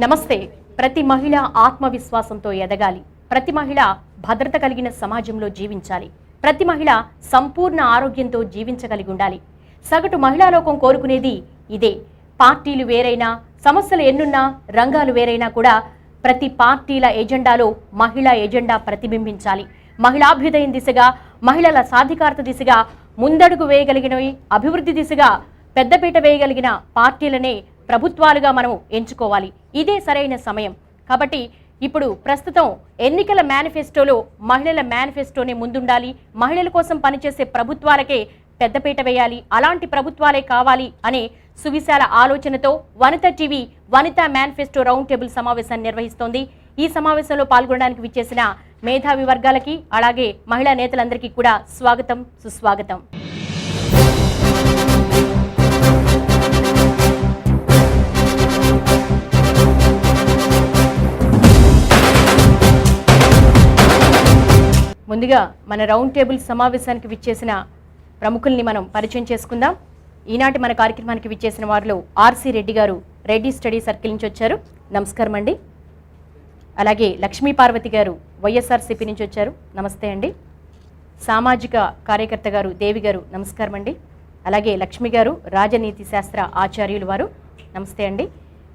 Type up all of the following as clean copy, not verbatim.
నమస్తే. ప్రతి మహిళ ఆత్మవిశ్వాసంతో ఎదగాలి. ప్రతి మహిళ భద్రత కలిగిన సమాజంలో జీవించాలి. ప్రతి మహిళ సంపూర్ణ ఆరోగ్యంతో జీవించగలిగి ఉండాలి. సగటు మహిళా లోకం కోరుకునేది ఇదే. పార్టీలు వేరైనా, సమస్యలు ఎన్నున్నా, రంగాలు వేరైనా కూడా ప్రతి పార్టీల ఎజెండాలో మహిళా ఎజెండా ప్రతిబింబించాలి. మహిళాభ్యుదయం దిశగా, మహిళల సాధికారత దిశగా ముందడుగు వేయగలిగినవి, అభివృద్ధి దిశగా పెద్దపీట వేయగలిగిన పార్టీలనే ప్రభుత్వాలుగా మనం ఎంచుకోవాలి. ఇదే సరైన సమయం. కాబట్టి ఇప్పుడు ప్రస్తుతం ఎన్నికల మేనిఫెస్టోలో మహిళల మేనిఫెస్టోనే ముందుండాలి. మహిళల కోసం పనిచేసే ప్రభుత్వాలకే పెద్దపీట వేయాలి. అలాంటి ప్రభుత్వాలే కావాలి అనే సువిశాల ఆలోచనతో Vanitha TV Vanitha manifesto round table సమావేశాన్ని నిర్వహిస్తోంది. ఈ సమావేశంలో పాల్గొనడానికి విచ్చేసిన మేధావి వర్గాలకి, అలాగే మహిళా నేతలందరికీ కూడా స్వాగతం, సుస్వాగతం. ముందుగా మన రౌండ్ టేబుల్ సమావేశానికి విచ్చేసిన ప్రముఖుల్ని మనం పరిచయం చేసుకుందాం. ఈనాటి మన కార్యక్రమానికి విచ్చేసిన వారిలో ఆర్సి రెడ్డి గారు రెడ్డి స్టడీ సర్కిల్ నుంచి వచ్చారు. నమస్కారం అండి. అలాగే లక్ష్మీ పార్వతి గారు వైఎస్ఆర్సీపీ నుంచి వచ్చారు. నమస్తే అండి. సామాజిక కార్యకర్త గారు దేవి గారు నమస్కారం అండి. అలాగే లక్ష్మి గారు రాజనీతి శాస్త్ర ఆచార్యులు వారు నమస్తే అండి.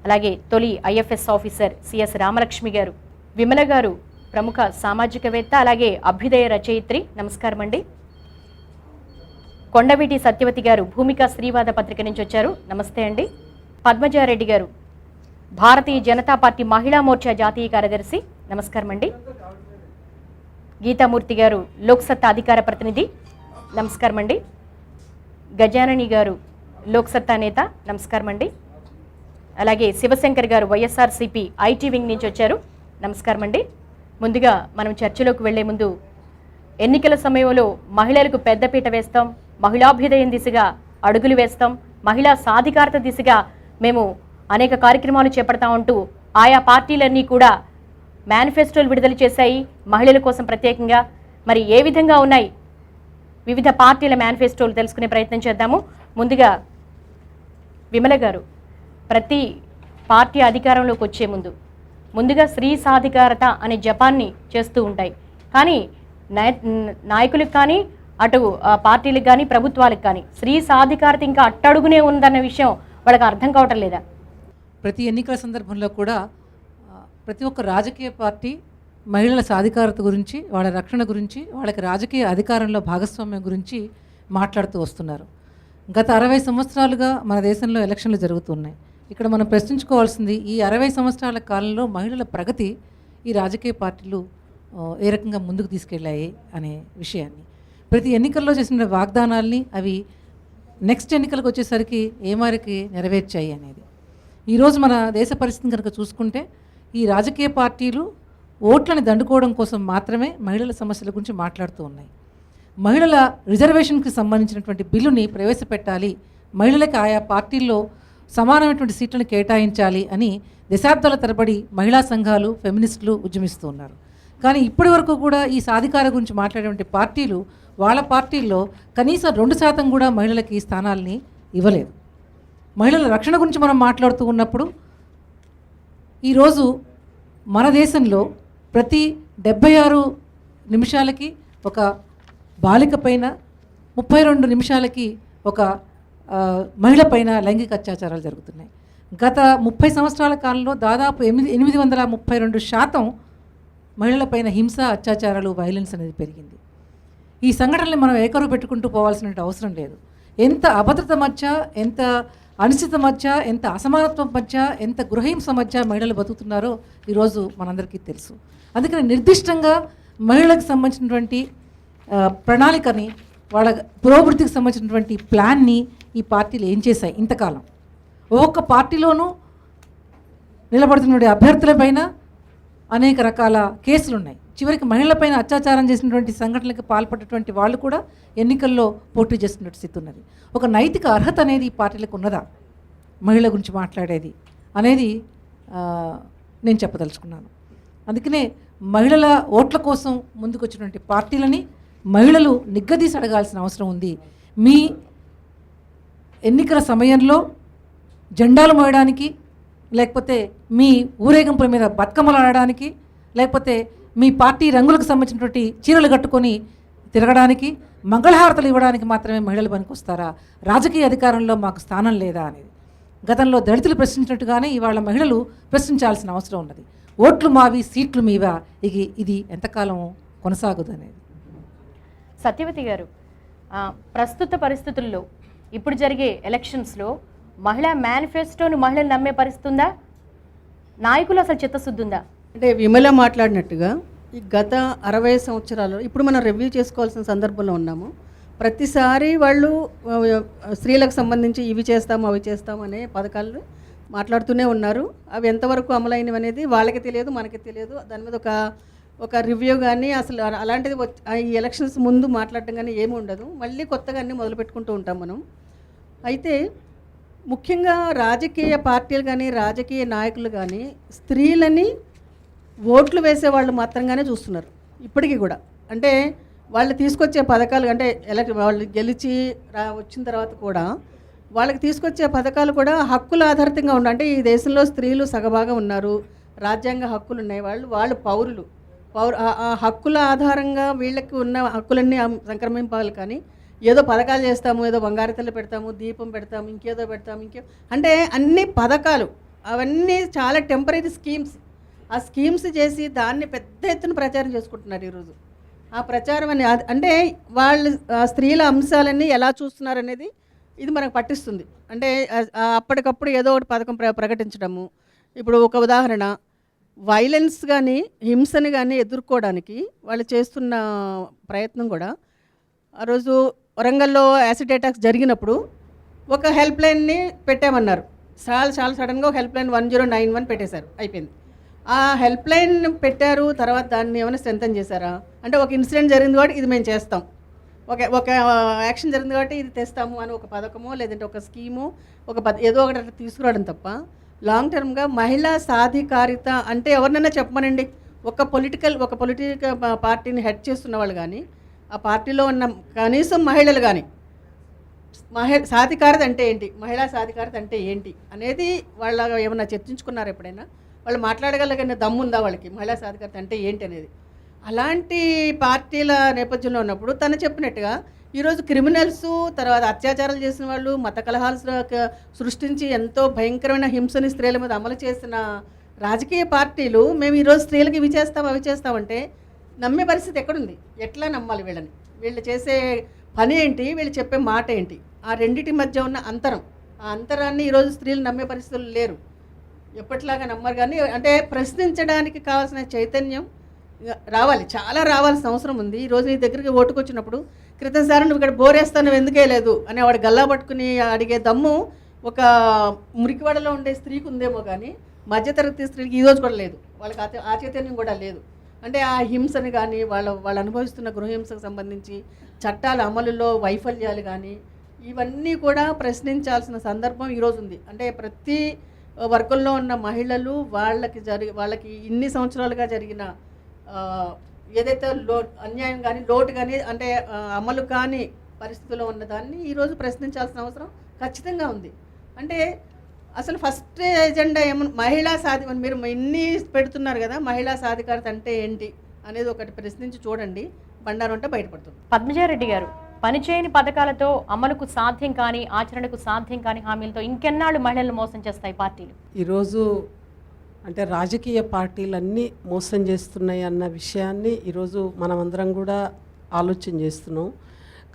అలాగే తొలి ఐఎఫ్ఎస్ ఆఫీసర్ సిఎస్ రామలక్ష్మి గారు, విమల గారు ప్రముఖ సామాజికవేత్త, అలాగే అభ్యుదయ రచయిత్రి నమస్కారం అండి. కొండవీటి సత్యవతి గారు భూమిక స్త్రీవాద పత్రిక నుంచి వచ్చారు. నమస్తే అండి. పద్మజారెడ్డి గారు భారతీయ జనతా పార్టీ మహిళా మోర్చా జాతీయ కార్యదర్శి నమస్కారం అండి. గీతామూర్తి గారు లోక్సత్తా అధికార ప్రతినిధి నమస్కారం అండి. గజానని గారు లోక్సత్తా నేత నమస్కారం అండి. అలాగే శివశంకర్ గారు వైఎస్ఆర్సీపీ ఐటీ వింగ్ నుంచి వచ్చారు. నమస్కారం అండి. ముందుగా మనం చర్చలోకి వెళ్లే ముందు ఎన్నికల సమయంలో మహిళలకు పెద్దపీట వేస్తాం, మహిళాభ్యుదయం దిశగా అడుగులు వేస్తాం, మహిళా సాధికారత దిశగా మేము అనేక కార్యక్రమాలు చేపడతామంటూ ఆయా పార్టీలన్నీ కూడా మేనిఫెస్టోలు విడుదల చేశాయి మహిళల కోసం ప్రత్యేకంగా. మరి ఏ విధంగా ఉన్నాయి వివిధ పార్టీల మేనిఫెస్టోలు తెలుసుకునే ప్రయత్నం చేద్దాము. ముందుగా విమల గారు, ప్రతి పార్టీ అధికారంలోకి వచ్చే ముందుగా స్త్రీ సాధికారత అనే జపాన్ని చేస్తూ ఉంటాయి. కానీ నాయకులకు కానీ, అటు పార్టీలకు కానీ, ప్రభుత్వాలకు కానీ స్త్రీ సాధికారత ఇంకా అట్టడుగునే ఉందన్న విషయం వాళ్ళకి అర్థం కావటం లేదా? ప్రతి ఎన్నికల సందర్భంలో కూడా ప్రతి ఒక్క రాజకీయ పార్టీ మహిళల సాధికారత గురించి, వాళ్ళ రక్షణ గురించి, వాళ్ళకి రాజకీయ అధికారంలో భాగస్వామ్యం గురించి మాట్లాడుతూ వస్తున్నారు. గత 60 సంవత్సరాలుగా మన దేశంలో ఎలక్షన్లు జరుగుతున్నాయి. ఇక్కడ మనం ప్రశ్నించుకోవాల్సింది, ఈ 60 సంవత్సరాల కాలంలో మహిళల ప్రగతి ఈ రాజకీయ పార్టీలు ఏ రకంగా ముందుకు తీసుకెళ్ళాయి అనే విషయాన్ని, ప్రతి ఎన్నికల్లో చేసిన వాగ్దానాల్ని అవి నెక్స్ట్ ఎన్నికలకు వచ్చేసరికి ఏ మేరకు నెరవేర్చాయి అనేది. ఈరోజు మన దేశ పరిస్థితిని కనుక చూసుకుంటే ఈ రాజకీయ పార్టీలు ఓట్లను దండుకోవడం కోసం మాత్రమే మహిళల సమస్యల గురించి మాట్లాడుతూ ఉన్నాయి. మహిళల రిజర్వేషన్కి సంబంధించినటువంటి బిల్లుని ప్రవేశపెట్టాలి, మహిళలకు ఆయా పార్టీల్లో సమానమైనటువంటి సీట్లను కేటాయించాలి అని దశాబ్దాల తరబడి మహిళా సంఘాలు, ఫెమినిస్టులు ఉద్యమిస్తూ ఉన్నారు. కానీ ఇప్పటి వరకు కూడా ఈ సాధికార గురించి మాట్లాడేటువంటి పార్టీలు వాళ్ళ పార్టీల్లో కనీసం 2% కూడా మహిళలకి ఈ స్థానాల్ని ఇవ్వలేదు. మహిళల రక్షణ గురించి మనం మాట్లాడుతూ ఉన్నప్పుడు ఈరోజు మన దేశంలో ప్రతి 76 నిమిషాలకి ఒక బాలిక పైన, 32 నిమిషాలకి ఒక మహిళ పైన లైంగిక అత్యాచారాలు జరుగుతున్నాయి. గత 30 సంవత్సరాల కాలంలో దాదాపు 832% మహిళలపైన హింస, అత్యాచారాలు, వైలెన్స్ అనేది పెరిగింది. ఈ సంఘటనలు మనం ఏకరువు పెట్టుకుంటూ పోవాల్సిన అవసరం లేదు. ఎంత అభద్రత మధ్య, ఎంత అనిశ్చిత మధ్య, ఎంత అసమానత్వం మధ్య, ఎంత గృహహింస మధ్య మహిళలు బతుకుతున్నారో ఈరోజు మనందరికీ తెలుసు. అందుకని నిర్దిష్టంగా మహిళలకు సంబంధించినటువంటి ప్రణాళికని, వాళ్ళ పురోభివృద్ధికి సంబంధించినటువంటి ప్లాన్ని ఈ పార్టీలు ఏం చేశాయి ఇంతకాలం? ఒక్కొక్క పార్టీలోనూ నిలబడుతున్న అభ్యర్థులపైన అనేక రకాల కేసులు ఉన్నాయి. చివరికి మహిళలపైన అత్యాచారం చేసినటువంటి సంఘటనలకు పాల్పడేటువంటి వాళ్ళు కూడా ఎన్నికల్లో పోటీ చేస్తున్న స్థితి ఉన్నది. ఒక నైతిక అర్హత అనేది ఈ పార్టీలకు ఉన్నదా మహిళల గురించి మాట్లాడేది అనేది నేను చెప్పదలుచుకున్నాను. అందుకనే మహిళల ఓట్ల కోసం ముందుకు వచ్చినటువంటి పార్టీలని మహిళలు నిగ్గదీసి అడగాల్సిన అవసరం ఉంది. మీ ఎన్నికల సమయంలో జెండాలు మోయడానికి, లేకపోతే మీ ఊరేగింపుల మీద బతుకమ్మలు ఆడడానికి, లేకపోతే మీ పార్టీ రంగులకు సంబంధించినటువంటి చీరలు కట్టుకొని తిరగడానికి, మంగళహారతలు ఇవ్వడానికి మాత్రమే మహిళలు పనికొస్తారా? రాజకీయ అధికారంలో మాకు స్థానం లేదా అనేది గతంలో దళితులు ప్రశ్నించినట్టుగానే ఇవాళ మహిళలు ప్రశ్నించాల్సిన అవసరం ఉన్నది. ఓట్లు మావి, సీట్లు మీవా, ఇది ఎంతకాలం కొనసాగుదు అనేది. సత్యవతి గారు, ప్రస్తుత పరిస్థితుల్లో ఇప్పుడు జరిగే ఎలక్షన్స్లో మహిళా మేనిఫెస్టోను మహిళలు నమ్మే పరిస్థితుందా? నాయకులు అసలు చిత్తశుద్ధి ఉందా? అంటే విమల మాట్లాడినట్టుగా ఈ గత 60 సంవత్సరాలు ఇప్పుడు మనం రివ్యూ చేసుకోవాల్సిన సందర్భంలో ఉన్నాము. ప్రతిసారి వాళ్ళు స్త్రీలకు సంబంధించి ఇవి చేస్తాము అవి చేస్తాము అనే పథకాలు మాట్లాడుతూనే ఉన్నారు. అవి ఎంతవరకు అమలైనవి అనేది వాళ్ళకి తెలియదు, మనకి తెలియదు. దాని మీద ఒక రివ్యూ కానీ అసలు అలాంటిది ఈ ఎలక్షన్స్ ముందు మాట్లాడటం కానీ ఏమి ఉండదు. మళ్ళీ కొత్తగా అన్నీ మొదలు పెట్టుకుంటూ ఉంటాం మనం. అయితే ముఖ్యంగా రాజకీయ పార్టీలు కానీ రాజకీయ నాయకులు కానీ స్త్రీలని ఓట్లు వేసేవాళ్ళు మాత్రంగానే చూస్తున్నారు ఇప్పటికీ కూడా. అంటే వాళ్ళు తీసుకొచ్చే పథకాలు అంటే వాళ్ళు గెలిచి వచ్చిన తర్వాత కూడా వాళ్ళకి తీసుకొచ్చే పథకాలు కూడా హక్కుల ఆధారితంగా ఉండాలి. అంటే ఈ దేశంలో స్త్రీలు సగభాగం ఉన్నారు, రాజ్యాంగ హక్కులు ఉన్నాయి, వాళ్ళు పౌరులు. ఆ హక్కుల ఆధారంగా వీళ్ళకి ఉన్న హక్కులన్నీ సంక్రమింపాలి. కానీ ఏదో పథకాలు చేస్తాము, ఏదో బంగారతలు పెడతాము, దీపం పెడతాము, ఇంకేదో పెడతాము, అంటే అన్ని పథకాలు అవన్నీ చాలా టెంపరీ స్కీమ్స్. ఆ స్కీమ్స్ చేసి దాన్ని పెద్ద ఎత్తున ప్రచారం చేసుకుంటున్నారు ఈరోజు. ఆ ప్రచారం అంటే వాళ్ళు స్త్రీల అంశాలన్నీ ఎలా చూస్తున్నారు అనేది ఇది మనకు పట్టిస్తుంది. అంటే అప్పటికప్పుడు ఏదో ఒకటి పథకం ప్రకటించడము. ఇప్పుడు ఒక ఉదాహరణ, వైలెన్స్ కానీ హింసని కానీ ఎదుర్కోవడానికి వాళ్ళు చేస్తున్న ప్రయత్నం కూడా, ఆ రోజు వరంగల్లో యాసిడ్ అటాక్స్ జరిగినప్పుడు ఒక హెల్ప్ లైన్ని పెట్టామన్నారు. చాలా సడన్గా ఒక హెల్ప్ లైన్ 1091 పెట్టేశారు, అయిపోయింది. ఆ హెల్ప్ లైన్ పెట్టారు, తర్వాత దాన్ని ఏమైనా స్ట్రెంథన్ చేశారా? అంటే ఒక ఇన్సిడెంట్ జరిగింది కాబట్టి ఇది మేము చేస్తాం, ఒక యాక్షన్ జరిగింది కాబట్టి ఇది తెస్తాము అని ఒక పథకమో లేదంటే ఒక స్కీము ఏదో ఒకటి తీసుకురావడం తప్ప లాంగ్ టర్మ్గా మహిళా సాధికారిత అంటే ఎవరినైనా చెప్పమనండి. ఒక పొలిటికల్ పార్టీని హెడ్ చేస్తున్న వాళ్ళు కానీ ఆ పార్టీలో ఉన్న కనీసం మహిళలు కానీ సాధికారత అంటే ఏంటి, మహిళా సాధికారత అంటే ఏంటి అనేది వాళ్ళ ఏమన్నా చర్చించుకున్నారు ఎప్పుడైనా? వాళ్ళు మాట్లాడగలిగిన దమ్ముందా వాళ్ళకి మహిళా సాధికారత అంటే ఏంటి అనేది? అలాంటి పార్టీల నేపథ్యంలో ఉన్నప్పుడు తను చెప్పినట్టుగా ఈరోజు క్రిమినల్స్, తర్వాత అత్యాచారాలు చేసిన వాళ్ళు, మత కలహాలు సృష్టించి ఎంతో భయంకరమైన హింసని స్త్రీల మీద అమలు చేసిన రాజకీయ పార్టీలు మేము ఈరోజు స్త్రీలకు ఇవి చేస్తాం అవి చేస్తామంటే నమ్మే పరిస్థితి ఎక్కడుంది? ఎట్లా నమ్మాలి వీళ్ళని? వీళ్ళు చేసే పని ఏంటి, వీళ్ళు చెప్పే మాట ఏంటి? ఆ రెండింటి మధ్య ఉన్న అంతరం, ఆ అంతరాన్ని ఈరోజు స్త్రీలు నమ్మే పరిస్థితులు లేరు, ఎప్పటిలాగా నమ్మరు. కానీ అంటే ప్రశ్నించడానికి కావాల్సిన చైతన్యం రావాలి, చాలా రావాల్సిన అవసరం ఉంది. ఈరోజు నీ దగ్గరికి ఓటుకొచ్చినప్పుడు క్రితంసారి నువ్వు ఇక్కడ బోరేస్తాను ఎందుకే లేదు అని వాడు గల్లా పట్టుకుని అడిగే దమ్ము ఒక మురికివాడలో ఉండే స్త్రీకి ఉందేమో, కానీ మధ్యతరగతి స్త్రీకి ఈరోజు కూడా లేదు, వాళ్ళకి ఆ చైతన్యం కూడా లేదు. అంటే ఆ హింసని కానీ వాళ్ళు అనుభవిస్తున్న గృహహింసకు సంబంధించి చట్టాల అమలులో వైఫల్యాలు కానీ ఇవన్నీ కూడా ప్రశ్నించాల్సిన సందర్భం ఈరోజు ఉంది. అంటే ప్రతి వర్గంలో ఉన్న మహిళలు వాళ్ళకి ఇన్ని సంవత్సరాలుగా జరిగిన ఏదైతే అన్యాయం కానీ లోటు కానీ అంటే అమలు కాని పరిస్థితుల్లో ఉన్నదాన్ని ఈరోజు ప్రశ్నించాల్సిన అవసరం ఖచ్చితంగా ఉంది. అంటే అసలు ఫస్ట్ ఎజెండా మహిళా మీరు ఇన్ని పెడుతున్నారు కదా, మహిళా సాధికారత అంటే ఏంటి అనేది ఒకటి ప్రశ్నించి చూడండి, బండారం అంటే బయటపడుతుంది. పద్మజారెడ్డి గారు, పనిచేయని పథకాలతో అమలుకు సాధ్యం కానీ ఆచరణకు సాధ్యం కానీ హామీలతో ఇంకెన్నాళ్ళు మహిళలను మోసం చేస్తాయి పార్టీలు? ఈరోజు అంటే రాజకీయ పార్టీలన్నీ మోసం చేస్తున్నాయి అన్న విషయాన్ని ఈరోజు మనమందరం కూడా ఆలోచన చేస్తున్నాం.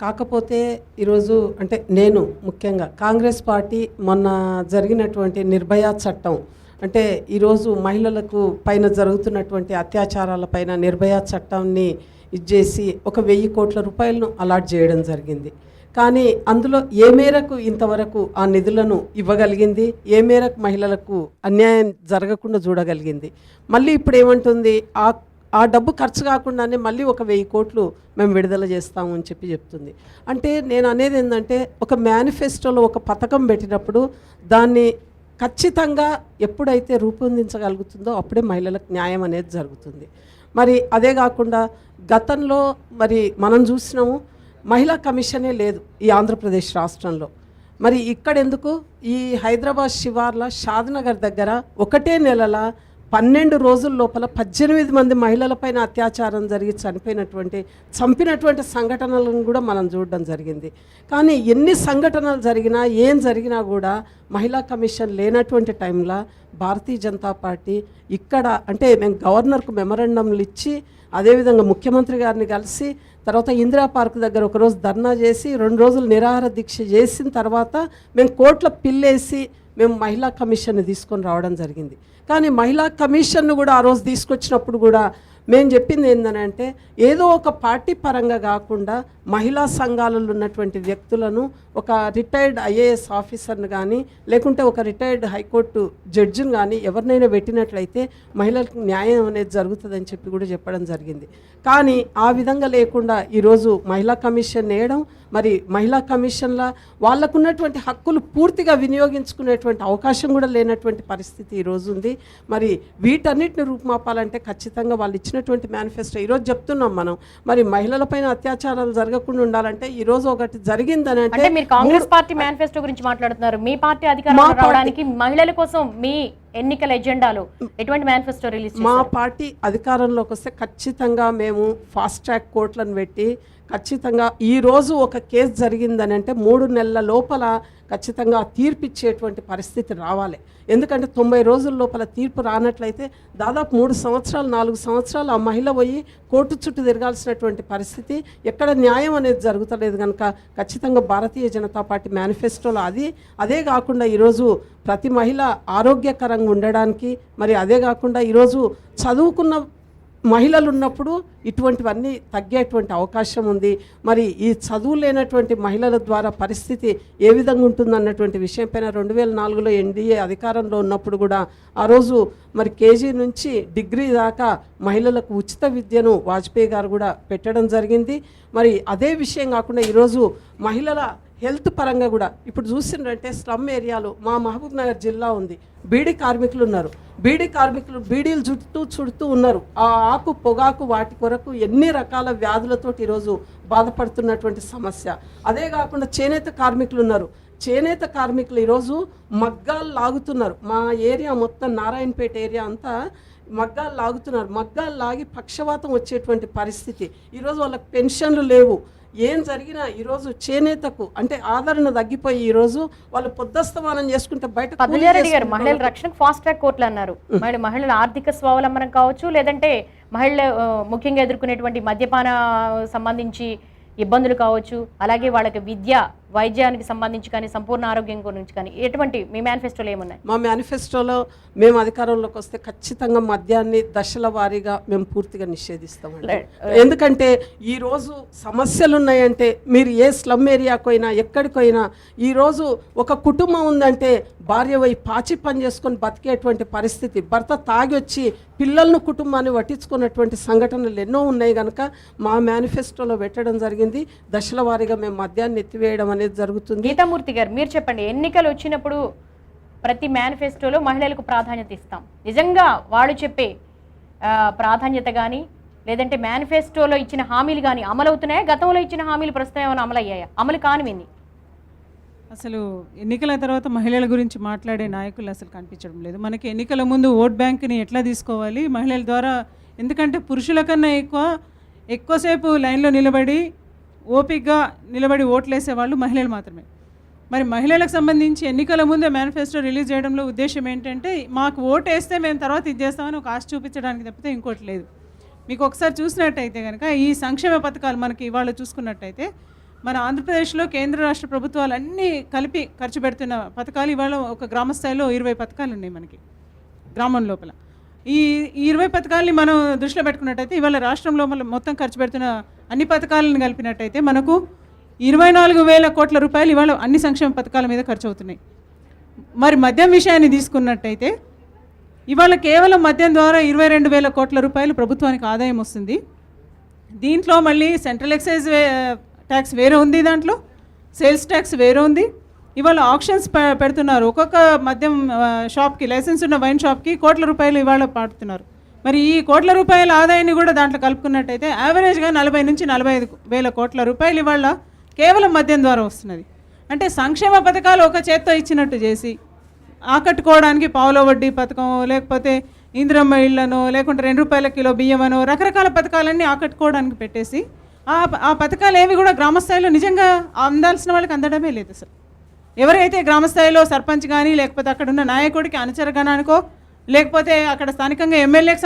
కాకపోతే ఈరోజు అంటే నేను ముఖ్యంగా కాంగ్రెస్ పార్టీ మొన్న జరిగినటువంటి నిర్భయ చట్టం అంటే ఈరోజు మహిళలకు పైన జరుగుతున్నటువంటి అత్యాచారాలపైన నిర్భయ చట్టాన్ని ఇచ్చేసి 1,000 కోట్ల రూపాయలను అలాట్ చేయడం జరిగింది. కానీ అందులో ఏ మేరకు ఇంతవరకు ఆ నిధులను ఇవ్వగలిగింది, ఏ మేరకు మహిళలకు అన్యాయం జరగకుండా చూడగలిగింది? మళ్ళీ ఇప్పుడు ఏమంటుంది, ఆ డబ్బు ఖర్చు కాకుండానే మళ్ళీ 1,000 కోట్లు మేము విడుదల చేస్తాము అని చెప్తుంది. అంటే నేను అనేది ఏంటంటే ఒక మేనిఫెస్టోలో ఒక పథకం పెట్టినప్పుడు దాన్ని ఖచ్చితంగా ఎప్పుడైతే రూపొందించగలుగుతుందో అప్పుడే మహిళలకు న్యాయం అనేది జరుగుతుంది. మరి అదే కాకుండా గతంలో మరి మనం చూసినాము మహిళా కమిషనే లేదు ఈ ఆంధ్రప్రదేశ్ రాష్ట్రంలో. మరి ఇక్కడ ఎందుకు ఈ హైదరాబాద్ శివార్ల షాద్నగర్ దగ్గర ఒకటే నెలల 12 రోజుల లోపల 18 మంది మహిళలపైన అత్యాచారం జరిగి చంపినటువంటి సంఘటనలను కూడా మనం చూడడం జరిగింది. కానీ ఎన్ని సంఘటనలు జరిగినా ఏం జరిగినా కూడా మహిళా కమిషన్ లేనటువంటి టైంలో భారతీయ జనతా పార్టీ ఇక్కడ అంటే మేము గవర్నర్కు మెమరాండంలు ఇచ్చి అదేవిధంగా ముఖ్యమంత్రి గారిని కలిసి తర్వాత ఇందిరా పార్క్ దగ్గర ఒకరోజు ధర్నా చేసి 2 రోజులు నిరాహార దీక్ష చేసిన తర్వాత మేము కోర్టులో పిల్లేసి మేము మహిళా కమిషన్ని తీసుకొని రావడం జరిగింది. కానీ మహిళా కమిషన్ను కూడా ఆ రోజు తీసుకొచ్చినప్పుడు కూడా మేము చెప్పింది ఏంటంటే ఏదో ఒక పార్టీ పరంగా కాకుండా మహిళా సంఘాలలో ఉన్నటువంటి వ్యక్తులను ఒక రిటైర్డ్ ఐఏఎస్ ఆఫీసర్ని కానీ లేకుంటే ఒక రిటైర్డ్ హైకోర్టు జడ్జిని కానీ ఎవరినైనా పెట్టినట్లయితే మహిళలకు న్యాయం అనేది జరుగుతుందని చెప్పి కూడా చెప్పడం జరిగింది. కానీ ఆ విధంగా లేకుండా ఈరోజు మహిళా కమిషన్ వేయడం, మరి మహిళా కమిషన్ల వాళ్ళకున్నటువంటి హక్కులు పూర్తిగా వినియోగించుకునేటువంటి అవకాశం కూడా లేనటువంటి పరిస్థితి ఈరోజు ఉంది. మరి వీటన్నిటిని రూపుమాపాలంటే ఖచ్చితంగా వాళ్ళు ఇచ్చినటువంటి మేనిఫెస్టో ఈరోజు చెప్తున్నాం మనం. మరి మహిళలపైన అత్యాచారాలు జరగకుండా ఉండాలంటే ఈరోజు ఒకటి జరిగిందని అంటే మీరు కాంగ్రెస్ పార్టీ మేనిఫెస్టో గురించి మాట్లాడుతున్నారు. మీ పార్టీ అధికారంలో రావడానికి మహిళల కోసం మీ ఎన్నికల ఎజెండాలో ఎటువంటి మేనిఫెస్టో రిలీజ్ చేశారు? మా పార్టీ అధికారంలోకి వస్తే ఖచ్చితంగా మేము ఫాస్ట్ ట్రాక్ కోర్టులను పెట్టి ఖచ్చితంగా ఈరోజు ఒక కేసు జరిగిందని అంటే 3 నెలల లోపల ఖచ్చితంగా తీర్పు ఇచ్చేటువంటి పరిస్థితి రావాలి. ఎందుకంటే 90 రోజుల లోపల తీర్పు రానట్లయితే దాదాపు 3 సంవత్సరాలు 4 సంవత్సరాలు ఆ మహిళ పోయి కోర్టు చుట్టూ తిరగాల్సినటువంటి పరిస్థితి, ఎక్కడ న్యాయం అనేది జరుగుతలేదు. కనుక ఖచ్చితంగా భారతీయ జనతా పార్టీ మేనిఫెస్టోలో అదే కాకుండా ఈరోజు ప్రతి మహిళ ఆరోగ్యకరంగా ఉండడానికి, మరి అదే కాకుండా ఈరోజు చదువుకున్న మహిళలు ఉన్నప్పుడు ఇటువంటివన్నీ తగ్గేటువంటి అవకాశం ఉంది. మరి ఈ చదువు లేనటువంటి మహిళల ద్వారా పరిస్థితి ఏ విధంగా ఉంటుందన్నటువంటి విషయం పైన 2004లో ఎన్డీఏ అధికారంలో ఉన్నప్పుడు కూడా ఆ రోజు మరి కేజీ నుంచి డిగ్రీ దాకా మహిళలకు ఉచిత విద్యను వాజ్పేయి గారు కూడా పెట్టడం జరిగింది. మరి అదే విషయం కాకుండా ఈరోజు మహిళల హెల్త్ పరంగా కూడా ఇప్పుడు చూసిందంటే స్లమ్ ఏరియాలో మా మహబూబ్ నగర్ జిల్లా ఉంది, బీడీ కార్మికులు ఉన్నారు. బీడీలు చుడుతూ ఉన్నారు. ఆ ఆకు పొగాకు వాటి కొరకు ఎన్ని రకాల వ్యాధులతోటి ఈరోజు బాధపడుతున్నటువంటి సమస్య. అదే కాకుండా చేనేత కార్మికులు ఉన్నారు. చేనేత కార్మికులు ఈరోజు మగ్గాలు లాగుతున్నారు. మా ఏరియా మొత్తం నారాయణపేట ఏరియా అంతా మగ్గాలు లాగుతున్నారు. మగ్గాలు లాగి పక్షవాతం వచ్చేటువంటి పరిస్థితి. ఈరోజు వాళ్ళకి పెన్షన్లు లేవు. ఏం జరిగినా ఈరోజు చేనేతకు అంటే ఆదరణ తగ్గిపోయి ఈరోజు వాళ్ళు పొద్దస్తమానం చేసుకుంటే బయట మహిళల రక్షణకు ఫాస్ట్ ట్రాక్ కోర్టులు అన్నారు. మహిళల ఆర్థిక స్వావలంబనం కావచ్చు, లేదంటే మహిళలు ముఖ్యంగా ఎదుర్కొనేటువంటి మద్యపాన సంబంధించి ఇబ్బందులు కావచ్చు, అలాగే వాళ్ళకి విద్య వైద్యానికి సంబంధించి కానీ సంపూర్ణ ఆరోగ్యం గురించి కానీ ఎటువంటి మీ మేనిఫెస్టోలో ఏమున్నాయి? మా మేనిఫెస్టోలో మేము అధికారంలోకి వస్తే ఖచ్చితంగా మద్యాన్ని దశల వారీగా మేము పూర్తిగా నిషేధిస్తామండి. ఎందుకంటే ఈరోజు సమస్యలు ఉన్నాయంటే మీరు ఏ స్లమ్ ఏరియాకు అయినా ఎక్కడికైనా ఈరోజు ఒక కుటుంబం ఉందంటే భార్య పోయి పాచి పని చేసుకొని బతికేటువంటి పరిస్థితి, భర్త తాగి వచ్చి పిల్లలను కుటుంబాన్ని పట్టించుకున్నటువంటి సంఘటనలు ఎన్నో ఉన్నాయి. కనుక మా మేనిఫెస్టోలో పెట్టడం జరిగింది. దశల వారీగా మేము మద్యాన్ని ఎత్తివేయడం అనేది జరుగుతుంది. గీతామూర్తి గారు మీరు చెప్పండి, ఎన్నికలు వచ్చినప్పుడు ప్రతి మేనిఫెస్టోలో మహిళలకు ప్రాధాన్యత ఇస్తాం, నిజంగా వాళ్ళు చెప్పే ప్రాధాన్యత కానీ లేదంటే మేనిఫెస్టోలో ఇచ్చిన హామీలు కానీ అమలవుతున్నాయా? గతంలో ఇచ్చిన హామీలు ప్రస్తుతం ఏమైనా అమలయ్యాయా? అమలు కానివింది అసలు ఎన్నికల తర్వాత మహిళల గురించి మాట్లాడే నాయకులు అసలు కనిపించడం లేదు. మనకి ఎన్నికల ముందు ఓట్ బ్యాంక్ని ఎట్లా తీసుకోవాలి మహిళల ద్వారా, ఎందుకంటే పురుషుల కన్నా ఎక్కువసేపు లైన్లో నిలబడి ఓపికగా నిలబడి ఓట్లేసే వాళ్ళు మహిళలు మాత్రమే. మరి మహిళలకు సంబంధించి ఎన్నికల ముందే మేనిఫెస్టో రిలీజ్ చేయడంలో ఉద్దేశం ఏంటంటే మాకు ఓటు వేస్తే మేము తర్వాత ఇది చేస్తామని ఒక ఆశ చూపించడానికి తప్పితే ఇంకోటి లేదు. మీకు ఒకసారి చూసినట్టయితే కనుక ఈ సంక్షేమ పథకాలు మనకి ఇవాళ చూసుకున్నట్టయితే మన ఆంధ్రప్రదేశ్లో కేంద్ర రాష్ట్ర ప్రభుత్వాలు అన్నీ కలిపి ఖర్చు పెడుతున్న పథకాలు ఇవాళ ఒక గ్రామ స్థాయిలో 20 పథకాలు ఉన్నాయి మనకి గ్రామం లోపల. ఈ 20 పథకాలని మనం దృష్టిలో పెట్టుకున్నట్టయితే ఇవాళ రాష్ట్రంలో మొత్తం ఖర్చు పెడుతున్న అన్ని పథకాలను కలిపినట్టయితే మనకు 24,000 కోట్ల రూపాయలు ఇవాళ అన్ని సంక్షేమ పథకాల మీద ఖర్చు అవుతున్నాయి. మరి మద్యం విషయాన్ని తీసుకున్నట్టయితే ఇవాళ కేవలం మద్యం ద్వారా 22,000 కోట్ల రూపాయలు ప్రభుత్వానికి ఆదాయం వస్తుంది. దీంట్లో మళ్ళీ సెంట్రల్ ఎక్సైజ్ ట్యాక్స్ వేరే ఉంది, దాంట్లో సేల్స్ ట్యాక్స్ వేరే ఉంది. ఇవాళ ఆక్షన్స్ పెడుతున్నారు. ఒక్కొక్క మద్యం షాప్కి, లైసెన్స్ ఉన్న వైన్ షాప్కి కోట్ల రూపాయలు ఇవాళ పాడుతున్నారు. మరి ఈ కోట్ల రూపాయల ఆదాయాన్ని కూడా దాంట్లో కలుపుకున్నట్టయితే యావరేజ్గా 40 నుంచి 45,000 కోట్ల రూపాయలు ఇవాళ కేవలం మద్యం ద్వారా వస్తున్నది. అంటే సంక్షేమ పథకాలు ఒక చేత్తో ఇచ్చినట్టు చేసి ఆకట్టుకోవడానికి పావుల వడ్డీ పథకం, లేకపోతే ఇందిరమ్మ ఇళ్లను, లేకుంటే 2 రూపాయల కిలో బియ్యమనో రకరకాల పథకాలన్నీ ఆకట్టుకోవడానికి పెట్టేసి ఆ పథకాలు ఏవి కూడా గ్రామస్థాయిలో నిజంగా అందాల్సిన వాళ్ళకి అందడమే లేదు. అసలు ఎవరైతే గ్రామస్థాయిలో సర్పంచ్ కానీ, లేకపోతే అక్కడ ఉన్న నాయకుడికి అనుచరగణానికో, లేకపోతే అక్కడ స్థానికంగా ఎమ్మెల్యేకి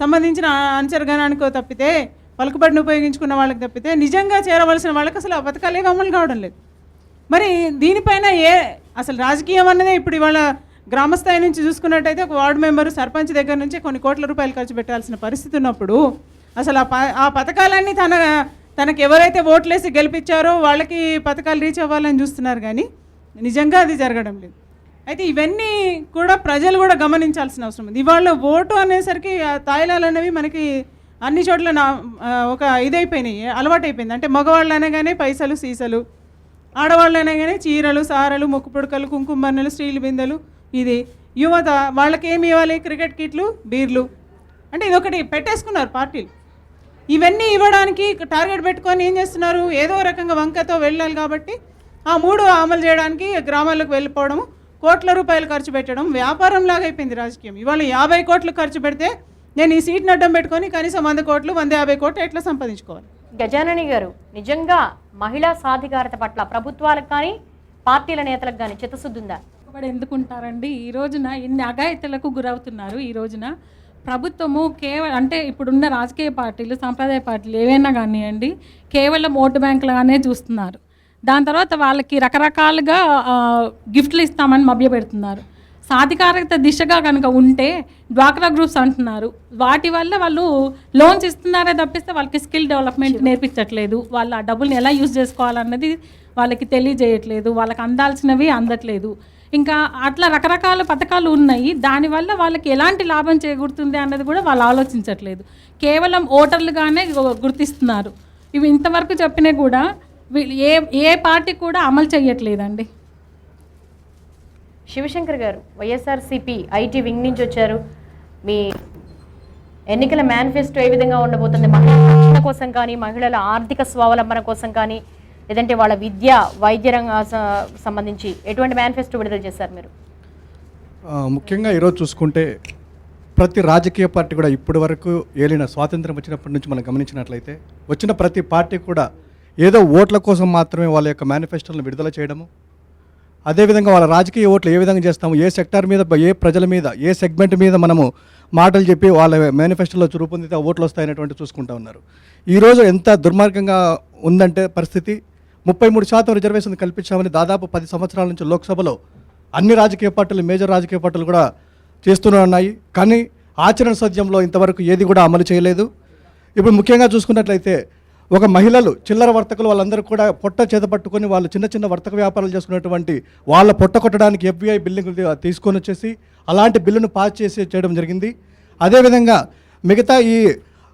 సంబంధించిన అనుచరగణానికో తప్పితే, పలుకుబడిని ఉపయోగించుకున్న వాళ్ళకి తప్పితే నిజంగా చేరవలసిన వాళ్ళకి అసలు ఆ పథకాలు ఏవి అమలు కావడం లేదు. మరి దీనిపైన అసలు రాజకీయం అన్నదే ఇప్పుడు ఇవాళ గ్రామస్థాయి నుంచి చూసుకున్నట్టయితే ఒక వార్డు మెంబరు, సర్పంచ్ దగ్గర నుంచి కొన్ని కోట్ల రూపాయలు ఖర్చు పెట్టాల్సిన పరిస్థితి ఉన్నప్పుడు అసలు ఆ పథకాలన్నీ తనకు ఎవరైతే ఓట్లేసి గెలిపించారో వాళ్ళకి పథకాలు రీచ్ అవ్వాలని చూస్తున్నారు, కానీ నిజంగా అది జరగడం లేదు. అయితే ఇవన్నీ కూడా ప్రజలు కూడా గమనించాల్సిన అవసరం ఉంది. ఇవాళ ఓటు అనేసరికి తాయిలాలు అనేవి మనకి అన్ని చోట్ల ఒక ఇదైపోయినాయి, అలవాటైపోయింది. అంటే మగవాళ్ళు అనగానే పైసలు సీసలు, ఆడవాళ్ళు అనగానే చీరలు సారలు ముక్కు పుడకలు కుంకుమ బన్నెలు స్టీల్ బిందెలు. ఇది యువత వాళ్ళకి ఏమి ఇవ్వాలి? క్రికెట్ కిట్లు, బీర్లు. అంటే ఇదొకటి పెట్టేసుకున్నారు పార్టీలు. ఇవన్నీ ఇవ్వడానికి టార్గెట్ పెట్టుకొని ఏం చేస్తున్నారు? ఏదో రకంగా వంకతో వెళ్ళాలి కాబట్టి ఆ 3 అమలు చేయడానికి గ్రామాలకు వెళ్ళిపోవడము, కోట్ల రూపాయలు ఖర్చు పెట్టడం వ్యాపారం లాగా అయిపోయింది రాజకీయం. ఇవాళ 50 కోట్లు ఖర్చు పెడితే నేను ఈ సీట్ని అడ్డం పెట్టుకొని కనీసం 100 కోట్లు 150 కోట్లు ఎట్లా సంపాదించుకోవాలి? గజానని గారు, నిజంగా మహిళా సాధికారత పట్ల ప్రభుత్వాలకు కానీ పార్టీల నేతలకు కానీ చిత్తశుద్ధి ఉందా? ఎందుకుంటారండి? ఈ రోజున ఇన్ని అఘాయిత్యాలకు గురవుతున్నారు. ఈ రోజున ప్రభుత్వము కేవలం అంటే ఇప్పుడున్న రాజకీయ పార్టీలు, సాంప్రదాయ పార్టీలు ఏవైనా కానివ్వండి, కేవలం ఓటు బ్యాంకులుగానే చూస్తున్నారు. దాని తర్వాత వాళ్ళకి రకరకాలుగా గిఫ్ట్లు ఇస్తామని మభ్యపెడుతున్నారు. సాధికారత దిశగా కనుక ఉంటే డ్వాక్రా గ్రూప్స్ అంటున్నారు, వాటి వల్ల వాళ్ళు లోన్స్ ఇస్తున్నారే తప్పిస్తే వాళ్ళకి స్కిల్ డెవలప్మెంట్ నేర్పించట్లేదు. వాళ్ళు ఆ డబ్బుల్ని ఎలా యూజ్ చేసుకోవాలన్నది వాళ్ళకి తెలియజేయట్లేదు, వాళ్ళకి అందాల్సినవి అందట్లేదు. ఇంకా అట్లా రకరకాల పథకాలు ఉన్నాయి, దానివల్ల వాళ్ళకి ఎలాంటి లాభం చేకూరుతుంది అన్నది కూడా వాళ్ళు ఆలోచించట్లేదు. కేవలం ఓటర్లుగానే గుర్తిస్తున్నారు. ఇవి ఇంతవరకు చెప్పినా కూడా వీళ్ళు ఏ పార్టీ కూడా అమలు చేయట్లేదండి. శివశంకర్ గారు, వైఎస్ఆర్సీపీ ఐటీ వింగ్ నుంచి వచ్చారు. మీ ఎన్నికల మేనిఫెస్టో ఏ విధంగా ఉండబోతుంది? మహిళల రక్షణ కోసం కానీ, మహిళల ఆర్థిక స్వావలంబన కోసం కానీ, లేదంటే వాళ్ళ విద్య వైద్య రంగ సంబంధించి ఎటువంటి మేనిఫెస్టో విడుదల చేశారు మీరు? ముఖ్యంగా ఈరోజు చూసుకుంటే ప్రతి రాజకీయ పార్టీ కూడా ఇప్పటి వరకు ఏలిన స్వాతంత్రం వచ్చినప్పటి నుంచి మనం గమనించినట్లయితే వచ్చిన ప్రతి పార్టీ కూడా ఏదో ఓట్ల కోసం మాత్రమే వాళ్ళ యొక్క మేనిఫెస్టోలను విడుదల చేయడము, అదేవిధంగా వాళ్ళ రాజకీయ ఓట్లు ఏ విధంగా చేస్తాము, ఏ సెక్టార్ మీద, ఏ ప్రజల మీద, ఏ సెగ్మెంట్ మీద మనము మాటలు చెప్పి వాళ్ళ మేనిఫెస్టోలో రూపొందితే ఓట్లు వస్తాయనేటువంటి చూసుకుంటూ ఉన్నారు. ఈరోజు ఎంత దుర్మార్గంగా ఉందంటే పరిస్థితి, 33% రిజర్వేషన్ కల్పించామని దాదాపు 10 సంవత్సరాల నుంచి లోక్సభలో అన్ని రాజకీయ పార్టీలు, మేజర్ రాజకీయ పార్టీలు కూడా చేస్తూనే ఉన్నాయి. కానీ ఆచరణ సత్యంలో ఇంతవరకు ఏది కూడా అమలు చేయలేదు. ఇప్పుడు ముఖ్యంగా చూసుకున్నట్లయితే ఒక మహిళలు, చిల్లర వర్తకులు వాళ్ళందరూ కూడా పొట్ట చేత పట్టుకొని వాళ్ళు చిన్న చిన్న వర్తక వ్యాపారాలు చేసుకున్నటువంటి వాళ్ళ పొట్ట కొట్టడానికి FBI బిల్లింగ్ తీసుకొని వచ్చేసి అలాంటి బిల్లును పాస్ చేయడం జరిగింది. అదేవిధంగా మిగతా ఈ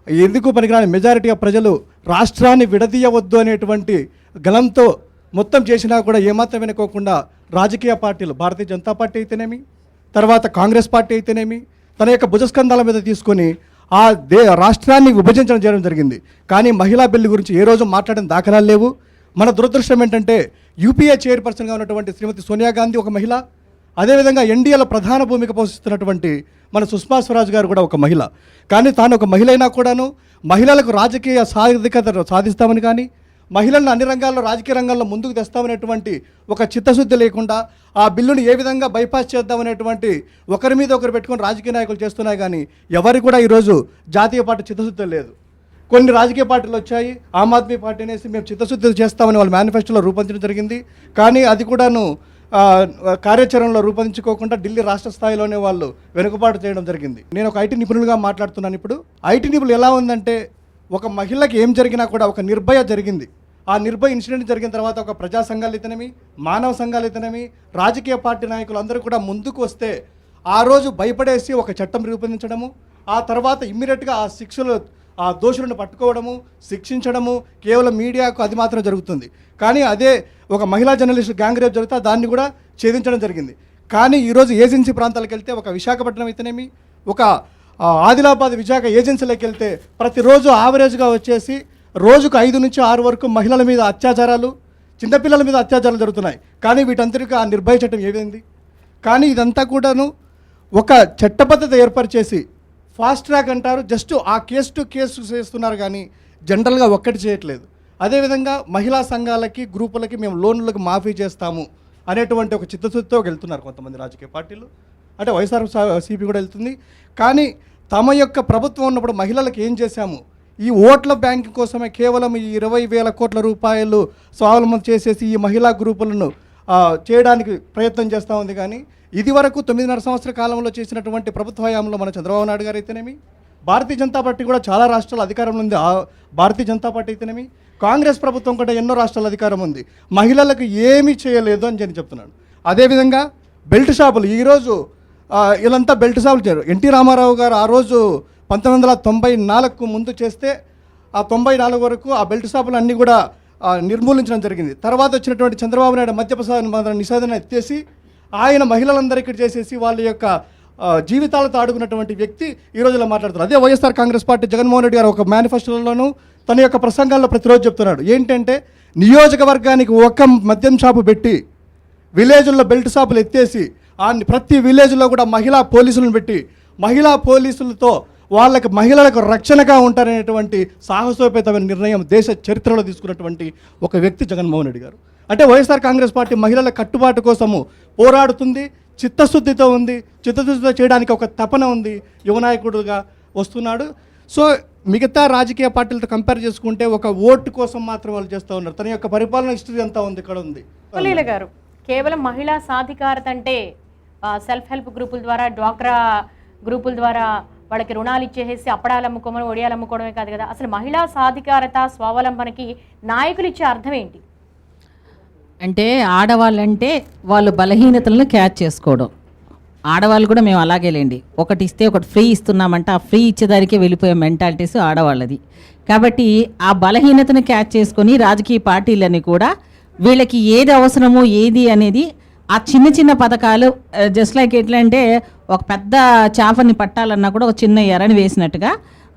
ఎందుకు పనికిరాని మెజారిటీ ఆఫ్ ప్రజలు రాష్ట్రాన్ని విడదీయవద్దు అనేటువంటి గలంతో మొత్తం చేసినా కూడా ఏమాత్రం వెనుకోకుండా రాజకీయ పార్టీలు, భారతీయ జనతా పార్టీ అయితేనేమి, తర్వాత కాంగ్రెస్ పార్టీ అయితేనేమి, తన యొక్క భుజస్కంధాల మీద తీసుకొని ఆ రాష్ట్రాన్ని విభజించడం చేయడం జరిగింది. కానీ మహిళా బిల్లు గురించి ఏ రోజు మాట్లాడిన దాఖలాలు లేవు. మన దురదృష్టం ఏంటంటే యూపీఏ చైర్పర్సన్గా ఉన్నటువంటి శ్రీమతి సోనియా గాంధీ ఒక మహిళ, అదేవిధంగా ఎన్డీఏలో ప్రధాన భూమిక పోషిస్తున్నటువంటి మన సుష్మా స్వరాజ్ గారు కూడా ఒక మహిళ. కానీ తాను ఒక మహిళ అయినా కూడాను మహిళలకు రాజకీయ సాధికారత సాధిస్తామని కానీ, మహిళలను అన్ని రంగాల్లో, రాజకీయ రంగాల్లో ముందుకు తెస్తామనేటువంటి ఒక చిత్తశుద్ధి లేకుండా ఆ బిల్లును ఏ విధంగా బైపాస్ చేద్దామనేటువంటి ఒకరి మీద ఒకరు పెట్టుకొని రాజకీయ నాయకులు చేస్తున్నాయి. కానీ ఎవరికి కూడా ఈరోజు జాతీయ పార్టీ చిత్తశుద్ధి లేదు. కొన్ని రాజకీయ పార్టీలు వచ్చాయి, ఆమ్ ఆద్మీ పార్టీ అనేసి మేము చిత్తశుద్ధి చేస్తామని వాళ్ళ మేనిఫెస్టోలో రూపొందించడం జరిగింది. కానీ అది కూడాను కార్యాచరణలో రూపొందించుకోకుండా ఢిల్లీ రాష్ట్ర స్థాయిలోనే వాళ్ళు వెనుకబాటు చేయడం జరిగింది. నేను ఒక ఐటీ నిపుణులుగా మాట్లాడుతున్నాను. ఇప్పుడు ఐటీ నిపుణులు ఎలా ఉందంటే, ఒక మహిళకి ఏం జరిగినా కూడా ఒక నిర్భయ జరిగింది. ఆ నిర్భయ ఇన్సిడెంట్ జరిగిన తర్వాత ఒక ప్రజా సంఘాలు అయితేనేమి, మానవ సంఘాలు అయితేనేమి, రాజకీయ పార్టీ నాయకులు అందరూ కూడా ముందుకు వస్తే ఆ రోజు భయపడేసి ఒక చట్టం రూపొందించడము, ఆ తర్వాత ఇమ్మీడియట్గా ఆ దోషులను పట్టుకోవడము, శిక్షించడము కేవలం మీడియాకు అది మాత్రం జరుగుతుంది. కానీ అదే ఒక మహిళా జర్నలిస్టు గ్యాంగ్ రేప్ జరిగితే దాన్ని కూడా ఛేదించడం జరిగింది. కానీ ఈరోజు ఏజెన్సీ ప్రాంతాలకు వెళ్తే, ఒక విశాఖపట్నం అయితేనేమి, ఒక ఆదిలాబాద్ విశాఖ ఏజెన్సీలోకి వెళ్తే ప్రతిరోజు యావరేజ్గా వచ్చేసి రోజుకు 5 నుంచి 6 వరకు మహిళల మీద అత్యాచారాలు, చిన్నపిల్లల మీద అత్యాచారాలు జరుగుతున్నాయి. కానీ వీటంతటికి ఆ నిర్భయ చట్టం ఏమైంది? కానీ ఇదంతా కూడాను ఒక చట్టబద్ధత ఏర్పరిచేసి ఫాస్ట్ ట్రాక్ అంటారు, జస్ట్ ఆ కేసు టు కేసు చేస్తున్నారు కానీ జనరల్గా ఒక్కటి చేయట్లేదు. అదేవిధంగా మహిళా సంఘాలకి గ్రూపులకి మేము లోన్లకు మాఫీ చేస్తాము అనేటువంటి ఒక చిత్తశుద్ధితో వెళ్తున్నారు కొంతమంది రాజకీయ పార్టీలు, అంటే వైఎస్ఆర్సీపీ కూడా వెళ్తుంది. కానీ తమ యొక్క ప్రభుత్వం ఉన్నప్పుడు మహిళలకు ఏం చేశాము? ఈ ఓట్ల బ్యాంక్ కోసమే కేవలం ఈ 20,000 కోట్ల రూపాయలు స్వావలంబన చేసేసి ఈ మహిళా గ్రూపులను చేయడానికి ప్రయత్నం చేస్తూ ఉంది. కానీ ఇది వరకు 9.5 సంవత్సర కాలంలో చేసినటువంటి ప్రభుత్వ హయాంలో మన చంద్రబాబు నాయుడు గారు అయితేనేమి, భారతీయ జనతా పార్టీ కూడా చాలా రాష్ట్రాల అధికారంలో ఉంది. భారతీయ జనతా పార్టీ అయితేనేమి, కాంగ్రెస్ ప్రభుత్వం కూడా ఎన్నో రాష్ట్రాల అధికారం ఉంది. మహిళలకు ఏమీ చేయలేదు అని చెప్తున్నాను. అదేవిధంగా బెల్ట్ షాపులు ఈరోజు వీళ్ళంతా బెల్ట్ షాపులు చేయరు. ఎన్టీ రామారావు గారు ఆ రోజు 1994కు ముందు చేస్తే ఆ 94 వరకు ఆ బెల్ట్ షాపులు అన్నీ కూడా నిర్మూలించడం జరిగింది. తర్వాత వచ్చినటువంటి చంద్రబాబు నాయుడు మద్యప్రసాద నిషేధన ఎత్తేసి ఆయన మహిళలందరికీ చేసేసి వాళ్ళ యొక్క జీవితాలతో ఆడుకున్నటువంటి వ్యక్తి ఈ రోజులో మాట్లాడుతున్నారు. అదే వైఎస్ఆర్ కాంగ్రెస్ పార్టీ జగన్మోహన్ రెడ్డి గారు ఒక మేనిఫెస్టోలోనూ తన యొక్క ప్రసంగాల్లో ప్రతిరోజు చెప్తున్నాడు ఏంటంటే, నియోజకవర్గానికి ఒక మద్యం షాపు పెట్టి విలేజ్ల్లో బెల్ట్ షాపులు ఎత్తేసి ప్రతి విలేజ్లో కూడా మహిళా పోలీసులను పెట్టి మహిళా పోలీసులతో మహిళలకు రక్షణగా ఉంటారనేటువంటి సాహసోపేతమైన నిర్ణయం దేశ చరిత్రలో తీసుకున్నటువంటి ఒక వ్యక్తి జగన్మోహన్ రెడ్డి గారు. అంటే వైఎస్ఆర్ కాంగ్రెస్ పార్టీ మహిళల కట్టుబాటు కోసము పోరాడుతుంది, చిత్తశుద్ధితో ఉంది, చిత్తశుద్ధితో చేయడానికి ఒక తపన ఉంది, యువనాయకుడుగా వస్తున్నాడు. సో మిగతా రాజకీయ పార్టీలతో కంపేర్ చేసుకుంటే ఒక ఓటు కోసం మాత్రం వాళ్ళు చేస్తూ ఉన్నారు. తన యొక్క పరిపాలన హిస్టరీ అంతా ఉంది, ఇక్కడ ఉంది. లీల గారు, కేవలం మహిళా సాధికారత అంటే సెల్ఫ్ హెల్ప్ గ్రూపుల ద్వారా, డ్వాక్రా గ్రూపుల ద్వారా వాళ్ళకి రుణాలు ఇచ్చేసి అప్పడాలు అమ్ముకోమని ఒడియాలు అమ్ముకోవడమే కాదు కదా. అసలు మహిళా సాధికారత, స్వావలంబనకి నాయకులు ఇచ్చే అర్థం ఏంటి? అంటే ఆడవాళ్ళంటే వాళ్ళు బలహీనతలను క్యాచ్ చేసుకోవడం. ఆడవాళ్ళు కూడా మేము అలాగేలేండి, ఒకటి ఇస్తే ఒకటి ఫ్రీ ఇస్తున్నామంటే ఆ ఫ్రీ ఇచ్చేదానికే వెళ్ళిపోయే మెంటాలిటీస్ ఆడవాళ్ళది. కాబట్టి ఆ బలహీనతను క్యాచ్ చేసుకొని రాజకీయ పార్టీలని కూడా వీళ్ళకి ఏది అవసరమో ఏది అనేది ఆ చిన్న చిన్న పథకాలు, జస్ట్ లైక్ ఎట్లా అంటే ఒక పెద్ద చేపని పట్టాలన్నా కూడా ఒక చిన్న ఎరని వేసినట్టుగా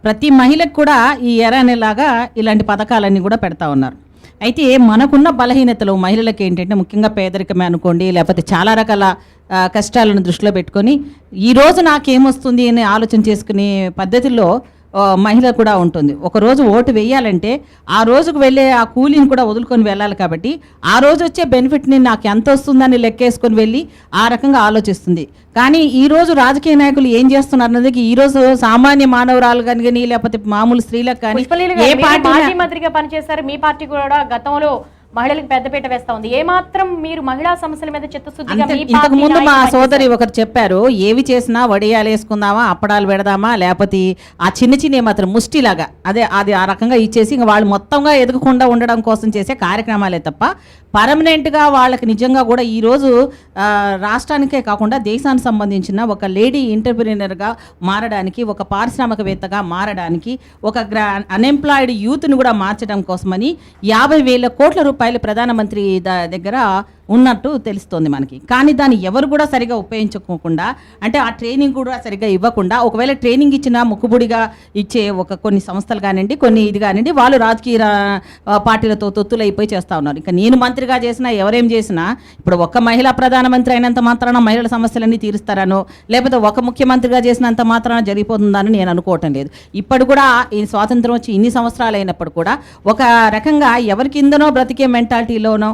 ప్రతి మహిళకు కూడా ఈ ఎర అనేలాగా ఇలాంటి పథకాలన్నీ కూడా పెడతా ఉన్నారు. అయితే మనకున్న బలహీనతలు మహిళలకు ఏంటంటే ముఖ్యంగా పేదరికమే అనుకోండి, లేకపోతే చాలా రకాల కష్టాలను దృష్టిలో పెట్టుకొని ఈరోజు నాకేమొస్తుంది అని ఆలోచన చేసుకునే పద్ధతిలో మహిళ కూడా ఉంటుంది. ఒకరోజు ఓటు వేయాలంటే ఆ రోజుకు వెళ్ళే ఆ కూలీని కూడా వదులుకొని వెళ్ళాలి. కాబట్టి ఆ రోజు వచ్చే బెనిఫిట్ని నాకు ఎంత వస్తుందని లెక్కేసుకొని వెళ్ళి ఆ రకంగా ఆలోచిస్తుంది. కానీ ఈరోజు రాజకీయ నాయకులు ఏం చేస్తున్నారు అన్నది ఈరోజు సామాన్య మానవరాలు కానీ లేకపోతే మామూలు స్త్రీలకు కానీ ఏ పార్టీ మంత్రిగా పనిచేశారు, మీ పార్టీ కూడా గతంలో మహిళలకు పెద్దపీట వేస్తా ఉంది. ఏమాత్రం మీరు మహిళా సమస్యల మీద చిత్తశుద్ధిగా ఇంతకు ముందు మా సోదరి ఒకరు చెప్పారు, ఏవి చేసినా వడియాలు వేసుకుందామా, అప్పడాలు పెడదామా, లేకపోతే ఆ చిన్న చిన్న ఏమాత్రం ముష్టిలాగా అది ఆ రకంగా ఇచ్చేసి ఇంకా వాళ్ళు మొత్తంగా ఎదగకుండా ఉండడం కోసం చేసే కార్యక్రమాలే తప్ప పర్మనెంట్గా వాళ్ళకి నిజంగా కూడా ఈరోజు రాష్ట్రానికే కాకుండా దేశానికి సంబంధించిన ఒక లేడీ ఎంటర్‌ప్రెన్యూర్‌గా మారడానికి, ఒక పారిశ్రామికవేత్తగా మారడానికి, ఒక అన్ఎంప్లాయిడ్ యూత్ని కూడా మార్చడం కోసమని 50,000 కోట్ల రూపాయలు ప్రధానమంత్రి దగ్గర ఉన్నట్టు తెలుస్తోంది మనకి. కానీ దాన్ని ఎవరు కూడా సరిగా ఉపయోగించుకోకుండా, అంటే ఆ ట్రైనింగ్ కూడా సరిగ్గా ఇవ్వకుండా, ఒకవేళ ట్రైనింగ్ ఇచ్చిన ముక్కుబుడిగా ఇచ్చే కొన్ని సంస్థలు కానివ్వండి, కొన్ని ఇది కానివ్వండి, వాళ్ళు రాజకీయ పార్టీలతో తొత్తులు అయిపోయి చేస్తూ ఉన్నారు. ఇంకా నేను మంత్రిగా చేసినా ఎవరేం చేసినా ఇప్పుడు ఒక్క మహిళా ప్రధానమంత్రి అయినంత మాత్రాన మహిళల సమస్యలన్నీ తీరుస్తారనో, లేకపోతే ఒక ముఖ్యమంత్రిగా చేసినంత మాత్రాన జరిగిపోతుందని నేను అనుకోవటం లేదు. ఇప్పుడు కూడా ఈ స్వాతంత్రం వచ్చి ఇన్ని సంవత్సరాలు అయినప్పుడు కూడా ఒక రకంగా ఎవరి కిందనో బ్రతికే మెంటాలిటీలోనో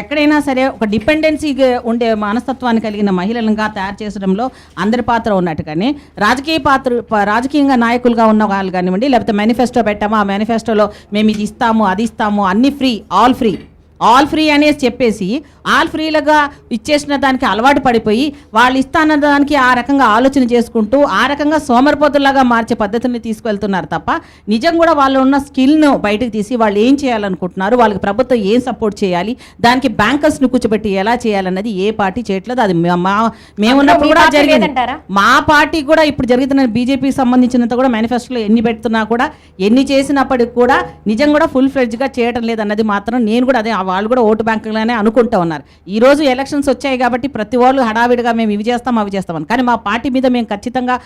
ఎక్కడైనా సరే ఒక డిపెండెన్సీగా ఉండే మనస్తత్వాన్ని కలిగిన మహిళలుగా తయారు చేసడంలో అందరి పాత్ర ఉన్నట్టుగానే రాజకీయంగా నాయకులుగా ఉన్న వాళ్ళు కానివ్వండి, లేకపోతే మేనిఫెస్టో పెట్టాము, ఆ మేనిఫెస్టోలో మేము ఇది ఇస్తాము, అది ఇస్తాము, అన్ని ఫ్రీ, ఆల్ ఫ్రీ అనేసి చెప్పేసి ఆల్ ఫ్రీలుగా ఇచ్చేసిన దానికి అలవాటు పడిపోయి వాళ్ళు ఇస్తాన్న దానికి ఆ రకంగా ఆలోచన చేసుకుంటూ ఆ రకంగా సోమరిపోతుల్లాగా మార్చే పద్ధతిని తీసుకెళ్తున్నారు తప్ప నిజం కూడా వాళ్ళు ఉన్న స్కిల్ను బయటకు తీసి వాళ్ళు ఏం చేయాలనుకుంటున్నారు, వాళ్ళకి ప్రభుత్వం ఏం సపోర్ట్ చేయాలి, దానికి బ్యాంకర్స్ని కూర్చోబెట్టి ఎలా చేయాలన్నది ఏ పార్టీ చేయట్లేదు. అది మేమున్నప్పుడు కూడా జరిగింది. మా పార్టీ కూడా ఇప్పుడు జరుగుతున్న బీజేపీకి సంబంధించినంత కూడా మేనిఫెస్టోలో ఎన్ని పెడుతున్నా కూడా, ఎన్ని చేసినప్పటికి కూడా నిజం కూడా ఫుల్ ఫ్లెడ్జ్గా చేయడం లేదన్నది మాత్రం నేను కూడా అదే వాళ్ళు కూడా ఓటు బ్యాంకులనే అనుకుంటూ ఉన్నారు. ఈరోజు ఎలక్షన్స్ వచ్చాయి కాబట్టి ప్రతి వాళ్ళు హడావిడిగా మేము ఇవి చేస్తాం అవి చేస్తామని, కానీ మా పార్టీ మీద మేము ఖచ్చితంగా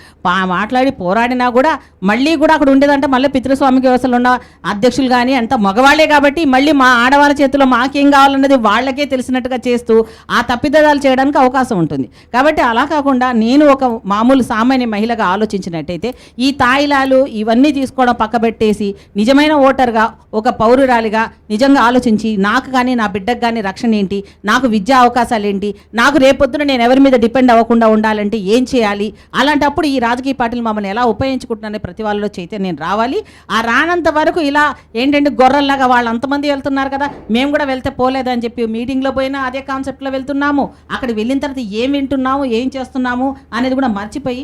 మాట్లాడి పోరాడినా కూడా మళ్ళీ కూడా అక్కడ ఉండేదంటే మళ్ళీ పితృస్వామిక వ్యవస్థలో ఉన్న అధ్యక్షులు కానీ అంత మగవాళ్లే కాబట్టి మళ్ళీ మా ఆడవాళ్ళ చేతిలో మాకేం కావాలన్నది వాళ్ళకే తెలిసినట్టుగా చేస్తూ ఆ తప్పిదాలు చేయడానికి అవకాశం ఉంటుంది. కాబట్టి అలా కాకుండా నేను ఒక మామూలు సామాన్య మహిళగా ఆలోచించినట్టయితే ఈ తాయిలాలు ఇవన్నీ తీసుకోవడం పక్కబెట్టేసి నిజమైన ఓటర్గా ఒక పౌరురాలిగా నిజంగా ఆలోచించి నాకు కానీ నా బిడ్డకు కానీ రక్షణ ఏంటి, నాకు విద్యా అవకాశాలు ఏంటి, నాకు రేపొద్దున నేను ఎవరి మీద డిపెండ్ అవ్వకుండా ఉండాలంటే ఏం చేయాలి, అలాంటప్పుడు ఈ రాజకీయ పార్టీలు మమ్మల్ని ఎలా ఉపయోగించుకుంటున్నారనే ప్రతి వాళ్ళలో చైతన్యం రావాలి. ఆ రానంత వరకు ఇలా ఏంటంటే గొర్రెల్లాగా వాళ్ళు అంతమంది వెళ్తున్నారు కదా మేము కూడా వెళ్తే పోలేదని చెప్పి మీటింగ్లో పోయినా అదే కాన్సెప్ట్లో వెళ్తున్నాము. అక్కడికి వెళ్ళిన తర్వాత ఏం వింటున్నాము ఏం చేస్తున్నాము అనేది కూడా మర్చిపోయి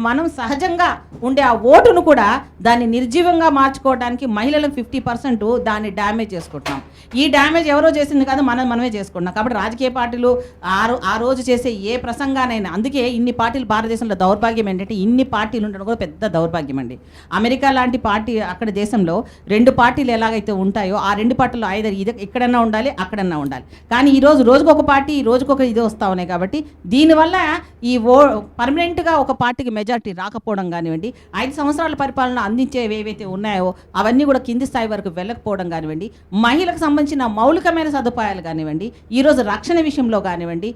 మనం సహజంగా ఉండే ఆ ఓటును కూడా దాన్ని నిర్జీవంగా మార్చుకోవడానికి మహిళలు 50% దాన్ని డ్యామేజ్ చేసుకుంటున్నాం. ఈ డ్యామేజ్ ఎవరో చేసింది కాదు మనమే చేసుకుంటున్నాం. కాబట్టి రాజకీయ పార్టీలు ఆ రోజు చేసే ఏ ప్రసంగానైనా, అందుకే ఇన్ని పార్టీలు భారతదేశంలో దౌర్భాగ్యం ఏంటంటే ఇన్ని పార్టీలు ఉండడం కూడా పెద్ద దౌర్భాగ్యం అండి. అమెరికా లాంటి పార్టీ అక్కడ దేశంలో 2 పార్టీలు ఎలాగైతే ఉంటాయో ఆ 2 పార్టీలు ఎక్కడన్నా ఉండాలి అక్కడన్నా ఉండాలి. కానీ ఈరోజు రోజుకొక పార్టీ రోజుకొక ఇది వస్తూ ఉన్నాయి. కాబట్టి దీనివల్ల ఈ పర్మనెంట్గా ఒక పార్టీకి మెజారిటీ రాకపోవడం కానివ్వండి, 5 సంవత్సరాల పరిపాలన అందించేవి ఏవైతే ఉన్నాయో అవన్నీ కూడా కింది స్థాయి వరకు వెళ్ళకపోవడం కానివ్వండి, మహిళలకు సంబంధించిన మౌలికమైన సదుపాయాలు కానివ్వండి, ఈరోజు రక్షణ విషయంలో కానివ్వండి,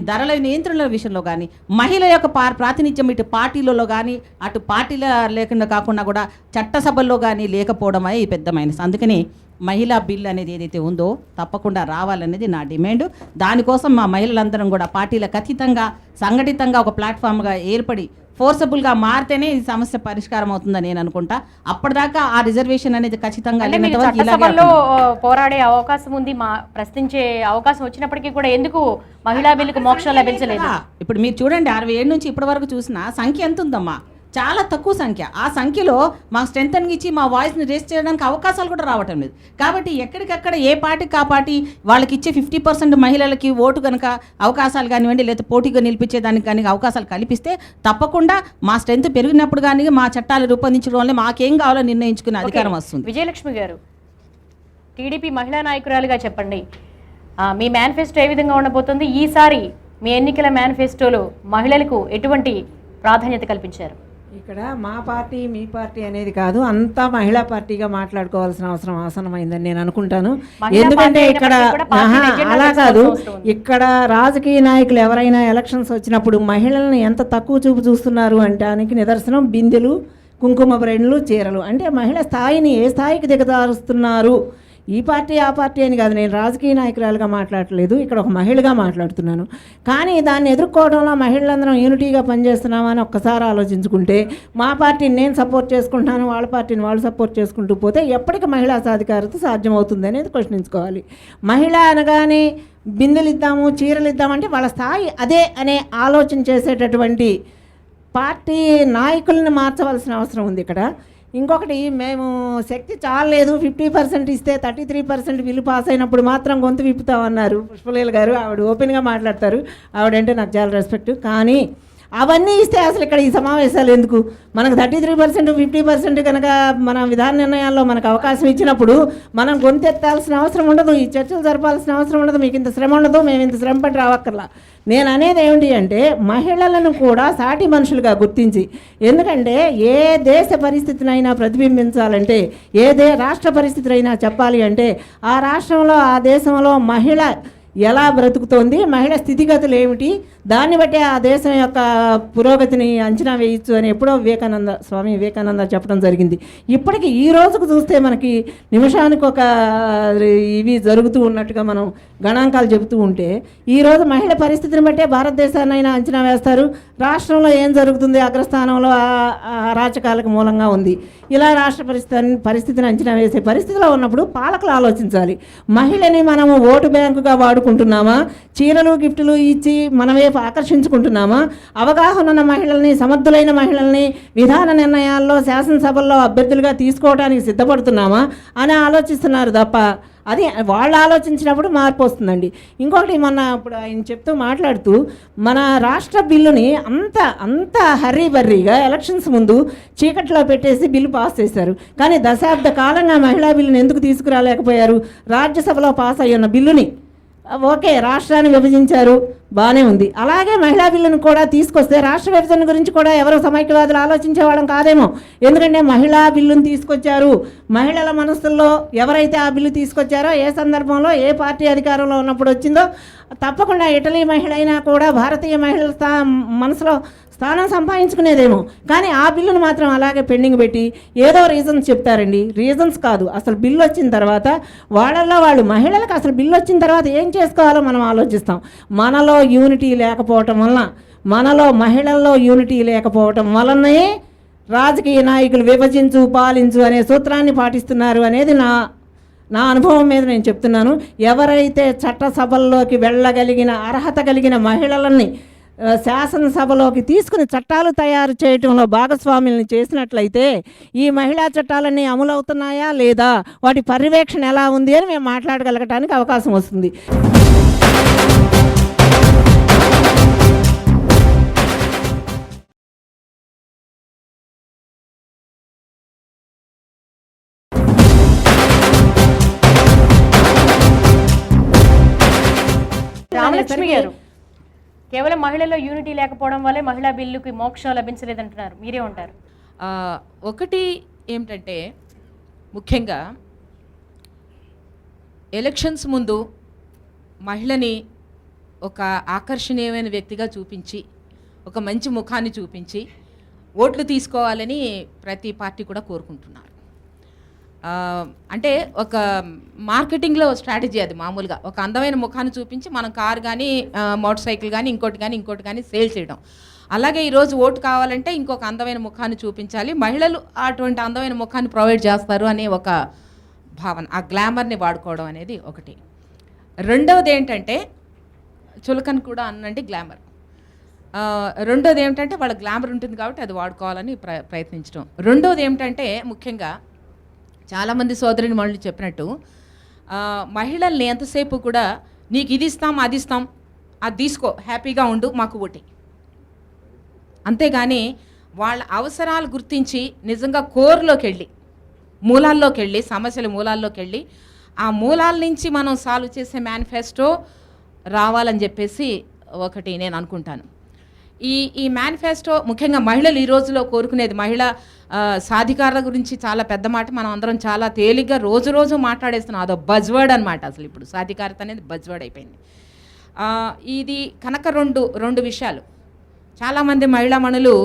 ధరల నియంత్రణల విషయంలో కానీ, మహిళ యొక్క ప్రాతినిధ్యం ఇటు పార్టీలలో కానీ అటు పార్టీల లేకుండా కాకుండా కూడా చట్టసభల్లో కానీ లేకపోవడం ఈ పెద్ద మైనస్. అందుకని మహిళా బిల్ అనేది ఏదైతే ఉందో తప్పకుండా రావాలనేది నా డిమాండ్. దానికోసం మా మహిళలందరం కూడా పార్టీలకు అతీతంగా సంఘటితంగా ఒక ప్లాట్ఫామ్గా ఏర్పడి ఫోర్సబుల్గా మారితేనే ఈ సమస్య పరిష్కారం అవుతుందని నేను అనుకుంటా. అప్పటిదాకా ఆ రిజర్వేషన్ అనేది ఖచ్చితంగా చట్టసభల్లో పోరాడే అవకాశం ఉంది, ప్రశ్నించే అవకాశం వచ్చినప్పటికీ కూడా ఎందుకు మహిళా బిల్లుకు మోక్షం లభించలేదు? ఇప్పుడు మీరు చూడండి 67 నుంచి ఇప్పటి వరకు చూసినా సంఖ్య ఎంత ఉందమ్మా, చాలా తక్కువ సంఖ్య. ఆ సంఖ్యలో మా స్ట్రెంగ్ ఇచ్చి మా వాయిస్ని రేస్ చేయడానికి అవకాశాలు కూడా రావటం లేదు. కాబట్టి ఎక్కడికక్కడ ఏ పార్టీకి ఆ పార్టీ వాళ్ళకి ఇచ్చే 50% మహిళలకి ఓటు కనుక అవకాశాలు కానివ్వండి లేదా పోటీగా నిలిపించేదానికి కానీ అవకాశాలు కల్పిస్తే తప్పకుండా మా స్ట్రెంత్ పెరిగినప్పుడు కానీ మా చట్టాలు రూపొందించడం వల్ల మాకేం కావాలో నిర్ణయించుకునే అధికారం వస్తుంది. విజయలక్ష్మి గారు, టీడీపీ మహిళా నాయకురాలుగా చెప్పండి, మీ మేనిఫెస్టో ఏ విధంగా ఉండబోతుంది? ఈసారి మీ ఎన్నికల మేనిఫెస్టోలో మహిళలకు ఎటువంటి ప్రాధాన్యత కల్పించారు? ఇక్కడ మా పార్టీ మీ పార్టీ అనేది కాదు, అంతా మహిళా పార్టీగా మాట్లాడుకోవాల్సిన అవసరమైందని నేను అనుకుంటాను. ఎందుకంటే ఇక్కడ అలా కాదు, ఇక్కడ రాజకీయ నాయకులు ఎవరైనా ఎలక్షన్స్ వచ్చినప్పుడు మహిళలను ఎంత తక్కువ చూపు చూస్తున్నారు అంటానికి నిదర్శనం బిందెలు, కుంకుమ బ్రెండ్లు, చీరలు. అంటే మహిళ స్థాయిని ఏ స్థాయికి దిగజారుస్తున్నారు. ఈ పార్టీ ఆ పార్టీ అని కాదు, నేను రాజకీయ నాయకురాలుగా మాట్లాడట్లేదు, ఇక్కడ ఒక మహిళగా మాట్లాడుతున్నాను. కానీ దాన్ని ఎదుర్కోవడంలో మహిళలందరం యూనిటీగా పనిచేస్తున్నామని ఒక్కసారి ఆలోచించుకుంటే మా పార్టీని నేను సపోర్ట్ చేసుకుంటున్నాను, వాళ్ళ పార్టీని వాళ్ళు సపోర్ట్ చేసుకుంటూ పోతే ఎప్పటికీ మహిళా సాధికారత సాధ్యమవుతుంది అనేది ప్రశ్నించుకోవాలి. మహిళ అనగానే బిందెలు ఇద్దాము చీరలు ఇద్దామంటే వాళ్ళ స్థాయి అదే అనే ఆలోచన చేసేటటువంటి పార్టీ నాయకులను మార్చవలసిన అవసరం ఉంది ఇక్కడ. ఇంకొకటి, మేము శక్తి చాలలేదు 50% ఇస్తే 33% బిల్లు పాస్ అయినప్పుడు మాత్రం గొంతు విప్పుతామన్నారు పుష్పలీల గారు. ఆవిడ ఓపెన్గా మాట్లాడతారు, ఆవిడంటే నాకు చాలా రెస్పెక్ట్. కానీ అవన్నీ ఇస్తే అసలు ఇక్కడ ఈ సమావేశాలు ఎందుకు? మనకు 33% 50% కనుక మన విధాన నిర్ణయాల్లో మనకు అవకాశం ఇచ్చినప్పుడు మనం గొంతెత్తాల్సిన అవసరం ఉండదు, ఈ చర్చలు జరపాల్సిన అవసరం ఉండదు, మీకు ఇంత శ్రమ ఉండదు, మేము ఇంత శ్రమ పడి రావక్కర్లా. నేను అనేది ఏమిటి అంటే మహిళలను కూడా సాటి మనుషులుగా గుర్తించి, ఎందుకంటే ఏ దేశ పరిస్థితినైనా ప్రతిబింబించాలంటే, రాష్ట్ర పరిస్థితులైనా చెప్పాలి అంటే ఆ రాష్ట్రంలో ఆ దేశంలో మహిళ ఎలా బ్రతుకుతోంది, మహిళ స్థితిగతులు ఏమిటి, దాన్ని బట్టి ఆ దేశం యొక్క పురోగతిని అంచనా వేయచ్చు అని ఎప్పుడో స్వామి వివేకానంద చెప్పడం జరిగింది. ఇప్పటికీ ఈ రోజుకు చూస్తే మనకి నిమిషానికి ఒక ఇవి జరుగుతూ ఉన్నట్టుగా మనం గణాంకాలు చెబుతూ ఉంటే ఈరోజు మహిళ పరిస్థితిని బట్టే భారతదేశాన్నైనా అంచనా వేస్తారు. రాష్ట్రంలో ఏం జరుగుతుంది, అగ్రస్థానంలో అరాచకాలకు మూలంగా ఉంది. ఇలా రాష్ట్ర పరిస్థితిని అంచనా వేసే పరిస్థితిలో ఉన్నప్పుడు పాలకులు ఆలోచించాలి. మహిళని మనము ఓటు బ్యాంకుగా వాడుకుంటున్నామా, చీరలు గిఫ్టులు ఇచ్చి మనమే వైపు ఆకర్షించుకుంటున్నామా, అవగాహన ఉన్న మహిళల్ని, సమర్థులైన మహిళల్ని విధాన నిర్ణయాల్లో శాసనసభల్లో అభ్యర్థులుగా తీసుకోవడానికి సిద్ధపడుతున్నామా అని ఆలోచిస్తున్నారు తప్ప అది వాళ్ళు ఆలోచించినప్పుడు మార్పు వస్తుందండి. ఇంకొకటి మొన్న ఇప్పుడు ఆయన చెప్తూ మాట్లాడుతూ మన రాష్ట్ర బిల్లుని అంత హర్రీబర్రీగా ఎలక్షన్స్ ముందు చీకట్లో పెట్టేసి బిల్లు పాస్ చేశారు. కానీ దశాబ్ద కాలంగా మహిళా బిల్లుని ఎందుకు తీసుకురాలేకపోయారు? రాజ్యసభలో పాస్ అయ్యున్న బిల్లుని ఓకే రాష్ట్రాన్ని విభజించారు, బాగానే ఉంది. అలాగే మహిళా బిల్లును కూడా తీసుకొస్తే రాష్ట్ర విభజన గురించి కూడా ఎవరో సమైక్యవాదులు ఆలోచించేవాళ్ళం కాదేమో. ఎందుకంటే మహిళా బిల్లును తీసుకొచ్చారు. మహిళల మనసుల్లో ఎవరైతే ఆ బిల్లు తీసుకొచ్చారో, ఏ సందర్భంలో ఏ పార్టీ అధికారంలో ఉన్నప్పుడు వచ్చిందో, తప్పకుండా ఇటలీ మహిళ అయినా కూడా భారతీయ మహిళల మనసులో స్థానం సంపాదించుకునేదేమో. కానీ ఆ బిల్లును మాత్రం అలాగే పెండింగ్ పెట్టి ఏదో రీజన్స్ చెప్తారండి. రీజన్స్ కాదు, అసలు బిల్లు వచ్చిన తర్వాత వాళ్ళల్లో వాళ్ళు మహిళలకు అసలు బిల్లు వచ్చిన తర్వాత ఏం చేసుకోవాలో మనం ఆలోచిస్తాం. మనలో యూనిటీ లేకపోవటం వలన, మనలో మహిళల్లో యూనిటీ లేకపోవటం వలనే రాజకీయ నాయకులు విభజించు పాలించు అనే సూత్రాన్ని పాటిస్తున్నారు అనేది నా అనుభవం మీద నేను చెప్తున్నాను. ఎవరైతే చట్టసభల్లోకి వెళ్ళగలిగిన అర్హత కలిగిన మహిళలని శాసనసభలోకి తీసుకుని చట్టాలు తయారు చేయడంలో భాగస్వాములను చేసినట్లయితే ఈ మహిళా చట్టాలన్నీ అమలవుతున్నాయా లేదా, వాటి పర్యవేక్షణ ఎలా ఉంది అని మేము మాట్లాడగలగటానికి అవకాశం వస్తుంది. రామలక్ష్మి గారు, కేవలం మహిళల్లో యూనిటీ లేకపోవడం వల్లే మహిళా బిల్లుకి మోక్షం లభించలేదంటున్నారు, మీరే ఉంటారు? ఒకటి ఏమిటంటే, ముఖ్యంగా ఎలక్షన్స్ ముందు మహిళని ఒక ఆకర్షణీయమైన వ్యక్తిగా చూపించి, ఒక మంచి ముఖాన్ని చూపించి ఓట్లు తీసుకోవాలని ప్రతి పార్టీ కూడా కోరుకుంటున్నారు. అంటే ఒక మార్కెటింగ్లో స్ట్రాటజీ అది. మామూలుగా ఒక అందమైన ముఖాన్ని చూపించి మనం కారు కానీ మోటార్ సైకిల్ కానీ ఇంకోటి కానీ సేల్ చేయడం. అలాగే ఈరోజు ఓటు కావాలంటే ఇంకొక అందమైన ముఖాన్ని చూపించాలి, మహిళలు అటువంటి అందమైన ముఖాన్ని ప్రొవైడ్ చేస్తారు అనే ఒక భావన, ఆ గ్లామర్ని వాడుకోవడం అనేది ఒకటి. రెండవది ఏంటంటే, చులకన్ కూడా అన్నంటే గ్లామర్. రెండోది ఏమిటంటే వాళ్ళ గ్లామర్ ఉంటుంది కాబట్టి అది వాడుకోవాలని ప్రయత్నించడం. రెండోది ఏమిటంటే, ముఖ్యంగా చాలామంది సోదరుని మళ్ళీ చెప్పినట్టు మహిళల్ని ఎంతసేపు కూడా నీకు ఇది ఇస్తాం అది ఇస్తాం, అది తీసుకో, హ్యాపీగా ఉండు, మాకు ఓటి, అంతేగాని వాళ్ళ అవసరాలు గుర్తించి నిజంగా కోర్లోకి వెళ్ళి, మూలాల్లోకి వెళ్ళి, సమస్యల మూలాల్లోకి వెళ్ళి ఆ మూలాల నుంచి మనం సాల్వ్ చేసే మేనిఫెస్టో రావాలని చెప్పేసి ఒకటి నేను అనుకుంటాను. ఈ మేనిఫెస్టో ముఖ్యంగా మహిళలు ఈ రోజులో కోరుకునేది, మహిళా సాధికారత గురించి చాలా పెద్ద మాట మనం అందరం చాలా తేలిగ్గా రోజు మాట్లాడేస్తున్నాం. అదో బజ్వర్డ్ అనమాట. అసలు ఇప్పుడు సాధికారత అనేది బజ్వర్డ్ అయిపోయింది. ఇది కనుక రెండు విషయాలు. చాలామంది మహిళామణులు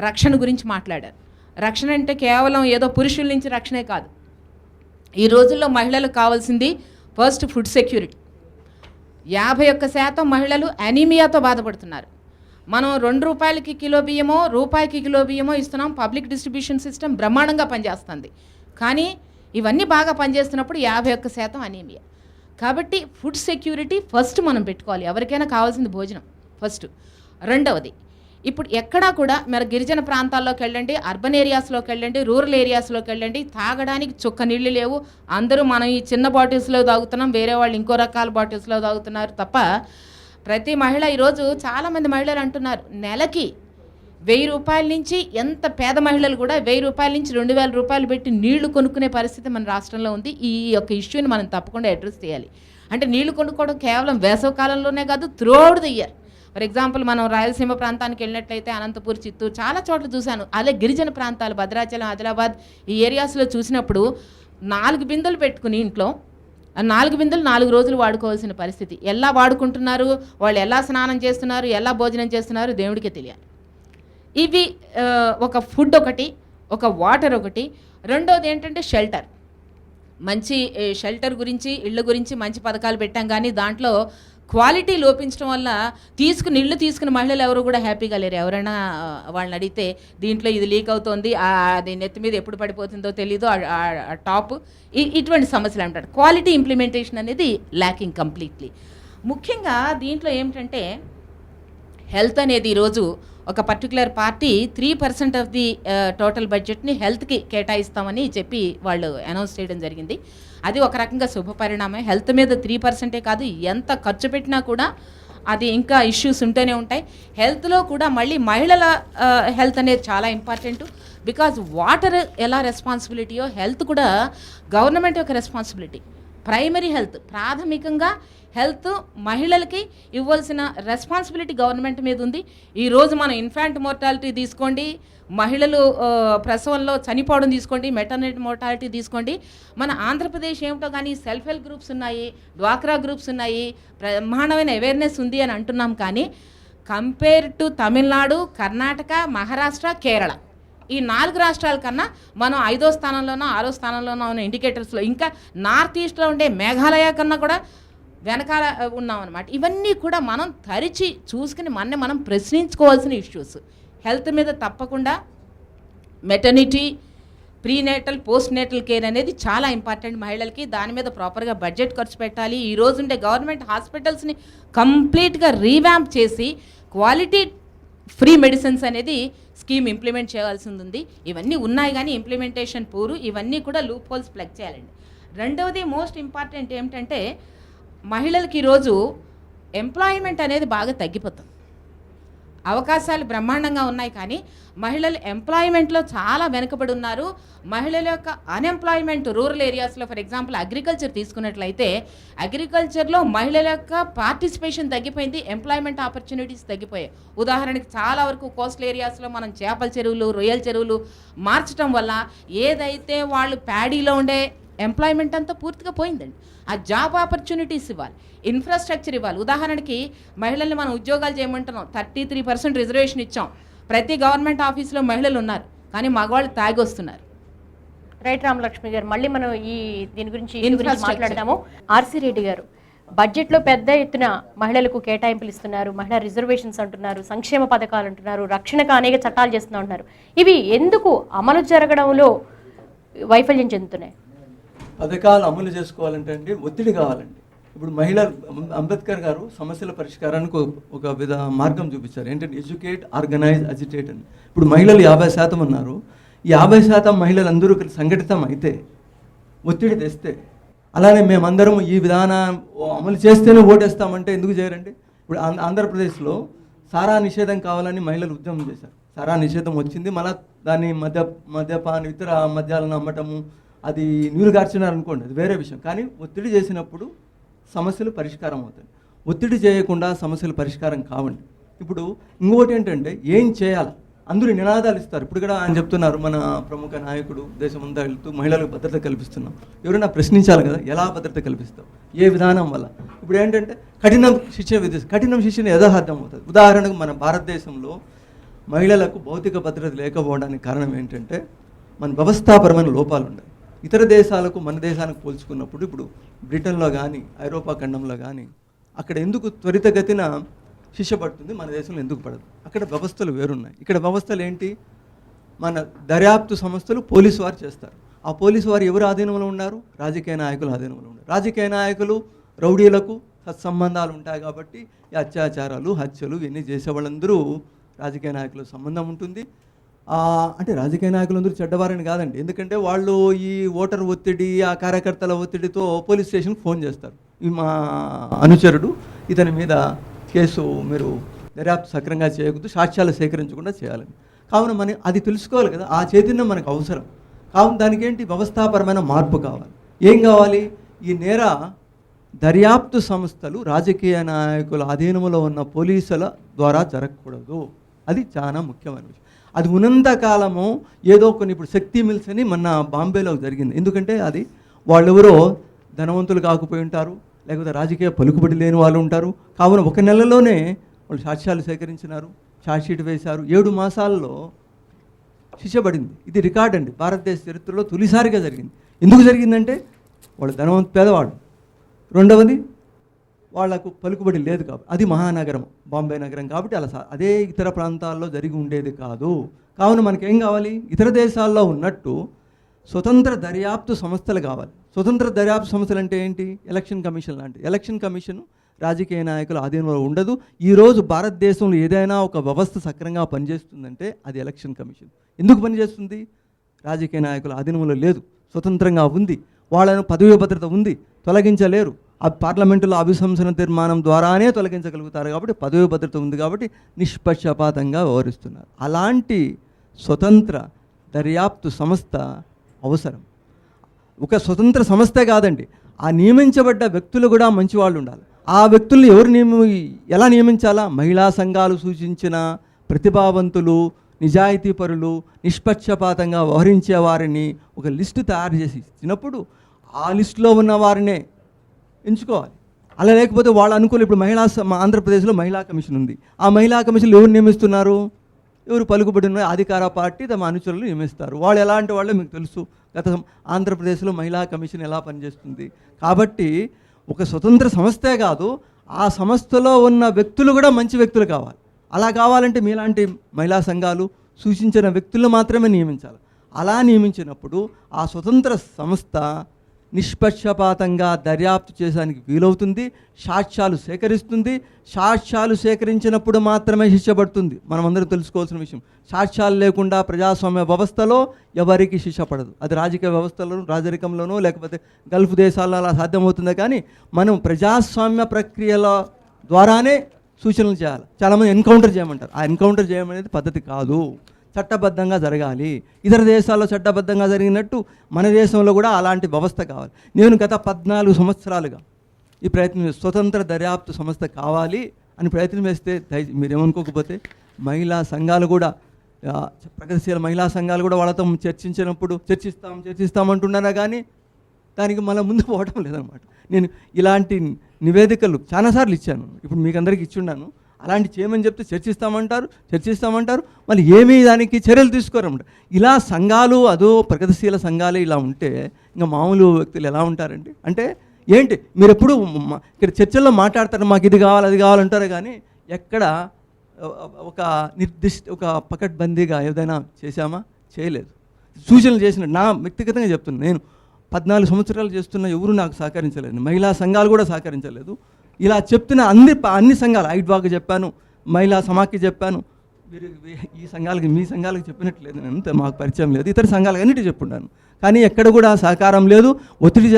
రక్షణ గురించి మాట్లాడారు. రక్షణ అంటే కేవలం ఏదో పురుషుల నుంచి రక్షణే కాదు. ఈ రోజుల్లో మహిళలకు కావాల్సింది ఫస్ట్ ఫుడ్ సెక్యూరిటీ. 51% మహిళలు అనీమియాతో బాధపడుతున్నారు. మనం ₹2 కిలో బియ్యమో రూపాయికి కిలో బియ్యమో ఇస్తున్నాం. పబ్లిక్ డిస్ట్రిబ్యూషన్ సిస్టమ్ బ్రహ్మాండంగా పనిచేస్తుంది. కానీ ఇవన్నీ బాగా పనిచేస్తున్నప్పుడు 51% అనీమియా. కాబట్టి ఫుడ్ సెక్యూరిటీ ఫస్ట్ మనం పెట్టుకోవాలి. ఎవరికైనా కావాల్సింది భోజనం ఫస్ట్. రెండవది, ఇప్పుడు ఎక్కడా కూడా మరి గిరిజన ప్రాంతాల్లోకి వెళ్ళండి, అర్బన్ ఏరియాస్లోకి వెళ్ళండి, రూరల్ ఏరియాస్లోకి వెళ్ళండి, తాగడానికి చుక్క నీళ్లు లేవు. అందరూ మనం ఈ చిన్న బాటిల్స్లో తాగుతున్నాం, వేరే వాళ్ళు ఇంకో రకాల బాటిల్స్లో తాగుతున్నారు తప్ప ప్రతి మహిళ ఈరోజు చాలామంది మహిళలు అంటున్నారు, నెలకి ₹1000 నుంచి, ఎంత పేద మహిళలు కూడా ₹1000 నుంచి ₹2000 పెట్టి నీళ్లు కొనుక్కునే పరిస్థితి మన రాష్ట్రంలో ఉంది. ఈ యొక్క ఇష్యూని మనం తప్పకుండా అడ్రస్ చేయాలి. అంటే నీళ్లు కొనుక్కోవడం కేవలం వేసవ కాలంలోనే కాదు, throughout the year. For example మనం రాయలసీమ ప్రాంతానికి వెళ్ళినట్లయితే అనంతపూర్, చిత్తూరు చాలా చోట్ల చూశాను. అదే గిరిజన ప్రాంతాలు భద్రాచలం, ఆదిలాబాద్ ఈ ఏరియాస్లో చూసినప్పుడు 4 బిందెలు పెట్టుకుని ఇంట్లో 4 బిందెలు 4 రోజులు వాడుకోవాల్సిన పరిస్థితి. ఎలా వాడుకుంటున్నారు, వాళ్ళు ఎలా స్నానం చేస్తున్నారు, ఎలా భోజనం చేస్తున్నారు, దేవుడికే తెలియాలి. ఇవి ఒక ఫుడ్ ఒకటి, ఒక వాటర్ ఒకటి. రెండోది ఏంటంటే షెల్టర్. మంచి షెల్టర్ గురించి, ఇళ్ళ గురించి మంచి పథకాలు పెట్టాం, కానీ దాంట్లో క్వాలిటీ లోపించడం వల్ల ఇల్లు తీసుకున్న మహిళలు ఎవరు కూడా హ్యాపీగా లేరు. ఎవరైనా వాళ్ళని అడిగితే దీంట్లో ఇది లీక్ అవుతోంది, అది నెత్తి మీద ఎప్పుడు పడిపోతుందో తెలీదు, టాప్, ఇటువంటి సమస్యలు అంటారు. క్వాలిటీ ఇంప్లిమెంటేషన్ అనేది ల్యాకింగ్ కంప్లీట్లీ. ముఖ్యంగా దీంట్లో ఏమిటంటే హెల్త్ అనేది ఈరోజు ఒక particular party 3% of the total బడ్జెట్ని హెల్త్కి కేటాయిస్తామని చెప్పి వాళ్ళు అనౌన్స్ చేయడం జరిగింది. అది ఒక రకంగా శుభ పరిణామం. హెల్త్ మీద 3% కాదు, ఎంత ఖర్చు పెట్టినా కూడా అది ఇంకా ఇష్యూస్ ఉంటూనే ఉంటాయి. హెల్త్లో కూడా మళ్ళీ మహిళల హెల్త్ అనేది చాలా ఇంపార్టెంట్. బికాజ్ వాటర్ ఎలా రెస్పాన్సిబిలిటీయో హెల్త్ కూడా గవర్నమెంట్ యొక్క రెస్పాన్సిబిలిటీ. ప్రైమరీ హెల్త్, ప్రాథమికంగా హెల్త్ మహిళలకి ఇవ్వాల్సిన రెస్పాన్సిబిలిటీ గవర్నమెంట్ మీద ఉంది. ఈరోజు మనం ఇన్ఫాంట్ మోర్టాలిటీ తీసుకోండి, మహిళలు ప్రసవంలో చనిపోవడం తీసుకోండి, మెటర్నిటీ మోర్టాలిటీ తీసుకోండి. మన ఆంధ్రప్రదేశ్ ఏమిటో కానీ సెల్ఫ్ హెల్ప్ గ్రూప్స్ ఉన్నాయి, డ్వాక్రా గ్రూప్స్ ఉన్నాయి, బ్రహ్మాండమైన అవేర్నెస్ ఉంది అని అంటున్నాం. కానీ కంపేర్ టు తమిళనాడు, కర్ణాటక, మహారాష్ట్ర, కేరళ, ఈ 4 రాష్ట్రాల కన్నా మనం 5వ స్థానంలోనో 6వ స్థానంలోనో ఉన్న ఇండికేటర్స్లో, ఇంకా నార్త్ ఈస్ట్లో ఉండే మేఘాలయ కన్నా కూడా వెనకాల ఉన్నాం అన్నమాట. ఇవన్నీ కూడా మనం తరిచి చూసుకుని మనం ప్రశ్నించుకోవాల్సిన ఇష్యూస్. హెల్త్ మీద తప్పకుండా maternity, prenatal, post natal care అనేది చాలా ఇంపార్టెంట్ మహిళలకి. దాని మీద ప్రాపర్గా బడ్జెట్ ఖర్చు పెట్టాలి. ఈ రోజుండే గవర్నమెంట్ హాస్పిటల్స్ని కంప్లీట్గా రీవ్యాంప్ చేసి క్వాలిటీ ఫ్రీ మెడిసిన్స్ అనేది స్కీమ్ ఇంప్లిమెంట్ చేయాల్సి ఉంది. ఇవన్నీ ఉన్నాయి కానీ ఇంప్లిమెంటేషన్ పూరు. ఇవన్నీ కూడా లూప్ హోల్స్ ప్లగ్ చేయాలండి. రెండవది మోస్ట్ ఇంపార్టెంట్ ఏమిటంటే మహిళలకి ఈరోజు ఎంప్లాయ్మెంట్ అనేది బాగా తగ్గిపోతుంది. అవకాశాలు బ్రహ్మాండంగా ఉన్నాయి కానీ మహిళలు ఎంప్లాయ్మెంట్లో చాలా వెనుకబడి ఉన్నారు. మహిళల యొక్క అన్ఎంప్లాయ్మెంట్ రూరల్ ఏరియాస్లో, ఫర్ ఎగ్జాంపుల్ అగ్రికల్చర్ తీసుకున్నట్లయితే అగ్రికల్చర్లో మహిళల యొక్క పార్టిసిపేషన్ తగ్గిపోయింది, ఎంప్లాయ్మెంట్ ఆపర్చునిటీస్ తగ్గిపోయాయి. ఉదాహరణకి చాలా వరకు కోస్టల్ ఏరియాస్లో మనం చేపల చెరువులు, రొయ్యల చెరువులు మార్చడం వల్ల ఏదైతే వాళ్ళు ప్యాడీలో ఉండే ఎంప్లాయ్మెంట్ అంతా పూర్తిగా పోయిందండి. ఆ జాబ్ ఆపర్చునిటీస్ ఇవ్వాలి, ఇన్ఫ్రాస్ట్రక్చర్ ఇవ్వాలి. ఉదాహరణకి మహిళల్ని మనం ఉద్యోగాలు చేయమంటున్నాం, 33% రిజర్వేషన్ ఇచ్చాం. ప్రతి గవర్నమెంట్ ఆఫీస్లో మహిళలు ఉన్నారు కానీ మగవాళ్ళు తాగి వస్తున్నారు. రైట్ రామలక్ష్మి గారు, మళ్ళీ మనం దీని గురించి మాట్లాడదాము. ఆర్సీ రెడ్డి గారు, బడ్జెట్లో పెద్ద ఎత్తున మహిళలకు కేటాయింపులు ఇస్తున్నారు, మహిళా రిజర్వేషన్స్ అంటున్నారు, సంక్షేమ పథకాలు అంటున్నారు, రక్షణకు అనేక చట్టాలు చేస్తున్నా అంటున్నారు. ఇవి ఎందుకు అమలు జరగడంలో వైఫల్యం చెందుతున్నాయి? పథకాలు అమలు చేసుకోవాలంటే అండి ఒత్తిడి కావాలండి. ఇప్పుడు అంబేద్కర్ గారు సమస్యల పరిష్కారానికి ఒక మార్గం చూపించారు. ఏంటంటే ఎడ్యుకేట్, ఆర్గనైజ్, అజిటేట్ అని. ఇప్పుడు మహిళలు 50% ఉన్నారు. ఈ 50% మహిళలందరూ సంఘటితం అయితే, ఒత్తిడి తెస్తే, అలానే మేమందరం ఈ విధానం అమలు చేస్తేనే ఓటేస్తామంటే ఎందుకు చేయరండి? ఇప్పుడు ఆంధ్రప్రదేశ్లో సారా నిషేధం కావాలని మహిళలు ఉద్యమం చేశారు. సారా నిషేధం వచ్చింది, మళ్ళీ దాన్ని మద్యపాన ఇతర మద్యాలను అమ్మటము, అది నీరు గార్చినారు అనుకోండి, అది వేరే విషయం. కానీ ఒత్తిడి చేసినప్పుడు సమస్యలు పరిష్కారం అవుతాయి. ఒత్తిడి చేయకుండా సమస్యలు పరిష్కారం కావండి. ఇప్పుడు ఇంకోటి ఏంటంటే ఏం చేయాలి, అందరూ నినాదాలు ఇస్తారు. ఇప్పుడు కూడా ఆయన చెప్తున్నారు, మన ప్రముఖ నాయకుడు దేశమంతా వెళ్తూ మహిళలకు భద్రత కల్పిస్తున్నాం. ఎవరైనా ప్రశ్నించాలి కదా, ఎలా భద్రత కల్పిస్తాం, ఏ విధానం వల్ల? ఇప్పుడు ఏంటంటే కఠినం శిక్షణ యథార్థం అవుతుంది. ఉదాహరణకు మన భారతదేశంలో మహిళలకు భౌతిక భద్రత లేకపోవడానికి కారణం ఏంటంటే మన వ్యవస్థాపరమైన లోపాలు ఉన్నాయి. ఇతర దేశాలకు మన దేశానికి పోల్చుకున్నప్పుడు ఇప్పుడు బ్రిటన్లో కానీ ఐరోపా ఖండంలో కానీ అక్కడ ఎందుకు త్వరితగతిన శిక్ష పడుతుంది, మన దేశంలో ఎందుకు పడదు? అక్కడ వ్యవస్థలు వేరున్నాయి. ఇక్కడ వ్యవస్థలు ఏంటి? మన దర్యాప్తు సంస్థలు పోలీసు వారు చేస్తారు. ఆ పోలీసు వారు ఎవరు ఆధీనంలో ఉన్నారు? రాజకీయ నాయకుల ఆధీనంలో ఉన్నారు. రాజకీయ నాయకులు రౌడీలకు సత్సంబంధాలు ఉంటాయి కాబట్టి ఈ అత్యాచారాలు, హత్యలు ఇవన్నీ చేసే వాళ్ళందరూ రాజకీయ నాయకులకు సంబంధం ఉంటుంది. అంటే రాజకీయ నాయకులందరూ చెడ్డవారని కాదండి, ఎందుకంటే వాళ్ళు ఈ ఓటర్ ఒత్తిడి, ఆ కార్యకర్తల ఒత్తిడితో పోలీస్ స్టేషన్కి ఫోన్ చేస్తారు, ఈ మా అనుచరుడు ఇతని మీద కేసు మీరు దర్యాప్తు సక్రమంగా చేయకూడదు, సాక్ష్యాలు సేకరించకుండా చేయాలని. కావున మనం అది తెలుసుకోవాలి కదా, ఆ చైతన్యం మనకు అవసరం. కావున దానికి ఏంటి? వ్యవస్థాపరమైన మార్పు కావాలి. ఏం కావాలి? ఈ నేర దర్యాప్తు సంస్థలు రాజకీయ నాయకుల అధీనంలో ఉన్న పోలీసుల ద్వారా జరగకూడదు. అది చాలా ముఖ్యమైన విషయం. అది ఉన్నంతకాలము ఏదో కొన్ని, ఇప్పుడు శక్తి మిల్స్ అని మొన్న బాంబేలో జరిగింది. ఎందుకంటే అది వాళ్ళెవరో ధనవంతులు కాకపోయి ఉంటారు, లేకపోతే రాజకీయ పలుకుబడి లేని వాళ్ళు ఉంటారు. కావున 1 నెలలోనే వాళ్ళు సాక్ష్యాలు సేకరించినారు, ఛార్జ్షీట్ వేశారు, 7 మాసాల్లో శిక్ష పడింది. ఇది రికార్డ్ అండి, భారతదేశ చరిత్రలో తొలిసారిగా జరిగింది. ఎందుకు జరిగిందంటే వాళ్ళు పేదవాడు, రెండవది వాళ్లకు పలుకుబడి లేదు కాబట్టి. అది మహానగరం, బాంబే నగరం కాబట్టి అలా అదే ఇతర ప్రాంతాల్లో జరిగి ఉండేది కాదు. కావున మనకేం కావాలి? ఇతర దేశాల్లో ఉన్నట్టు స్వతంత్ర దర్యాప్తు సంస్థలు కావాలి. స్వతంత్ర దర్యాప్తు సంస్థలు అంటే ఏంటి? ఎలక్షన్ కమిషన్ లాంటి. ఎలక్షన్ కమిషన్ రాజకీయ నాయకుల ఆధీనంలో ఉండదు. ఈరోజు భారతదేశంలో ఏదైనా ఒక వ్యవస్థ సక్రమంగా పనిచేస్తుందంటే అది ఎలక్షన్ కమిషన్. ఎందుకు పనిచేస్తుంది? రాజకీయ నాయకుల ఆధీనంలో లేదు, స్వతంత్రంగా ఉంది, వాళ్ళను పదవి భద్రత ఉంది, తొలగించలేరు. ఆ పార్లమెంటులో అభిశంసన తీర్మానం ద్వారానే తొలగించగలుగుతారు కాబట్టి పదవి భద్రత ఉంది కాబట్టి నిష్పక్షపాతంగా వ్యవహరిస్తున్నారు. అలాంటి స్వతంత్ర దర్యాప్తు సంస్థ అవసరం. ఒక స్వతంత్ర సంస్థే కాదండి, ఆ నియమించబడ్డ వ్యక్తులు కూడా మంచి వాళ్ళు ఉండాలి. ఆ వ్యక్తుల్ని ఎలా నియమించాలా? మహిళా సంఘాలు సూచించిన ప్రతిభావంతులు, నిజాయితీపరులు, నిష్పక్షపాతంగా వ్యవహరించే వారిని ఒక లిస్టు తయారు చేసి ఇచ్చినప్పుడు ఆ లిస్టులో ఉన్న వారినే ఎంచుకోవాలి. అలా లేకపోతే వాళ్ళు అనుకోలేదు. ఇప్పుడు ఆంధ్రప్రదేశ్లో మహిళా కమిషన్ ఉంది. ఆ మహిళా కమిషన్లు ఎవరు నియమిస్తున్నారు? ఎవరు పలుకుబడిన అధికార పార్టీ తమ అనుచరులు నియమిస్తారు. వాళ్ళు ఎలాంటి వాళ్ళో మీకు తెలుసు. ఆంధ్రప్రదేశ్లో మహిళా కమిషన్ ఎలా పనిచేస్తుంది. కాబట్టి ఒక స్వతంత్ర సంస్థే కాదు, ఆ సంస్థలో ఉన్న వ్యక్తులు కూడా మంచి వ్యక్తులు కావాలి. అలా కావాలంటే మీలాంటి మహిళా సంఘాలు సూచించిన వ్యక్తులు మాత్రమే నియమించాలి. అలా నియమించినప్పుడు ఆ స్వతంత్ర సంస్థ నిష్పక్షపాతంగా దర్యాప్తు చేయడానికి వీలవుతుంది, సాక్ష్యాలు సేకరిస్తుంది. సాక్ష్యాలు సేకరించినప్పుడు మాత్రమే శిక్ష పడుతుంది. మనమందరం తెలుసుకోవాల్సిన విషయం. సాక్ష్యాలు లేకుండా ప్రజాస్వామ్య వ్యవస్థలో ఎవరికి శిక్ష పడదు. అది రాజకీయ వ్యవస్థలోనూ, రాజరికంలోనూ, లేకపోతే గల్ఫ్ దేశాల్లో అలా సాధ్యమవుతుంది. కానీ మనం ప్రజాస్వామ్య ప్రక్రియల ద్వారానే సూచనలు చేయాలి. చాలామంది ఎన్కౌంటర్ చేయమంటారు. ఆ ఎన్కౌంటర్ చేయమనేది పద్ధతి కాదు, చట్టబద్ధంగా జరగాలి. ఇతర దేశాల్లో చట్టబద్ధంగా జరిగినట్టు మన దేశంలో కూడా అలాంటి వ్యవస్థ కావాలి. నేను గత 14 సంవత్సరాలుగా ఈ ప్రయత్నం స్వతంత్ర దర్యాప్తు సంస్థ కావాలి అని ప్రయత్నం చేస్తే మీరేమనుకోకపోతే మహిళా సంఘాలు కూడా, ప్రగతిశీల మహిళా సంఘాలు కూడా వాళ్ళతో చర్చించినప్పుడు చర్చిస్తామంటున్నారా కానీ దానికి మళ్ళీ ముందు పోవడం లేదనమాట. నేను ఇలాంటి నివేదికలు చాలాసార్లు ఇచ్చాను. ఇప్పుడు మీకు అందరికీ ఇచ్చున్నాను. అలాంటి చేయమని చెప్తే చర్చిస్తామంటారు మళ్ళీ ఏమీ దానికి చర్యలు తీసుకోరన్నమాట. ఇలా సంఘాలు ప్రగతిశీల సంఘాలే ఇలా ఉంటే ఇంకా మామూలు వ్యక్తులు ఎలా ఉంటారండి? అంటే ఏంటి మీరు ఎప్పుడు ఇక్కడ చర్చల్లో మాట్లాడతారు, మాకు ఇది కావాలి అది కావాలంటారు, కానీ ఎక్కడ ఒక పకడ్బందీగా ఏదైనా చేశామా? చేయలేదు. సూచనలు చేసిన నా వ్యక్తిగతంగా చెప్తున్నాను. నేను 14 సంవత్సరాలు చేస్తున్న ఎవరు నాకు సహకరించలేదు, మహిళా సంఘాలు కూడా సహకరించలేదు. ఇలా చెప్తున్న అన్ని సంఘాలు, ఐడ్వాక్ చెప్పాను, మహిళా సమాఖ్య చెప్పాను, మీరు ఈ సంఘాలకి మీ సంఘాలకు చెప్పినట్లేదు, అంతే మాకు పరిచయం లేదు. ఇతర సంఘాలకు అన్నిటి చెప్పుంటాను, కానీ ఎక్కడ కూడా సహకారం లేదు. ఒత్తిడి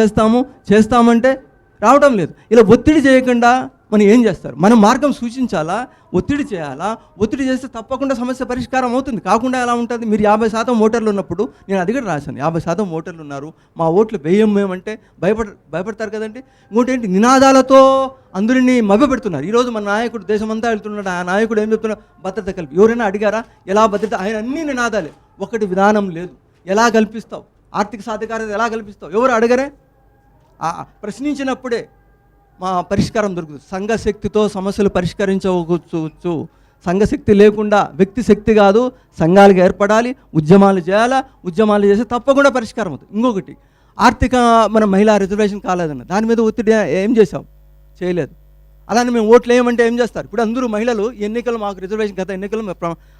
చేస్తామంటే రావడం లేదు. ఇలా ఒత్తిడి చేయకుండా మనం ఏం చేస్తారు? మనం మార్గం సూచించాలా, ఒత్తిడి చేయాలా? ఒత్తిడి చేస్తే తప్పకుండా సమస్య పరిష్కారం అవుతుంది. కాకుండా ఎలా ఉంటుంది? మీరు 50% ఓటర్లు ఉన్నప్పుడు, నేను అది కూడా రాశాను, 50% ఓటర్లు ఉన్నారు, మా ఓట్లు వేయమేమంటే భయపడతారు కదండి. ఇంకోటి ఏంటి? నినాదాలతో అందరినీ మభ్యపెడుతున్నారు. ఈరోజు మన నాయకుడు దేశమంతా వెళ్తున్నాడు, ఆ నాయకుడు ఏం చెప్తున్నాడు? భద్రత కలిపి. ఎవరైనా అడిగారా ఎలా భద్రత? ఆయన అన్ని నినాదాలే, ఒకటి విధానం లేదు. ఎలా కల్పిస్తావు? ఆర్థిక సాధికారత ఎలా కల్పిస్తావు? ఎవరు అడగరే? ప్రశ్నించినప్పుడే మా పరిష్కారం దొరుకుతుంది. సంఘశక్తితో సమస్యలు పరిష్కరించవచ్చు. సంఘశక్తి లేకుండా, వ్యక్తి శక్తి కాదు, సంఘాలుగా ఏర్పడాలి, ఉద్యమాలు చేయాలా, ఉద్యమాలు చేస్తే తప్పకుండా పరిష్కారం అవుతుంది. ఇంకొకటి, ఆర్థిక మన మహిళా రిజర్వేషన్ కాలేదన్న దాని మీద ఒత్తిడి ఏం చేసాం? చేయలేదు. అలానే మేము ఓట్లు వేయమంటే ఏం చేస్తారు? ఇప్పుడు అందరూ మహిళలు ఎన్నికలు మాకు రిజర్వేషన్, గత ఎన్నికలు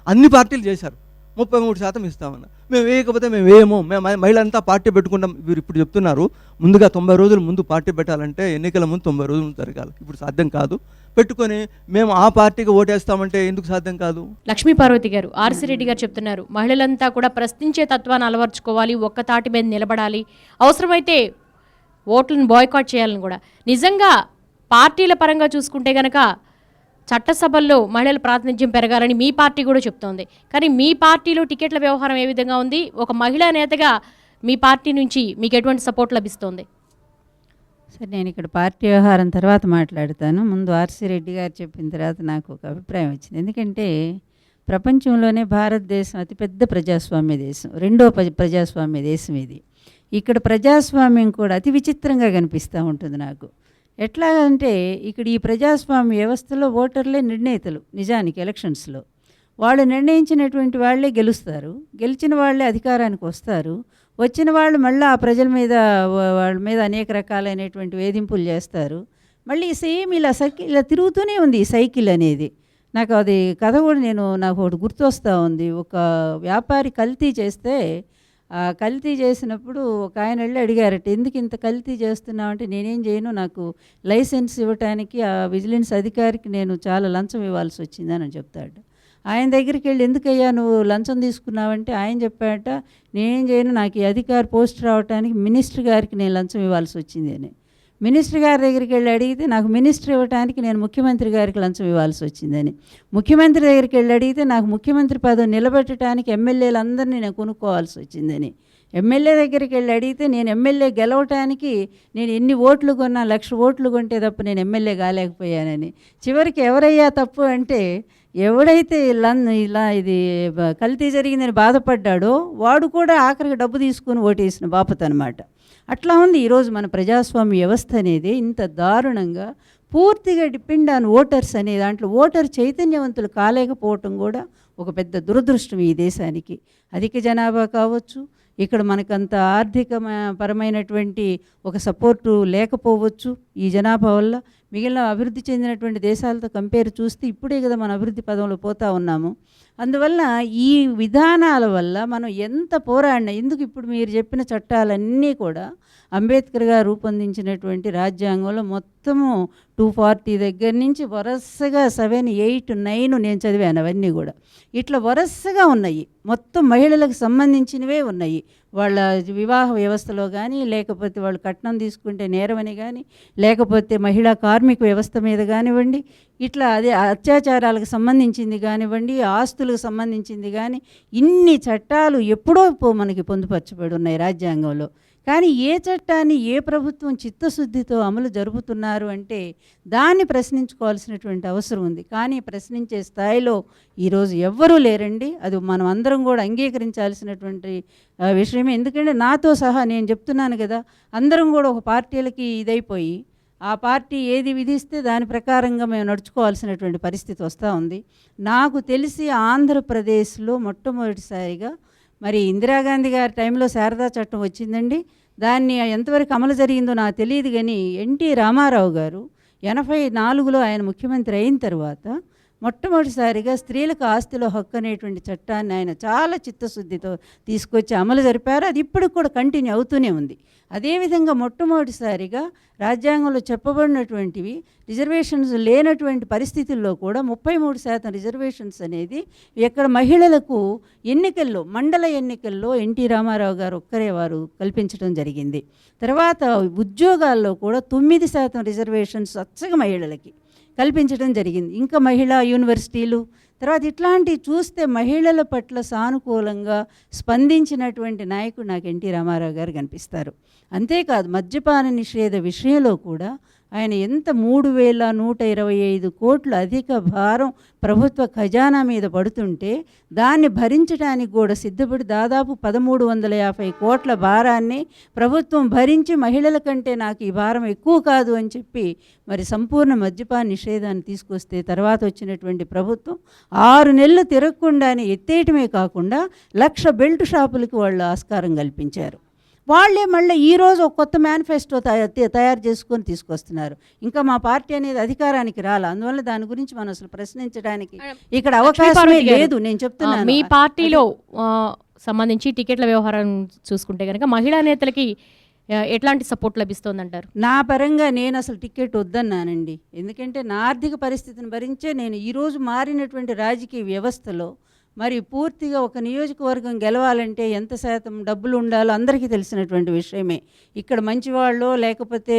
అన్ని పార్టీలు చేశారు, 33% ఇస్తామన్నారు. మేము వేయకపోతే మేము వేయము, మేము మహిళంతా పార్టీ పెట్టుకుంటాం. వీరు ఇప్పుడు చెప్తున్నారు ముందుగా 90 రోజుల ముందు పార్టీ పెట్టాలంటే ఎన్నికల ముందు 90 రోజులు జరగాలి. ఇప్పుడు సాధ్యం కాదు. పెట్టుకొని మేము ఆ పార్టీకి ఓటేస్తామంటే ఎందుకు సాధ్యం కాదు? లక్ష్మీ పార్వతి గారు, ఆర్సి రెడ్డి గారు చెప్తున్నారు మహిళలంతా కూడా ప్రశ్నించే తత్వాన్ని అలవర్చుకోవాలి, ఒక్క తాటి మీద నిలబడాలి, అవసరమైతే ఓట్లను బాయ్కాట్ చేయాలని కూడా. నిజంగా పార్టీల పరంగా చూసుకుంటే గనక చట్టసభల్లో మహిళల ప్రాతినిధ్యం పెరగాలని మీ పార్టీ కూడా చెప్తోంది. కానీ మీ పార్టీలో టికెట్ల వ్యవహారం ఏ విధంగా ఉంది? ఒక మహిళా నేతగా మీ పార్టీ నుంచి మీకు ఎటువంటి సపోర్ట్ లభిస్తోంది? సరే, నేను ఇక్కడ పార్టీ వ్యవహారం తర్వాత మాట్లాడతాను. ముందు ఆర్సి రెడ్డి గారు చెప్పిన తర్వాత నాకు ఒక అభిప్రాయం వచ్చింది. ఎందుకంటే ప్రపంచంలోనే భారతదేశం అతిపెద్ద ప్రజాస్వామ్య దేశం, రెండో ప్రజాస్వామ్య దేశం ఇది. ఇక్కడ ప్రజాస్వామ్యం కూడా అతి విచిత్రంగా కనిపిస్తూ ఉంటుంది నాకు. ఎట్లా అంటే ఇక్కడ ఈ ప్రజాస్వామ్య వ్యవస్థలో ఓటర్లే నిర్ణేతలు. నిజానికి ఎలక్షన్స్లో వాళ్ళు నిర్ణయించినటువంటి వాళ్ళే గెలుస్తారు, గెలిచిన వాళ్ళే అధికారానికి వస్తారు, వచ్చిన వాళ్ళు మళ్ళీ ఆ ప్రజల మీద వాళ్ళ మీద అనేక రకాలైనటువంటి వేధింపులు చేస్తారు. మళ్ళీ సేమ్ ఇలా తిరుగుతూనే ఉంది ఈ సైకిల్ అనేది. నాకు అది కథ కూడా నాకు ఒకటి గుర్తొస్తూ ఉంది. ఒక వ్యాపారి కల్తీ చేస్తే కల్తీ చేసినప్పుడు ఒక ఆయన వెళ్ళి అడిగారట, ఎందుకు ఇంత కల్తీ చేస్తున్నావు అంటే, నేనేం చేయను, నాకు లైసెన్స్ ఇవ్వటానికి ఆ విజిలెన్స్ అధికారికి నేను చాలా లంచం ఇవ్వాల్సి వచ్చిందని చెప్తాడు. ఆయన దగ్గరికి వెళ్ళి, ఎందుకయ్యా నువ్వు లంచం తీసుకున్నావంటే ఆయన చెప్పాడట, నేనేం చేయను, నాకు ఈ అధికారి పోస్ట్ రావడానికి మినిస్టర్ గారికి నేను లంచం ఇవ్వాల్సి వచ్చింది అని. మినిస్టర్ గారి దగ్గరికి వెళ్ళి అడిగితే, నాకు మినిస్టర్ ఇవ్వడానికి నేను ముఖ్యమంత్రి గారికి లంచం ఇవ్వాల్సి వచ్చిందని. ముఖ్యమంత్రి దగ్గరికి వెళ్ళి అడిగితే, నాకు ముఖ్యమంత్రి పదవి నిలబెట్టడానికి ఎమ్మెల్యేలందరినీ నేను కొనుక్కోవాల్సి వచ్చిందని. ఎమ్మెల్యే దగ్గరికి వెళ్ళి అడిగితే, నేను ఎమ్మెల్యే గెలవటానికి నేను ఎన్ని ఓట్లు కొన్నా, 1,00,000 ఓట్లు కొంటే తప్ప నేను ఎమ్మెల్యే కాలేకపోయానని. చివరికి ఎవరయ్యా తప్పు అంటే, ఎవడైతే ఇలా ఇది కల్తీ జరిగిందని బాధపడ్డాడో వాడు కూడా ఆఖరికి డబ్బు తీసుకుని ఓటేసిన బాపత అనమాట. అట్లా ఉంది ఈరోజు మన ప్రజాస్వామ్య వ్యవస్థ అనేది. ఇంత దారుణంగా పూర్తిగా డిపెండ్ ఆన్ ఓటర్స్ అనే దాంట్లో ఓటర్ చైతన్యవంతులు కాలేకపోవటం కూడా ఒక పెద్ద దురదృష్టం ఈ దేశానికి. అధిక జనాభా కావచ్చు, ఇక్కడ మనకంత ఆర్థిక పరమైనటువంటి ఒక సపోర్టు లేకపోవచ్చు ఈ జనాభా వల్ల. మిగిలిన అభివృద్ధి చెందినటువంటి దేశాలతో కంపేర్ చూస్తే ఇప్పుడే కదా మన అభివృద్ధి పదంలో పోతా ఉన్నాము. అందువల్ల ఈ విధానాల వల్ల మనం ఎంత పోరాడినా, ఎందుకు ఇప్పుడు మీరు చెప్పిన చట్టాలన్నీ కూడా అంబేద్కర్ గారు రూపొందించినటువంటి రాజ్యాంగంలో మొత్తము 240 దగ్గర నుంచి వరుసగా 7, 8, 9 నేను చదివాను. అవన్నీ కూడా ఇట్లా వరుసగా ఉన్నాయి. మొత్తం మహిళలకు సంబంధించినవే ఉన్నాయి. వాళ్ళ వివాహ వ్యవస్థలో కానీ, లేకపోతే వాళ్ళు కట్నం తీసుకుంటే నేరమని కానీ, లేకపోతే మహిళా కార్మిక వ్యవస్థ మీద కానివ్వండి, ఇట్లా అదే అత్యాచారాలకు సంబంధించింది కానివ్వండి, ఆస్తులకు సంబంధించింది కానీ, ఇన్ని చట్టాలు ఎప్పుడో మనకి పొందుపరచబడి ఉన్నాయి రాజ్యాంగంలో. కానీ ఏ చట్టాన్ని ఏ ప్రభుత్వం చిత్తశుద్ధితో అమలు జరుపుతున్నారు అంటే దాన్ని ప్రశ్నించుకోవాల్సినటువంటి అవసరం ఉంది. కానీ ప్రశ్నించే స్థాయిలో ఈరోజు ఎవ్వరూ లేరండి. అది మనం అందరం కూడా అంగీకరించాల్సినటువంటి విషయమే. ఎందుకంటే నాతో సహా నేను చెప్తున్నాను కదా, అందరం కూడా ఒక పార్టీలకి ఇదైపోయి ఆ పార్టీ ఏది విధిస్తే దాని ప్రకారంగా మేము నడుచుకోవాల్సినటువంటి పరిస్థితి వస్తూ ఉంది. నాకు తెలిసి ఆంధ్రప్రదేశ్లో మొట్టమొదటిసారిగా మరి ఇందిరాగాంధీ గారి టైంలో శారదా చట్టం వచ్చిందండి. దాన్ని ఎంతవరకు అమలు జరిగిందో నాకు తెలియదు. కానీ ఎన్టీ రామారావు గారు 84లో ఆయన ముఖ్యమంత్రి అయిన తర్వాత మొట్టమొదటిసారిగా స్త్రీలకు ఆస్తిలో హక్కు అనేటువంటి చట్టాన్ని ఆయన చాలా చిత్తశుద్ధితో తీసుకొచ్చి అమలు జరిపారు. అది ఇప్పటికి కూడా కంటిన్యూ అవుతూనే ఉంది. అదేవిధంగా మొట్టమొదటిసారిగా రాజ్యాంగంలో చెప్పబడినటువంటివి రిజర్వేషన్స్ లేనటువంటి పరిస్థితుల్లో కూడా 33% రిజర్వేషన్స్ అనేది ఇక్కడ మహిళలకు ఎన్నికల్లో, మండల ఎన్నికల్లో ఎన్టీ రామారావు గారు ఒక్కరే వారు కల్పించడం జరిగింది. తర్వాత ఉద్యోగాల్లో కూడా 9% రిజర్వేషన్స్ అచ్చగా మహిళలకి కల్పించడం జరిగింది. ఇంకా మహిళా యూనివర్సిటీలు తర్వాత ఇట్లాంటివి చూస్తే మహిళల పట్ల సానుకూలంగా స్పందించినటువంటి నాయకుడు నాకు ఎన్టీ రామారావు గారు కనిపిస్తారు. అంతేకాదు మద్యపాన నిషేధ విషయంలో కూడా ఆయన ఎంత 3,125 కోట్లు అధిక భారం ప్రభుత్వ ఖజానా మీద పడుతుంటే దాన్ని భరించడానికి కూడా సిద్ధపడి దాదాపు 1,350 కోట్ల భారాన్ని ప్రభుత్వం భరించి మహిళల కంటే నాకు ఈ భారం ఎక్కువ కాదు అని చెప్పి మరి సంపూర్ణ మద్యపాన నిషేధాన్ని తీసుకొస్తే తర్వాత వచ్చినటువంటి ప్రభుత్వం 6 నెలలు తిరగకుండానే ఎత్తేయటమే కాకుండా 1,00,000 బెల్ట్ షాపులకు వాళ్ళు ఆస్కారం కల్పించారు. వాళ్ళే మళ్ళీ ఈరోజు ఒక కొత్త మేనిఫెస్టో తయారు చేసుకొని తీసుకొస్తున్నారు. ఇంకా మా పార్టీ అనేది అధికారానికి రాలా, అందువల్ల దాని గురించి మనం అసలు ప్రశ్నించడానికి ఇక్కడ అవకాశమే లేదు. నేను చెప్తున్నాను, మీ పార్టీలో సంబంధించి టికెట్ల వ్యవహారం చూసుకుంటే కనుక మహిళా నేతలకి ఎట్లాంటి సపోర్ట్ లభిస్తోందంటారు? నా పరంగా నేను అసలు టికెట్ వద్దన్నానండి. ఎందుకంటే నా ఆర్థిక పరిస్థితిని భరించే నేను ఈరోజు మారినటువంటి రాజకీయ వ్యవస్థలో మరి పూర్తిగా ఒక నియోజకవర్గం గెలవాలంటే ఎంత శాతం డబ్బులు ఉండాలో అందరికీ తెలిసినటువంటి విషయమే. ఇక్కడ మంచివాళ్ళో లేకపోతే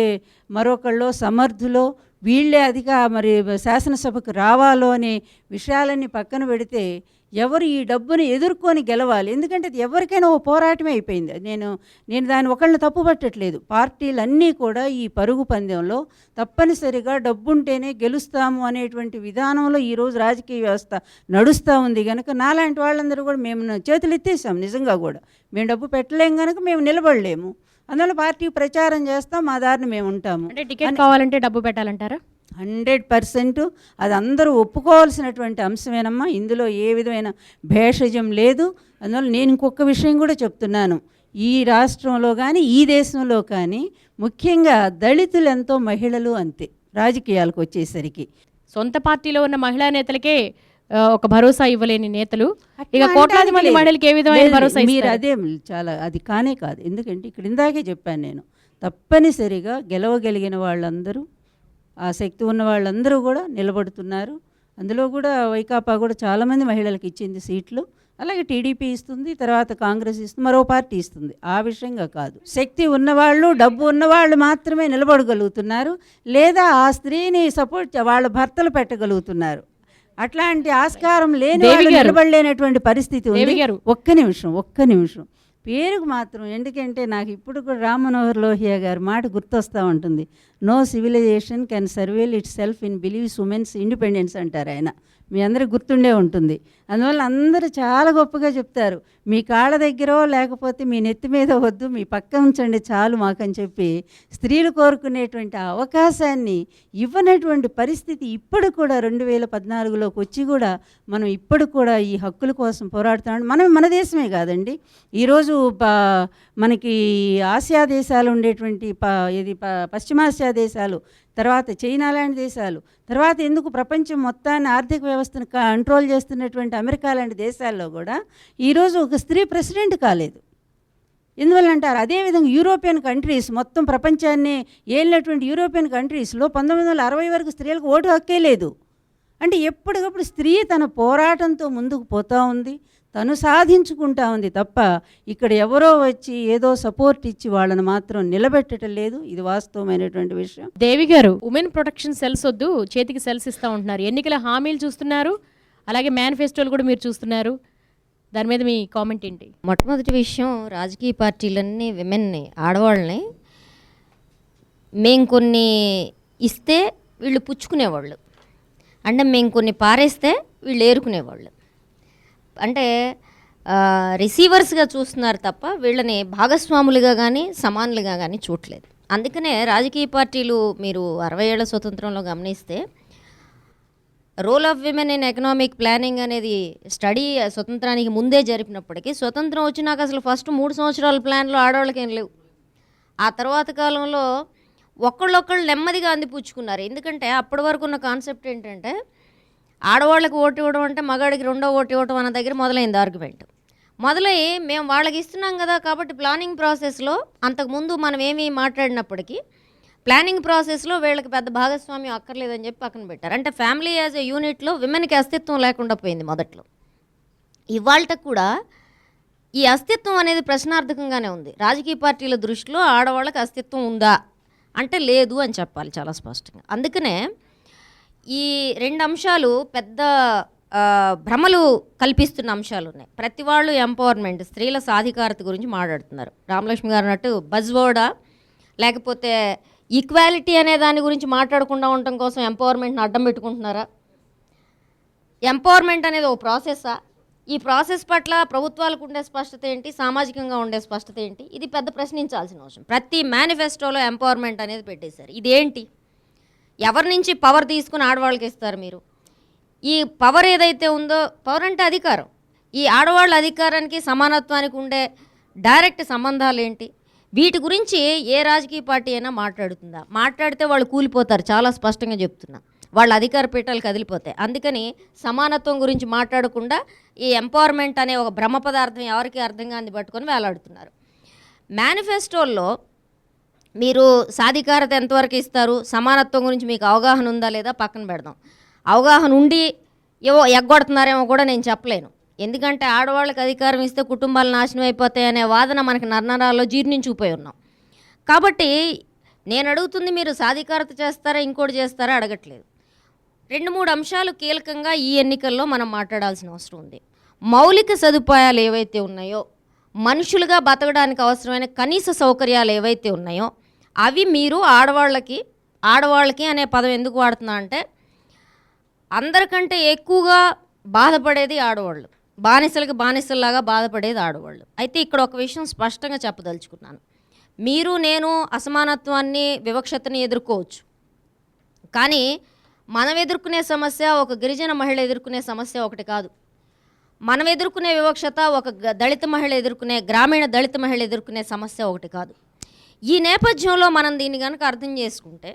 మరొకళ్ళో సమర్థులో వీళ్ళే అధిక మరి శాసనసభకు రావాలో అనే విషయాలన్నీ పక్కన పెడితే ఎవరు ఈ డబ్బుని ఎదుర్కొని గెలవాలి. ఎందుకంటే అది ఎవరికైనా ఓ పోరాటమే అయిపోయింది. నేను దాన్ని ఒకళ్ళని తప్పు పట్టట్లేదు. పార్టీలన్నీ కూడా ఈ పరుగు పందెంలో తప్పనిసరిగా డబ్బుంటేనే గెలుస్తాము అనేటువంటి విధానంలో ఈరోజు రాజకీయ వ్యవస్థ నడుస్తూ ఉంది. కనుక నాలాంటి వాళ్ళందరూ కూడా మేము చేతులు ఎత్తేసాం. నిజంగా కూడా మేము డబ్బు పెట్టలేం కనుక మేము నిలబడలేము. అందువల్ల పార్టీ ప్రచారం చేస్తాం, మా దారిని మేము ఉంటాము. అంటే టికెట్ కావాలంటే డబ్బు పెట్టాలంటారా? 100% అది అందరూ ఒప్పుకోవాల్సినటువంటి అంశమేనమ్మా. ఇందులో ఏ విధమైన భేషజం లేదు. అందువల్ల నేను ఇంకొక విషయం కూడా చెప్తున్నాను. ఈ రాష్ట్రంలో కానీ ఈ దేశంలో కానీ ముఖ్యంగా దళితులు ఎంతో, మహిళలు అంతే రాజకీయాలకు వచ్చేసరికి. సొంత పార్టీలో ఉన్న మహిళా నేతలకే ఒక భరోసా ఇవ్వలేని నేతలు ఇక అట్లా కోట్లాది అనడానికి మంది లేదు. మహిళలకు ఏ విధమైన లేదు, భరోసా మీరు ఇస్తారు? అదే చాలా అది కానే కాదు. ఎందుకంటే ఇక్కడ ఇందాకే చెప్పాను నేను, తప్పనిసరిగా గెలవగలిగిన వాళ్ళందరూ, ఆ శక్తి ఉన్న వాళ్ళందరూ కూడా నిలబడుతున్నారు. అందులో కూడా వైకాపా కూడా చాలామంది మహిళలకు ఇచ్చింది సీట్లు. అలాగే టీడీపీ ఇస్తుంది, తర్వాత కాంగ్రెస్ ఇస్తుంది, మరో పార్టీ ఇస్తుంది. ఆ విషయంగా కాదు, శక్తి ఉన్నవాళ్ళు, డబ్బు ఉన్నవాళ్ళు మాత్రమే నిలబడగలుగుతున్నారు, లేదా ఆ స్త్రీని సపోర్ట్ వాళ్ళ భర్తలు పెట్టగలుగుతున్నారు. అట్లాంటి ఆస్కారం లేని దేవి వాళ్ళు గారు. నిలబడలేనటువంటి పరిస్థితి ఉంది. దేవి గారు. ఒక్క నిమిషం పేరుకు మాత్రం, ఎందుకంటే నాకు ఇప్పుడు కూడా రామ్ మనోహర్ లోహియా గారి మాట గుర్తొస్తూ ఉంటుంది. No civilization can survive itself in believes women's independence అంటారు ఆయన. మీ అందరికి గుర్తుండే ఉంటుంది. అందువల్ల అందరూ చాలా గొప్పగా చెప్తారు, మీ కాళ్ళ దగ్గర లేకపోతే మీ నెత్తి మీద వద్దు, మీ పక్క ఉంచండి చాలు మాకని చెప్పి స్త్రీలు కోరుకునేటువంటి ఆ అవకాశాన్ని ఇవ్వనటువంటి పరిస్థితి ఇప్పుడు కూడా 2014లోకి వచ్చి కూడా మనం ఇప్పుడు కూడా ఈ హక్కుల కోసం పోరాడుతున్నాం. మనం మన దేశమే కాదండి, ఈరోజు మనకి ఆసియా దేశాలు ఉండేటువంటి పశ్చిమాసియా దేశాలు, తర్వాత చైనా లాంటి దేశాలు, తర్వాత ఎందుకు ప్రపంచం మొత్తాన్ని ఆర్థిక వ్యవస్థను కంట్రోల్ చేస్తున్నటువంటి అమెరికా లాంటి దేశాల్లో కూడా ఈరోజు ఒక స్త్రీ ప్రెసిడెంట్ కాలేదు. ఎందువల్ల అంటారు? అదేవిధంగా యూరోపియన్ కంట్రీస్, మొత్తం ప్రపంచాన్ని ఏలినటువంటి యూరోపియన్ కంట్రీస్లో 1960 వరకు స్త్రీలకు ఓటు హక్కే లేదు. అంటే ఎప్పటికప్పుడు స్త్రీ తన పోరాటంతో ముందుకు పోతూ ఉంది, తను సాధించుకుంటా ఉంది తప్ప ఇక్కడ ఎవరో వచ్చి ఏదో సపోర్ట్ ఇచ్చి వాళ్ళని మాత్రం నిలబెట్టడం లేదు. ఇది వాస్తవమైనటువంటి విషయం. దేవి గారు, ఉమెన్ ప్రొటెక్షన్ సెల్స్ వద్దు, చేతికి సెల్స్ ఇస్తూ ఉంటున్నారు, ఎన్నికల హామీలు చూస్తున్నారు, అలాగే మేనిఫెస్టోలు కూడా మీరు చూస్తున్నారు, దాని మీద మీ కామెంట్ ఏంటి? మొట్టమొదటి విషయం, రాజకీయ పార్టీలన్నీ విమెన్ని, ఆడవాళ్ళని మేము కొన్ని ఇస్తే వీళ్ళు పుచ్చుకునేవాళ్ళు, అంటే మేము కొన్ని పారేస్తే వీళ్ళు ఏరుకునేవాళ్ళు. అంటే రిసీవర్స్గా చూస్తున్నారు తప్ప వీళ్ళని భాగస్వాములుగా కానీ సమానులుగా కానీ చూడలేదు. అందుకనే రాజకీయ పార్టీలు మీరు 60 ఏళ్ల స్వతంత్రంలో గమనిస్తే role of women in economic planning అనేది స్టడీ స్వతంత్రానికి ముందే జరిపినప్పటికీ, స్వతంత్రం వచ్చినాక అసలు ఫస్ట్ 3 సంవత్సరాల ప్లాన్లు ఆడవాళ్ళకి ఏం లేవు. ఆ తర్వాత కాలంలో ఒకళ్ళొక్కళ్ళు నెమ్మదిగా అందిపుచ్చుకున్నారు. ఎందుకంటే అప్పటి వరకు ఉన్న కాన్సెప్ట్ ఏంటంటే ఆడవాళ్ళకి ఓటు ఇవ్వడం అంటే మగాడికి రెండో ఓటు ఇవ్వడం అన్న దగ్గర మొదలైంది ఆర్గ్యుమెంట్. మొదలై మేము వాళ్ళకి ఇస్తున్నాం కదా కాబట్టి ప్లానింగ్ ప్రాసెస్లో అంతకుముందు మనం ఏమీ మాట్లాడినప్పటికీ ప్లానింగ్ ప్రాసెస్లో వీళ్ళకి పెద్ద భాగస్వామ్యం అక్కర్లేదని చెప్పి పక్కన పెట్టారు. అంటే ఫ్యామిలీ యాజ్ ఎ యూనిట్లో విమెన్కి అస్తిత్వం లేకుండా పోయింది మొదట్లో. ఇవాళ కూడా ఈ అస్తిత్వం అనేది ప్రశ్నార్థకంగానే ఉంది. రాజకీయ పార్టీల దృష్టిలో ఆడవాళ్ళకి అస్తిత్వం ఉందా అంటే లేదు అని చెప్పాలి చాలా స్పష్టంగా. అందుకనే ఈ 2 అంశాలు పెద్ద భ్రమలు కల్పిస్తున్న అంశాలు ఉన్నాయి. ప్రతి వాళ్ళు ఎంపవర్మెంట్, స్త్రీల సాధికారత గురించి మాట్లాడుతున్నారు. రామలక్ష్మి గారు అన్నట్టు బజ్వర్డా, లేకపోతే ఈక్వాలిటీ అనే దాని గురించి మాట్లాడకుండా ఉండటం కోసం ఎంపవర్మెంట్ని అడ్డం పెట్టుకుంటున్నారా? ఎంపవర్మెంట్ అనేది ఒక ప్రాసెస్సా? ఈ ప్రాసెస్ పట్ల ప్రభుత్వాలకు ఉండే స్పష్టత ఏంటి, సామాజికంగా ఉండే స్పష్టత ఏంటి? ఇది పెద్ద ప్రశ్నించాల్సిన అవసరం. ప్రతి మేనిఫెస్టోలో ఎంపవర్మెంట్ అనేది పెట్టేశారు. ఇదేంటి? ఎవరి నుంచి పవర్ తీసుకుని ఆడవాళ్ళకి ఇస్తారు మీరు? ఈ పవర్ ఏదైతే ఉందో, పవర్ అంటే అధికారం, ఈ ఆడవాళ్ళ అధికారానికి సమానత్వానికి ఉండే డైరెక్ట్ సంబంధాలు ఏంటి? వీటి గురించి ఏ రాజకీయ పార్టీ అయినా మాట్లాడుతుందా? మాట్లాడితే వాళ్ళు కూలిపోతారు, చాలా స్పష్టంగా చెప్తున్నా. వాళ్ళ అధికార పీఠాలు కదిలిపోతాయి. అందుకని సమానత్వం గురించి మాట్లాడకుండా ఈ ఎంపవర్మెంట్ అనే ఒక భ్రమ పదార్థం ఎవరికి అర్థం కాని పట్టుకొని వేలాడుతున్నారు. మేనిఫెస్టోల్లో మీరు సాధికారత ఎంతవరకు ఇస్తారు, సమానత్వం గురించి మీకు అవగాహన ఉందా లేదా పక్కన పెడదాం. అవగాహన ఉండి ఏవో ఎగ్గొడుతున్నారేమో కూడా నేను చెప్పలేను. ఎందుకంటే ఆడవాళ్ళకి అధికారం ఇస్తే కుటుంబాలు నాశనం అయిపోతాయి అనే వాదన మనకి నరనరాల్లో జీర్ణించుకుపోయి ఉన్నాం. కాబట్టి నేను అడుగుతుంది, మీరు సాధికారత చేస్తారా ఇంకోటి చేస్తారా అడగట్లేదు. 2-3 అంశాలు కీలకంగా ఈ ఎన్నికల్లో మనం మాట్లాడాల్సిన అవసరం ఉంది. మౌలిక సదుపాయాలు ఏవైతే ఉన్నాయో, మనుషులుగా బతకడానికి అవసరమైన కనీస సౌకర్యాలు ఏవైతే ఉన్నాయో అవి మీరు ఆడవాళ్ళకి అనే పదం ఎందుకు వాడుతున్నా అంటే, అందరికంటే ఎక్కువగా బాధపడేది ఆడవాళ్ళు, బానిసల్లాగా బాధపడేది ఆడవాళ్ళు. అయితే ఇక్కడ ఒక విషయం స్పష్టంగా చెప్పదలుచుకున్నాను. మీరు నేను అసమానత్వాన్ని, వివక్షతని ఎదుర్కోవచ్చు, కానీ మనం ఎదుర్కొనే సమస్య ఒక గిరిజన మహిళ ఎదుర్కొనే సమస్య ఒకటి కాదు. మనం ఎదుర్కొనే వివక్షత ఒక దళిత మహిళ ఎదుర్కొనే, గ్రామీణ దళిత మహిళ ఎదుర్కొనే సమస్య ఒకటి కాదు. ఈ నేపథ్యంలో మనం దీన్ని కనుక అర్థం చేసుకుంటే,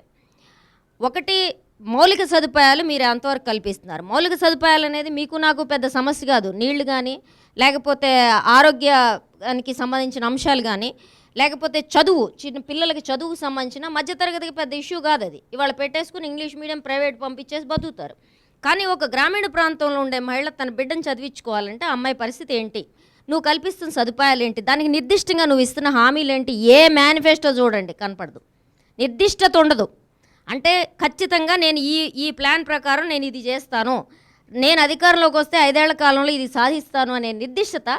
ఒకటి మౌలిక సదుపాయాలు మీరు ఎంతవరకు కల్పిస్తున్నారు? మౌలిక సదుపాయాలు అనేది మీకు నాకు పెద్ద సమస్య కాదు. నీళ్లు కానీ, లేకపోతే ఆరోగ్యానికి సంబంధించిన అంశాలు కానీ, లేకపోతే చదువు, చిన్న పిల్లలకి చదువుకు సంబంధించిన మధ్యతరగతికి పెద్ద ఇష్యూ కాదు అది. ఇవాళ పెట్టేసుకుని ఇంగ్లీష్ మీడియం ప్రైవేట్ పంపించేసి బతుకుతారు. కానీ ఒక గ్రామీణ ప్రాంతంలో ఉండే మహిళ తన బిడ్డను చదివించుకోవాలంటే అమ్మాయి పరిస్థితి ఏంటి, నువ్వు కల్పిస్తున్న సదుపాయాలు ఏంటి, దానికి నిర్దిష్టంగా నువ్వు ఇస్తున్న హామీలు ఏంటి? ఏ మేనిఫెస్టో చూడండి కనపడదు, నిర్దిష్టత ఉండదు. అంటే ఖచ్చితంగా నేను ఈ ప్లాన్ ప్రకారం నేను ఇది చేస్తాను, నేను అధికారంలోకి వస్తే 5 ఏళ్ల కాలంలో ఇది సాధిస్తాను అనే నిర్దిష్టత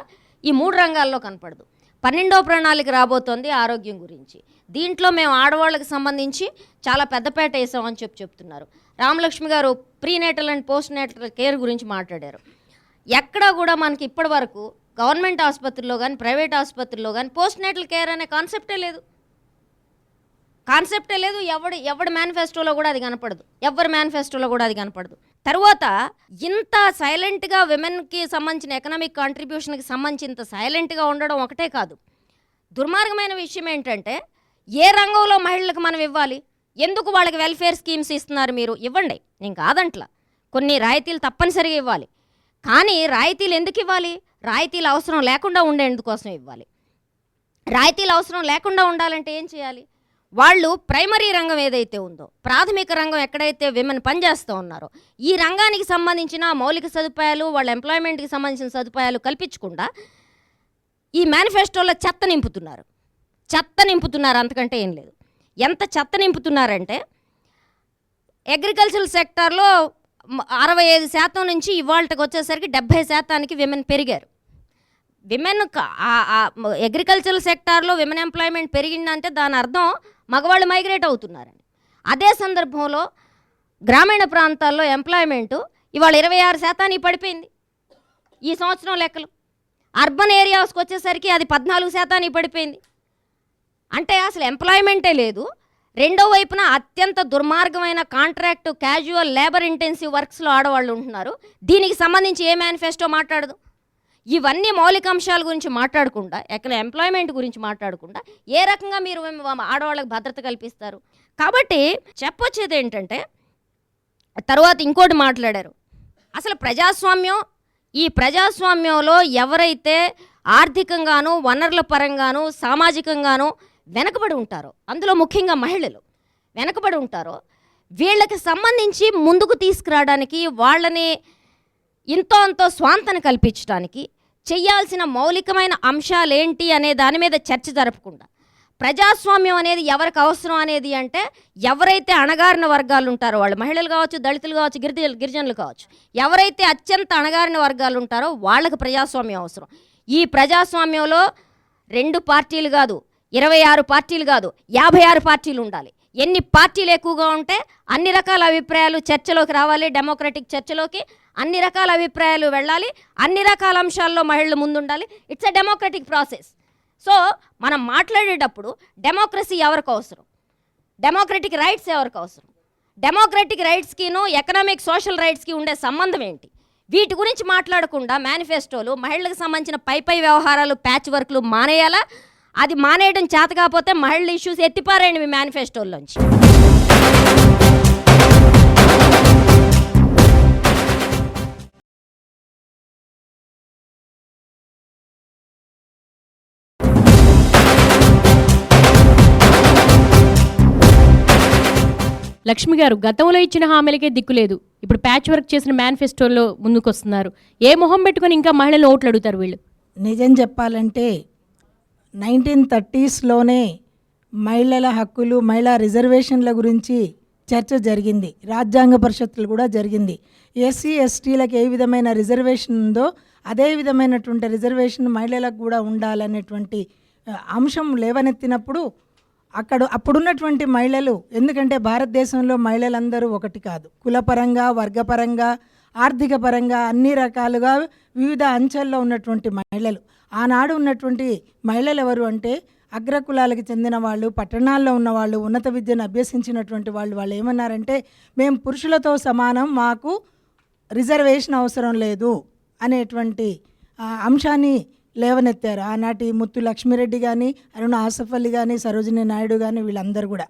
ఈ 3 రంగాల్లో కనపడదు. 12వ ప్రణాళిక రాబోతోంది ఆరోగ్యం గురించి. దీంట్లో మేము ఆడవాళ్ళకి సంబంధించి చాలా పెద్దపేట వేసామని చెప్తున్నారు. రామలక్ష్మి గారు prenatal and post natal care గురించి మాట్లాడారు. ఎక్కడా కూడా మనకి ఇప్పటి వరకు గవర్నమెంట్ ఆసుపత్రుల్లో కానీ, ప్రైవేట్ ఆసుపత్రుల్లో కానీ పోస్ట్ నేటల్ కేర్ అనే కాన్సెప్టే లేదు. ఎవడి మేనిఫెస్టోలో కూడా అది కనపడదు, ఎవరి మేనిఫెస్టోలో కూడా అది కనపడదు. తర్వాత ఇంత సైలెంట్గా విమెన్కి సంబంధించిన ఎకనామిక్ కాంట్రిబ్యూషన్కి సంబంధించి ఇంత సైలెంట్గా ఉండడం ఒకటే కాదు, దుర్మార్గమైన విషయం ఏంటంటే ఏ రంగంలో మహిళలకు మనం ఇవ్వాలి, ఎందుకు వాళ్ళకి వెల్ఫేర్ స్కీమ్స్ ఇస్తున్నారు మీరు, ఇవ్వండి, నేను కాదంట్లా, కొన్ని రాయితీలు తప్పనిసరిగా ఇవ్వాలి. కానీ రాయితీలు ఎందుకు ఇవ్వాలి? రాయితీలు అవసరం లేకుండా ఉండేందుకోసం ఇవ్వాలి. రాయితీలు అవసరం లేకుండా ఉండాలంటే ఏం చేయాలి? వాళ్ళు ప్రైమరీ రంగం ఏదైతే ఉందో, ప్రాథమిక రంగం ఎక్కడైతే విమెన్ పనిచేస్తూ ఉన్నారో, ఈ రంగానికి సంబంధించిన మౌలిక సదుపాయాలు, వాళ్ళ ఎంప్లాయ్మెంట్కి సంబంధించిన సదుపాయాలు కల్పించకుండా ఈ మేనిఫెస్టోలో చెత్త నింపుతున్నారు, అంతకంటే ఏం లేదు. ఎంత చెత్త నింపుతున్నారంటే అగ్రికల్చరల్ సెక్టార్లో 65% నుంచి ఇవాళకి వచ్చేసరికి 70% విమెన్ పెరిగారు. విమెన్ అగ్రికల్చరల్ సెక్టార్లో విమెన్ ఎంప్లాయ్మెంట్ పెరిగిందంటే దాని అర్థం మగవాళ్ళు మైగ్రేట్ అవుతున్నారని. అదే సందర్భంలో గ్రామీణ ప్రాంతాల్లో ఎంప్లాయ్మెంటు ఇవాళ 26% పడిపోయింది ఈ సంవత్సరం లెక్కలు. అర్బన్ ఏరియాస్కి వచ్చేసరికి అది 14% పడిపోయింది. అంటే అసలు ఎంప్లాయ్మెంటే లేదు. రెండో వైపున అత్యంత దుర్మార్గమైన కాంట్రాక్ట్, క్యాజువల్, లేబర్ ఇంటెన్సివ్ వర్క్స్లో ఆడవాళ్ళు ఉంటున్నారు. దీనికి సంబంధించి ఏ మేనిఫెస్టో మాట్లాడదు. ఇవన్నీ మౌలిక అంశాల గురించి మాట్లాడకుండా, ఎంప్లాయ్మెంట్ గురించి మాట్లాడకుండా ఏ రకంగా మీరు ఆడవాళ్ళకి భద్రత కల్పిస్తారు? కాబట్టి చెప్పొచ్చేది ఏంటంటే, తర్వాత ఇంకోటి మాట్లాడారు, అసలు ఈ ప్రజాస్వామ్యంలో ఎవరైతే ఆర్థికంగాను, వనరుల పరంగాను, సామాజికంగాను వెనకబడి ఉంటారో, అందులో ముఖ్యంగా మహిళలు వెనకబడి ఉంటారో, వీళ్ళకి సంబంధించి ముందుకు తీసుకురావడానికి, వాళ్ళని ఇంతో అంతో స్వాంతన కల్పించడానికి చేయాల్సిన మౌలికమైన అంశాలేంటి అనే దాని మీద చర్చ జరపకుండా, ప్రజాస్వామ్యం అనేది ఎవరికి అవసరం అనేది అంటే ఎవరైతే అణగారిన వర్గాలు ఉంటారో, వాళ్ళు మహిళలు కావచ్చు, దళితులు కావచ్చు, గిరిజనులు కావచ్చు, ఎవరైతే అత్యంత అణగారిన వర్గాలు ఉంటారో వాళ్ళకి ప్రజాస్వామ్యం అవసరం. ఈ ప్రజాస్వామ్యంలో 2 పార్టీలు కాదు, 26 పార్టీలు కాదు, 56 పార్టీలు ఉండాలి. ఎన్ని పార్టీలు ఎక్కువగా ఉంటే అన్ని రకాల అభిప్రాయాలు చర్చలోకి రావాలి, డెమోక్రటిక్ చర్చలోకి అన్ని రకాల అభిప్రాయాలు వెళ్ళాలి, అన్ని రకాల అంశాల్లో మహిళలు ముందుండాలి. It's a democratic process. So మనం మాట్లాడేటప్పుడు డెమోక్రసీ ఎవరికి అవసరం, డెమోక్రటిక్ రైట్స్ ఎవరికి అవసరం, డెమోక్రటిక్ రైట్స్కిను ఎకనామిక్ సోషల్ రైట్స్కి ఉండే సంబంధం ఏంటి, వీటి గురించి మాట్లాడకుండా మేనిఫెస్టోలు, మహిళలకు సంబంధించిన పై వ్యవహారాలు, ప్యాచ్ వర్క్లు మానేయాలా? అది మానేయడం చేత కాకపోతే మహిళల ఇష్యూస్ ఎత్తిపారేయండి మీ మేనిఫెస్టోల్లోంచి. లక్ష్మి గారు, గతంలో ఇచ్చిన హామీలకే దిక్కులేదు, ఇప్పుడు ప్యాచ్ వర్క్ చేసిన మేనిఫెస్టోలో ముందుకు వస్తున్నారు. ఏ మొహం పెట్టుకొని ఇంకా మహిళలు ఓట్లు అడుగుతారు వీళ్ళు? నిజం చెప్పాలంటే 1930స్లోనే మహిళల హక్కులు, మహిళా రిజర్వేషన్ల గురించి చర్చ జరిగింది, రాజ్యాంగ పరిషత్తులు కూడా జరిగింది. ఎస్సీ ఎస్టీలకు ఏ విధమైన రిజర్వేషన్ ఉందో అదే విధమైనటువంటి రిజర్వేషన్ మహిళలకు కూడా ఉండాలనేటువంటి అంశం లేవనెత్తినప్పుడు అప్పుడున్నటువంటి మహిళలు, ఎందుకంటే భారతదేశంలో మహిళలందరూ ఒకటి కాదు, కులపరంగా, వర్గపరంగా, ఆర్థిక పరంగా అన్ని రకాలుగా వివిధ అంచెల్లో ఉన్నటువంటి మహిళలు. ఆనాడు ఉన్నటువంటి మహిళలు ఎవరు అంటే అగ్రకులాలకు చెందిన వాళ్ళు, పట్టణాల్లో ఉన్నవాళ్ళు, ఉన్నత విద్యను అభ్యసించినటువంటి వాళ్ళు ఏమన్నారంటే మేము పురుషులతో సమానం, మాకు రిజర్వేషన్ అవసరం లేదు అనేటువంటి అంశాన్ని లేవనెత్తారు. ఆనాటి ముత్తు లక్ష్మిరెడ్డి కానీ, అరుణ ఆసఫ్ అలీ కానీ, సరోజినీ నాయుడు కానీ వీళ్ళందరూ కూడా.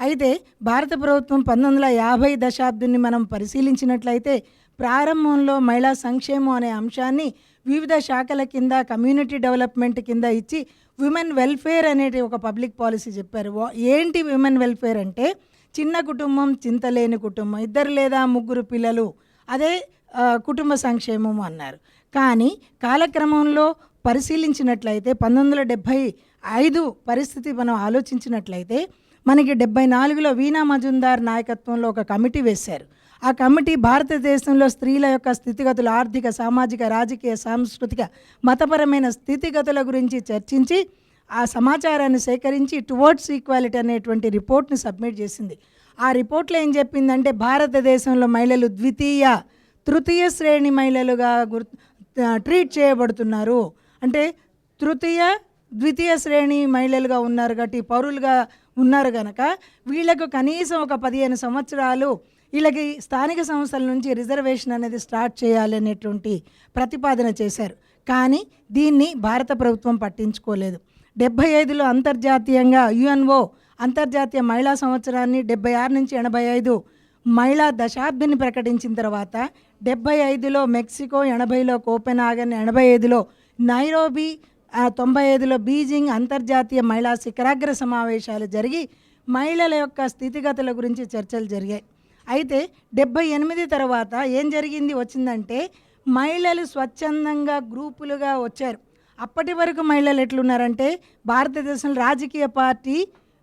అయితే భారత ప్రభుత్వం 1950 దశాబ్దాన్ని మనం పరిశీలించినట్లయితే ప్రారంభంలో మహిళా సంక్షేమం అనే అంశాన్ని వివిధ శాఖల కింద కమ్యూనిటీ డెవలప్మెంట్ కింద ఇచ్చి విమెన్ వెల్ఫేర్ అనేది ఒక పబ్లిక్ పాలసీ చెప్పారు. ఏంటి విమెన్ వెల్ఫేర్ అంటే చిన్న కుటుంబం, చింతలేని కుటుంబం, 2 లేదా 3 పిల్లలు, అదే కుటుంబ సంక్షేమం అన్నారు. కానీ కాలక్రమంలో పరిశీలించినట్లయితే 1975 పరిస్థితి మనం ఆలోచించినట్లయితే మనకి 74లో వీణా మజుందార్ నాయకత్వంలో ఒక కమిటీ వేశారు. ఆ కమిటీ భారతదేశంలో స్త్రీల యొక్క స్థితిగతులు, ఆర్థిక, సామాజిక, రాజకీయ, సాంస్కృతిక, మతపరమైన స్థితిగతుల గురించి చర్చించి ఆ సమాచారాన్ని సేకరించి టువర్డ్స్ ఈక్వాలిటీ అనేటువంటి రిపోర్ట్ని సబ్మిట్ చేసింది. ఆ రిపోర్ట్లో ఏం చెప్పిందంటే భారతదేశంలో మహిళలు ద్వితీయ, తృతీయ శ్రేణి మహిళలుగా ట్రీట్ చేయబడుతున్నారు. అంటే ద్వితీయ శ్రేణి మహిళలుగా ఉన్నారు కాబట్టి, పౌరులుగా ఉన్నారు కనుక వీళ్ళకు కనీసం ఒక 15 సంవత్సరాలు వీళ్ళకి స్థానిక సంస్థల నుంచి రిజర్వేషన్ అనేది స్టార్ట్ చేయాలి అనేటువంటి ప్రతిపాదన చేశారు. కానీ దీన్ని భారత ప్రభుత్వం పట్టించుకోలేదు. 75లో అంతర్జాతీయంగా యుఎన్ఓ అంతర్జాతీయ మహిళా సంవత్సరాన్ని 76 నుంచి 85 మహిళా దశాబ్దిని ప్రకటించిన తర్వాత 75లో మెక్సికో, 80లో కోపెన్హాగన్, 85లో నైరోబి, 95లో బీజింగ్ అంతర్జాతీయ మహిళా శిఖరాగ్ర సమావేశాలు జరిగి మహిళల యొక్క స్థితిగతుల గురించి చర్చలు జరిగాయి. అయితే 78 తర్వాత ఏం వచ్చిందంటే మహిళలు స్వచ్ఛందంగా గ్రూపులుగా వచ్చారు. అప్పటి వరకు మహిళలు ఎట్లున్నారంటే భారతదేశంలో రాజకీయ పార్టీ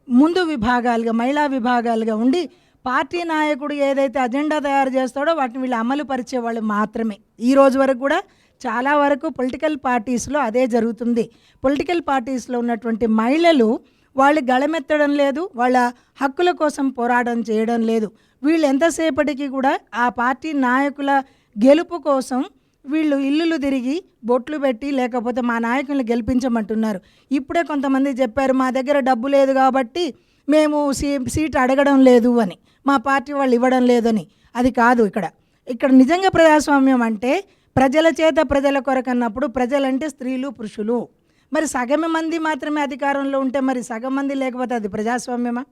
ముందు విభాగాలుగా, మహిళా విభాగాలుగా ఉండి పార్టీ నాయకుడు ఏదైతే అజెండా తయారు చేస్తాడో వాటిని వీళ్ళు అమలు పరిచేవాళ్ళు మాత్రమే. ఈ రోజు వరకు కూడా చాలా వరకు పొలిటికల్ పార్టీస్లో అదే జరుగుతుంది. పొలిటికల్ పార్టీస్లో ఉన్నటువంటి మహిళలు వాళ్ళు గళమెత్తడం లేదు, వాళ్ళ హక్కుల కోసం పోరాటం చేయడం లేదు. వీళ్ళు ఎంతసేపటికి కూడా ఆ పార్టీ నాయకుల గెలుపు కోసం వీళ్ళు ఇల్లులు తిరిగి బొట్లు పెట్టి లేకపోతే మా నాయకుల్ని గెలిపించమంటున్నారు. ఇప్పుడే కొంతమంది చెప్పారు మా దగ్గర డబ్బు లేదు కాబట్టి మేము సీట్ అడగడం లేదు అని, మా పార్టీ వాళ్ళు ఇవ్వడం లేదని. అది కాదు. ఇక్కడ నిజంగా ప్రజాస్వామ్యం అంటే ప్రజల చేత ప్రజల కొరకు అన్నప్పుడు ప్రజలంటే స్త్రీలు, పురుషులు. మరి సగం మంది మాత్రమే అధికారంలో ఉంటే మరి సగం మంది లేకపోతే అది ప్రజాస్వామ్యమా?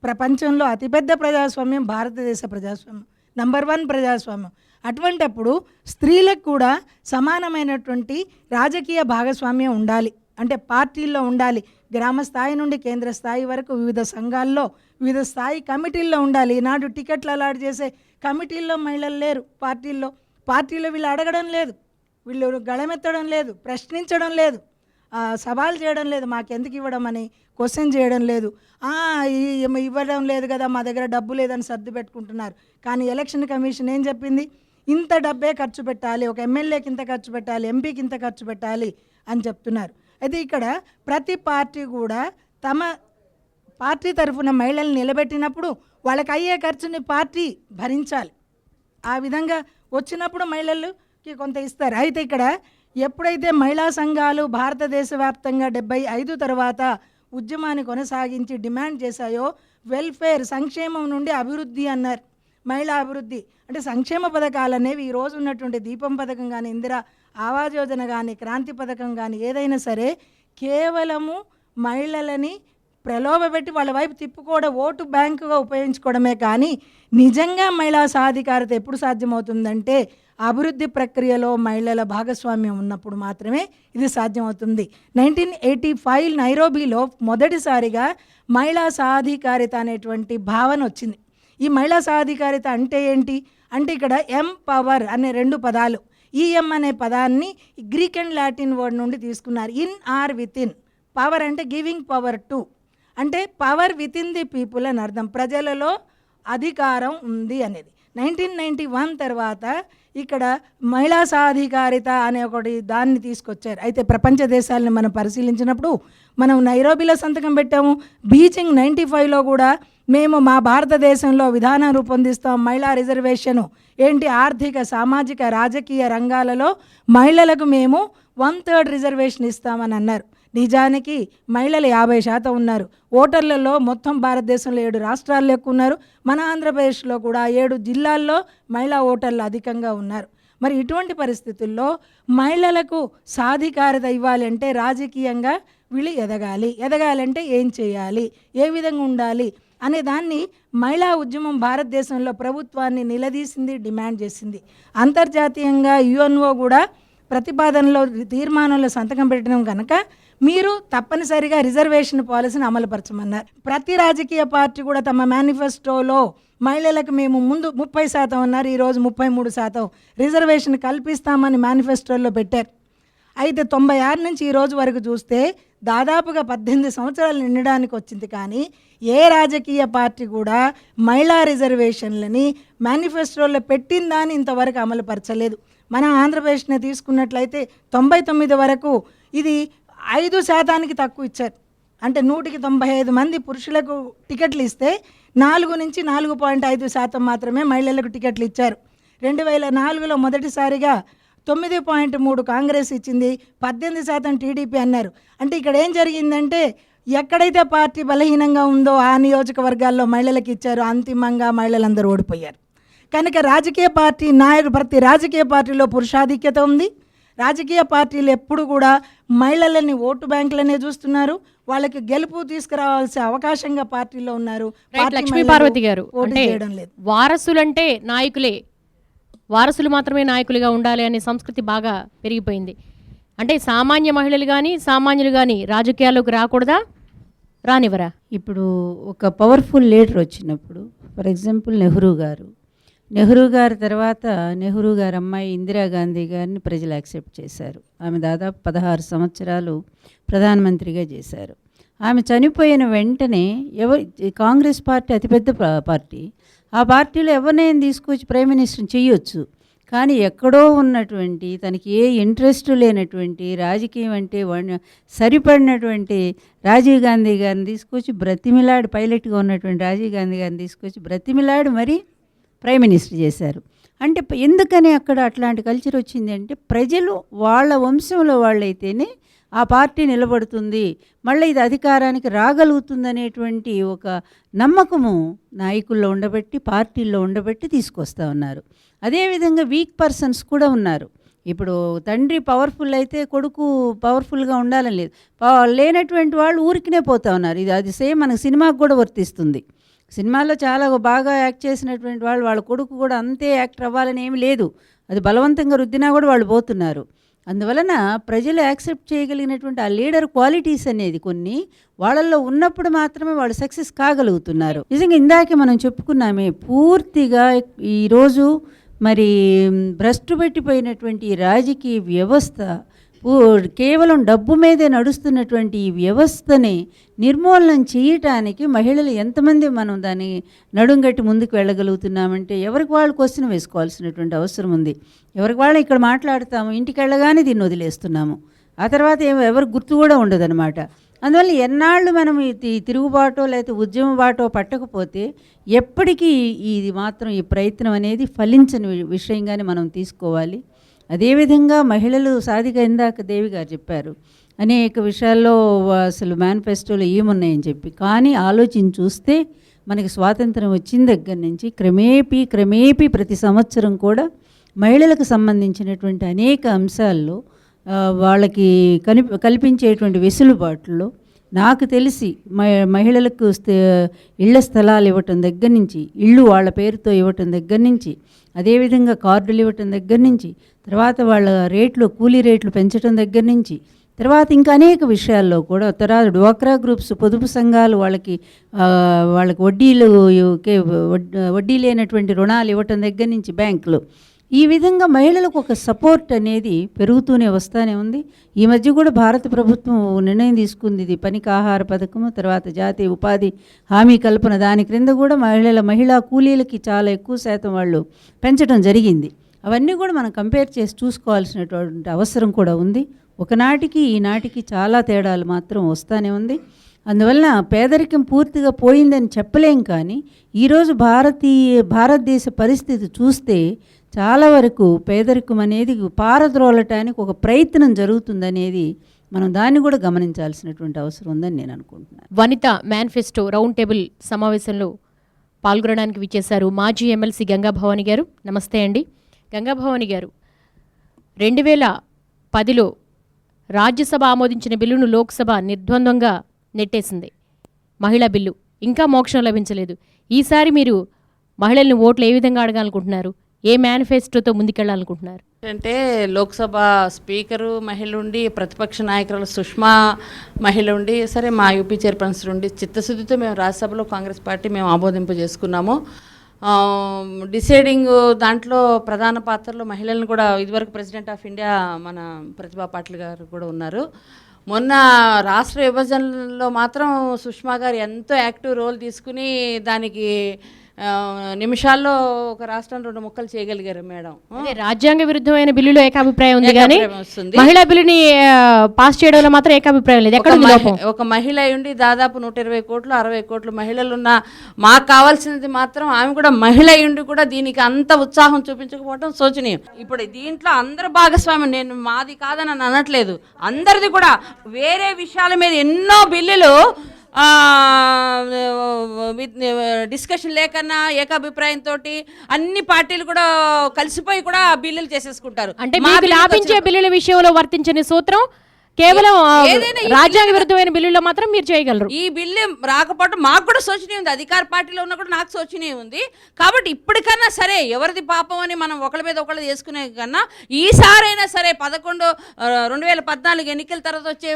ప్రపంచంలో అతిపెద్ద ప్రజాస్వామ్యం భారతదేశ ప్రజాస్వామ్యం, నంబర్ 1 ప్రజాస్వామ్యం. అటువంటప్పుడు స్త్రీలకు కూడా సమానమైనటువంటి రాజకీయ భాగస్వామ్యం ఉండాలి. అంటే పార్టీల్లో ఉండాలి. గ్రామ స్థాయి నుండి కేంద్ర స్థాయి వరకు వివిధ సంఘాల్లో, వివిధ స్థాయి కమిటీల్లో ఉండాలి. ఈనాడు టికెట్లు అలాట్ చేసే కమిటీల్లో మహిళలు లేరు. పార్టీలో వీళ్ళు అడగడం లేదు, వీళ్ళు గళమెత్తడం లేదు, ప్రశ్నించడం లేదు, సవాల్ చేయడం లేదు, మాకెందుకు ఇవ్వడం అని క్వశ్చన్ చేయడం లేదు. ఇవ్వడం లేదు కదా, మా దగ్గర డబ్బు లేదని సర్ది పెట్టుకుంటున్నారు. కానీ ఎలక్షన్ కమిషన్ ఏం చెప్పింది? ఇంత డబ్బే ఖర్చు పెట్టాలి, ఒక ఎమ్మెల్యేకి ఇంత ఖర్చు పెట్టాలి, ఎంపీకి ఇంత ఖర్చు పెట్టాలి అని చెప్తున్నారు. అయితే ఇక్కడ ప్రతి పార్టీ కూడా తమ పార్టీ తరఫున మహిళల్ని నిలబెట్టినప్పుడు వాళ్ళకి అయ్యే ఖర్చుని పార్టీ భరించాలి. ఆ విధంగా వచ్చినప్పుడు మహిళలకి కొంత ఇస్తారు. అయితే ఇక్కడ ఎప్పుడైతే మహిళా సంఘాలు భారతదేశ వ్యాప్తంగా 75 తర్వాత ఉద్యమాన్ని కొనసాగించి డిమాండ్ చేశాయో వెల్ఫేర్, సంక్షేమం నుండి అభివృద్ధి అన్నారు. మహిళా అభివృద్ధి అంటే సంక్షేమ పథకాలు అనేవి ఈరోజు ఉన్నటువంటి దీపం పథకం కానీ, ఇందిరా ఆవాస్ యోజన కానీ, క్రాంతి పథకం కానీ ఏదైనా సరే కేవలము మహిళలని ప్రలోభపెట్టి వాళ్ళ వైపు తిప్పుకోవడం, ఓటు బ్యాంకుగా ఉపయోగించుకోవడమే. కానీ నిజంగా మహిళా సాధికారత ఎప్పుడు సాధ్యమవుతుందంటే అభివృద్ధి ప్రక్రియలో మహిళల భాగస్వామ్యం ఉన్నప్పుడు మాత్రమే ఇది సాధ్యమవుతుంది. 1985 నైరోబీలో మొదటిసారిగా మహిళా సాధికారిత అనేటువంటి భావన వచ్చింది. ఈ మహిళా సాధికారిత అంటే ఏంటి అంటే ఇక్కడ ఎంపవర్ అనే 2 పదాలు, ఈఎం అనే పదాన్ని గ్రీక్ అండ్ లాటిన్ వర్డ్ నుండి తీసుకున్నారు. In or within. Power అంటే గివింగ్ పవర్ టు, అంటే power within the people అని అర్థం. ప్రజలలో అధికారం ఉంది అనేది. 1991 తర్వాత ఇక్కడ మహిళా సాధికారిత అనే ఒకటి దాన్ని తీసుకొచ్చారు. అయితే ప్రపంచ దేశాలను మనం పరిశీలించినప్పుడు మనం నైరోబీలో సంతకం పెట్టాము. బీజింగ్ 95లో కూడా మేము మా భారతదేశంలో విధానం రూపొందిస్తాం. మహిళా రిజర్వేషను ఏంటి, ఆర్థిక, సామాజిక, రాజకీయ రంగాలలో మహిళలకు మేము 1/3 రిజర్వేషన్ ఇస్తామని అన్నారు. నిజానికి మహిళలు 50% ఉన్నారు. ఓటర్లలో మొత్తం భారతదేశంలో 7 రాష్ట్రాల్లో ఎక్కువ ఉన్నారు. మన ఆంధ్రప్రదేశ్లో కూడా 7 జిల్లాల్లో మహిళా ఓటర్లు అధికంగా ఉన్నారు. మరి ఇటువంటి పరిస్థితుల్లో మహిళలకు సాధికారత ఇవ్వాలి అంటే రాజకీయంగా వీళ్ళు ఎదగాలి. ఎదగాలంటే ఏం చేయాలి, ఏ విధంగా ఉండాలి, అనే దాన్ని మహిళా ఉద్యమం భారతదేశంలో ప్రభుత్వాన్ని నిలదీసింది, డిమాండ్ చేసింది. అంతర్జాతీయంగా యుఎన్ఓ కూడా ప్రతిపాదనలో తీర్మానంలో సంతకం పెట్టడం కనుక మీరు తప్పనిసరిగా రిజర్వేషన్ పాలసీని అమలుపరచమన్నారు. ప్రతి రాజకీయ పార్టీ కూడా తమ మేనిఫెస్టోలో మహిళలకు మేము ముందు 30% ఉన్నారు, ఈరోజు 33% రిజర్వేషన్ కల్పిస్తామని మేనిఫెస్టోలో పెట్టారు. అయితే 96 నుంచి ఈ రోజు వరకు చూస్తే దాదాపుగా 18 సంవత్సరాలు నిండడానికి వచ్చింది, కానీ ఏ రాజకీయ పార్టీ కూడా మహిళా రిజర్వేషన్లని మేనిఫెస్టోలో పెట్టిందని ఇంతవరకు అమలుపరచలేదు. మన ఆంధ్రప్రదేశ్ని తీసుకున్నట్లయితే 99 వరకు ఇది 5% తక్కువ ఇచ్చారు. అంటే 195 మంది పురుషులకు టికెట్లు ఇస్తే 4 నుంచి 4.5% మాత్రమే మహిళలకు టికెట్లు ఇచ్చారు. 2004లో మొదటిసారిగా 9.3 కాంగ్రెస్ ఇచ్చింది, 18% టీడీపీ అన్నారు. అంటే ఇక్కడ ఏం జరిగిందంటే ఎక్కడైతే పార్టీ బలహీనంగా ఉందో ఆ నియోజకవర్గాల్లో మహిళలకు ఇచ్చారు, అంతిమంగా మహిళలందరూ ఓడిపోయారు. కనుక రాజకీయ పార్టీ నాయకుడు, ప్రతి రాజకీయ పార్టీలో పురుషాధిక్యత ఉంది. రాజకీయ పార్టీలు ఎప్పుడు కూడా మహిళలని ఓటు బ్యాంకులనే చూస్తున్నారు, వాళ్ళకి గెలుపు తీసుకురావాల్సిన అవకాశంగా పార్టీలో ఉన్నారు. లక్ష్మీ పార్వతి గారు, ఓటు అంటే చేయడం లేదు. వారసులంటే నాయకులే, వారసులు మాత్రమే నాయకులుగా ఉండాలి అనే సంస్కృతి బాగా పెరిగిపోయింది. అంటే సామాన్య మహిళలు కానీ సామాన్యులు కానీ రాజకీయాల్లోకి రాకూడదా, రానివ్వరా? ఇప్పుడు ఒక పవర్ఫుల్ లీడర్ వచ్చినప్పుడు, ఫర్ ఎగ్జాంపుల్ నెహ్రూ గారు తర్వాత నెహ్రూ గారి అమ్మాయి ఇందిరాగాంధీ గారిని ప్రజలు యాక్సెప్ట్ చేశారు. ఆమె దాదాపు 16 సంవత్సరాలు ప్రధానమంత్రిగా చేశారు. ఆమె చనిపోయిన వెంటనే కాంగ్రెస్ పార్టీ అతిపెద్ద పార్టీ, ఆ పార్టీలో ఎవరినైనా తీసుకొచ్చి ప్రైమ్ మినిస్టర్ని చేయొచ్చు. కానీ ఎక్కడో ఉన్నటువంటి, తనకి ఏ ఇంట్రెస్ట్ లేనటువంటి, రాజకీయం అంటే సరిపడినటువంటి రాజీవ్ గాంధీ గారిని తీసుకొచ్చి బ్రతిమిలాడి, పైలట్గా ఉన్నటువంటి రాజీవ్ గాంధీ గారిని తీసుకొచ్చి బ్రతిమిలాడి మరి ప్రైమ్ మినిస్టర్ చేశారు. అంటే ఎందుకని అక్కడ అట్లాంటి కల్చర్ వచ్చింది అంటే, ప్రజలు వాళ్ళ వంశంలో వాళ్ళైతేనే ఆ పార్టీ నిలబడుతుంది, మళ్ళీ ఇది అధికారానికి రాగలుగుతుంది అనేటువంటి ఒక నమ్మకము నాయకుల్లో ఉండబెట్టి, పార్టీల్లో ఉండబెట్టి తీసుకొస్తూ ఉన్నారు. అదేవిధంగా వీక్ పర్సన్స్ కూడా ఉన్నారు. ఇప్పుడు తండ్రి పవర్ఫుల్ అయితే కొడుకు పవర్ఫుల్గా ఉండాలని లేదు, లేనటువంటి వాళ్ళు ఊరికినే పోతూ ఉన్నారు. అది సేమ్ మనకు సినిమాకు కూడా వర్తిస్తుంది. సినిమాలో చాలా బాగా యాక్ట్ చేసినటువంటి వాళ్ళ కొడుకు కూడా అంతే యాక్టర్ అవ్వాలని ఏమి లేదు, అది బలవంతంగా రుద్దినా కూడా వాళ్ళు పోతున్నారు. అందువలన ప్రజలు యాక్సెప్ట్ చేయగలిగినటువంటి ఆ లీడర్ క్వాలిటీస్ అనేది కొన్ని వాళ్ళల్లో ఉన్నప్పుడు మాత్రమే వాళ్ళు సక్సెస్ కాగలుగుతున్నారు. నిజంగా ఇందాకే మనం చెప్పుకున్నామే, పూర్తిగా ఈరోజు మరి భ్రష్టు పెట్టిపోయినటువంటి ఈ రాజకీయ వ్యవస్థ, కేవలం డబ్బు మీదే నడుస్తున్నటువంటి ఈ వ్యవస్థని నిర్మూలన చేయటానికి మహిళలు ఎంతమంది మనం దాన్ని నడుంగట్టి ముందుకు వెళ్ళగలుగుతున్నామంటే, ఎవరికి వాళ్ళు క్వశ్చన్ వేసుకోవాల్సినటువంటి అవసరం ఉంది. ఎవరికి వాళ్ళు ఇక్కడ మాట్లాడతాము, ఇంటికి వెళ్ళగానే దీన్ని వదిలేస్తున్నాము, ఆ తర్వాత ఎవరికి గుర్తు కూడా ఉండదన్నమాట. అందువల్ల ఎన్నాళ్ళు మనం ఈ తిరుగుబాటో లేకపోతే ఉద్యమ బాటో పట్టకపోతే ఎప్పటికీ ఇది మాత్రం ఈ ప్రయత్నం అనేది ఫలించని విషయంగానే మనం తీసుకోవాలి. అదేవిధంగా మహిళలు సాధిక, ఇందాక దేవి గారు చెప్పారు అనేక విషయాల్లో అసలు మేనిఫెస్టోలో ఏమున్నాయని చెప్పి, కానీ ఆలోచించి చూస్తే మనకి స్వాతంత్రం వచ్చిన దగ్గర నుంచి క్రమేపీ ప్రతి సంవత్సరం కూడా మహిళలకు సంబంధించినటువంటి అనేక అంశాల్లో వాళ్ళకి కల్పించేటువంటి వెసులుబాటులో నాకు తెలిసి మహిళలకు ఇళ్ల స్థలాలు ఇవ్వటం దగ్గర నుంచి, ఇళ్ళు వాళ్ళ పేరుతో ఇవ్వటం దగ్గర నుంచి, అదేవిధంగా కార్డులు ఇవ్వటం దగ్గర నుంచి, తర్వాత వాళ్ళ కూలీ రేట్లు పెంచడం దగ్గర నుంచి, తర్వాత ఇంకా అనేక విషయాల్లో కూడా, తర్వాత డ్వాక్రా గ్రూప్స్, పొదుపు సంఘాలు వాళ్ళకి వడ్డీ లేనటువంటి రుణాలు ఇవ్వటం దగ్గర నుంచి బ్యాంకులు, ఈ విధంగా మహిళలకు ఒక సపోర్ట్ అనేది పెరుగుతూనే వస్తూనే ఉంది. ఈ మధ్య కూడా భారత ప్రభుత్వం నిర్ణయం తీసుకుంది, ఇది పనికి ఆహార పథకము, తర్వాత జాతీయ ఉపాధి హామీ కల్పన, దాని క్రింద కూడా మహిళా కూలీలకి చాలా ఎక్కువ శాతం వాళ్ళు పెంచడం జరిగింది. అవన్నీ కూడా మనం కంపేర్ చేసి చూసుకోవాల్సినటువంటి అవసరం కూడా ఉంది. ఒకనాటికి ఈనాటికి చాలా తేడాలు మాత్రం వస్తూనే ఉంది. అందువలన పేదరికం పూర్తిగా పోయిందని చెప్పలేం, కానీ ఈరోజు భారతదేశ పరిస్థితి చూస్తే చాలా వరకు పేదరికం అనేది పారద్రోలటానికి ఒక ప్రయత్నం జరుగుతుందనేది మనం దాన్ని కూడా గమనించాల్సినటువంటి అవసరం ఉందని నేను అనుకుంటున్నాను. వనిత మేనిఫెస్టో రౌండ్ టేబుల్ సమావేశంలో పాల్గొనడానికి విచ్చేశారు మాజీ ఎమ్మెల్సీ గంగాభవాని గారు. నమస్తే అండి. గంగాభవాని గారు, 2010లో రాజ్యసభ ఆమోదించిన బిల్లును లోక్సభ నిర్ద్వంద్వంగా నెట్టేసింది, మహిళా బిల్లు. ఇంకా మోక్షం లభించలేదు. ఈసారి మీరు మహిళల్ని ఓట్లు ఏ విధంగా అడగాలనుకుంటున్నారు? ఏ మేనిఫెస్టోతో ముందుకెళ్ళాలనుకుంటున్నారు? అంటే లోక్సభ స్పీకరు మహిళ ఉండి, ప్రతిపక్ష నాయకురాలు సుష్మా మహిళ ఉండి, సరే మా యూపీ చైర్పర్సన్ ఉండి చిత్తశుద్ధితో మేము రాజ్యసభలో కాంగ్రెస్ పార్టీ మేము ఆమోదింపు చేసుకున్నాము. డిసైడింగ్ దాంట్లో ప్రధాన పాత్రలో మహిళలను కూడా ఇదివరకు ప్రెసిడెంట్ ఆఫ్ ఇండియా మన ప్రతిభా పాటిల్ గారు కూడా ఉన్నారు. మొన్న రాష్ట్ర విభజనలో మాత్రం సుష్మా గారు ఎంతో యాక్టివ్ రోల్ తీసుకుని దానికి నిమిషాల్లో ఒక రాష్ట్రం 2 ముక్కలు చేయగలిగారు మేడం. రాజ్యాంగ విరుద్ధమైన బిల్లులో ఏకాభిప్రాయం ఉంది కానీ వస్తుంది. మహిళా బిల్లుని పాస్ చేయడంలో మాత్రం ఏకాభిప్రాయం లేదు. ఎక్కడ ఉంది లోపం? ఒక మహిళ ఉండి దాదాపు 120 కోట్లు 60 కోట్లు మహిళలు ఉన్న మాకు కావాల్సినది మాత్రం ఆమె కూడా మహిళ ఉండి కూడా దీనికి అంత ఉత్సాహం చూపించకపోవడం శోచనీయం. ఇప్పుడు దీంట్లో అందరు భాగస్వామ్యం, నేను మాది కాదని అనట్లేదు, అందరిది కూడా వేరే విషయాల మీద ఎన్నో బిల్లులు డిస్కషన్ లేకన్నా ఏకాభిప్రాయంతో అన్ని పార్టీలు కూడా కలిసిపోయి కూడా బిల్లులు చేసేసుకుంటారు. అంటే మీకు లాభించే బిల్లుల విషయంలో వర్తించని సూత్రం కేవలం రాజ్యాంగ విరుద్ధమైన బిల్లుల్లో మాత్రం మీరు చేయగలరు. ఈ బిల్లు రాకపోవడం మాకు కూడా శోచనీయం ఉంది, అధికార పార్టీలో ఉన్నా కూడా నాకు శోచనీయం ఉంది. కాబట్టి ఇప్పటికన్నా సరే ఎవరిది పాపం అని మనం ఒకళ్ళ మీద ఒకళ్ళు చేసుకునే కన్నా ఈసారైనా సరే 2014 ఎన్నికల తర్వాత వచ్చే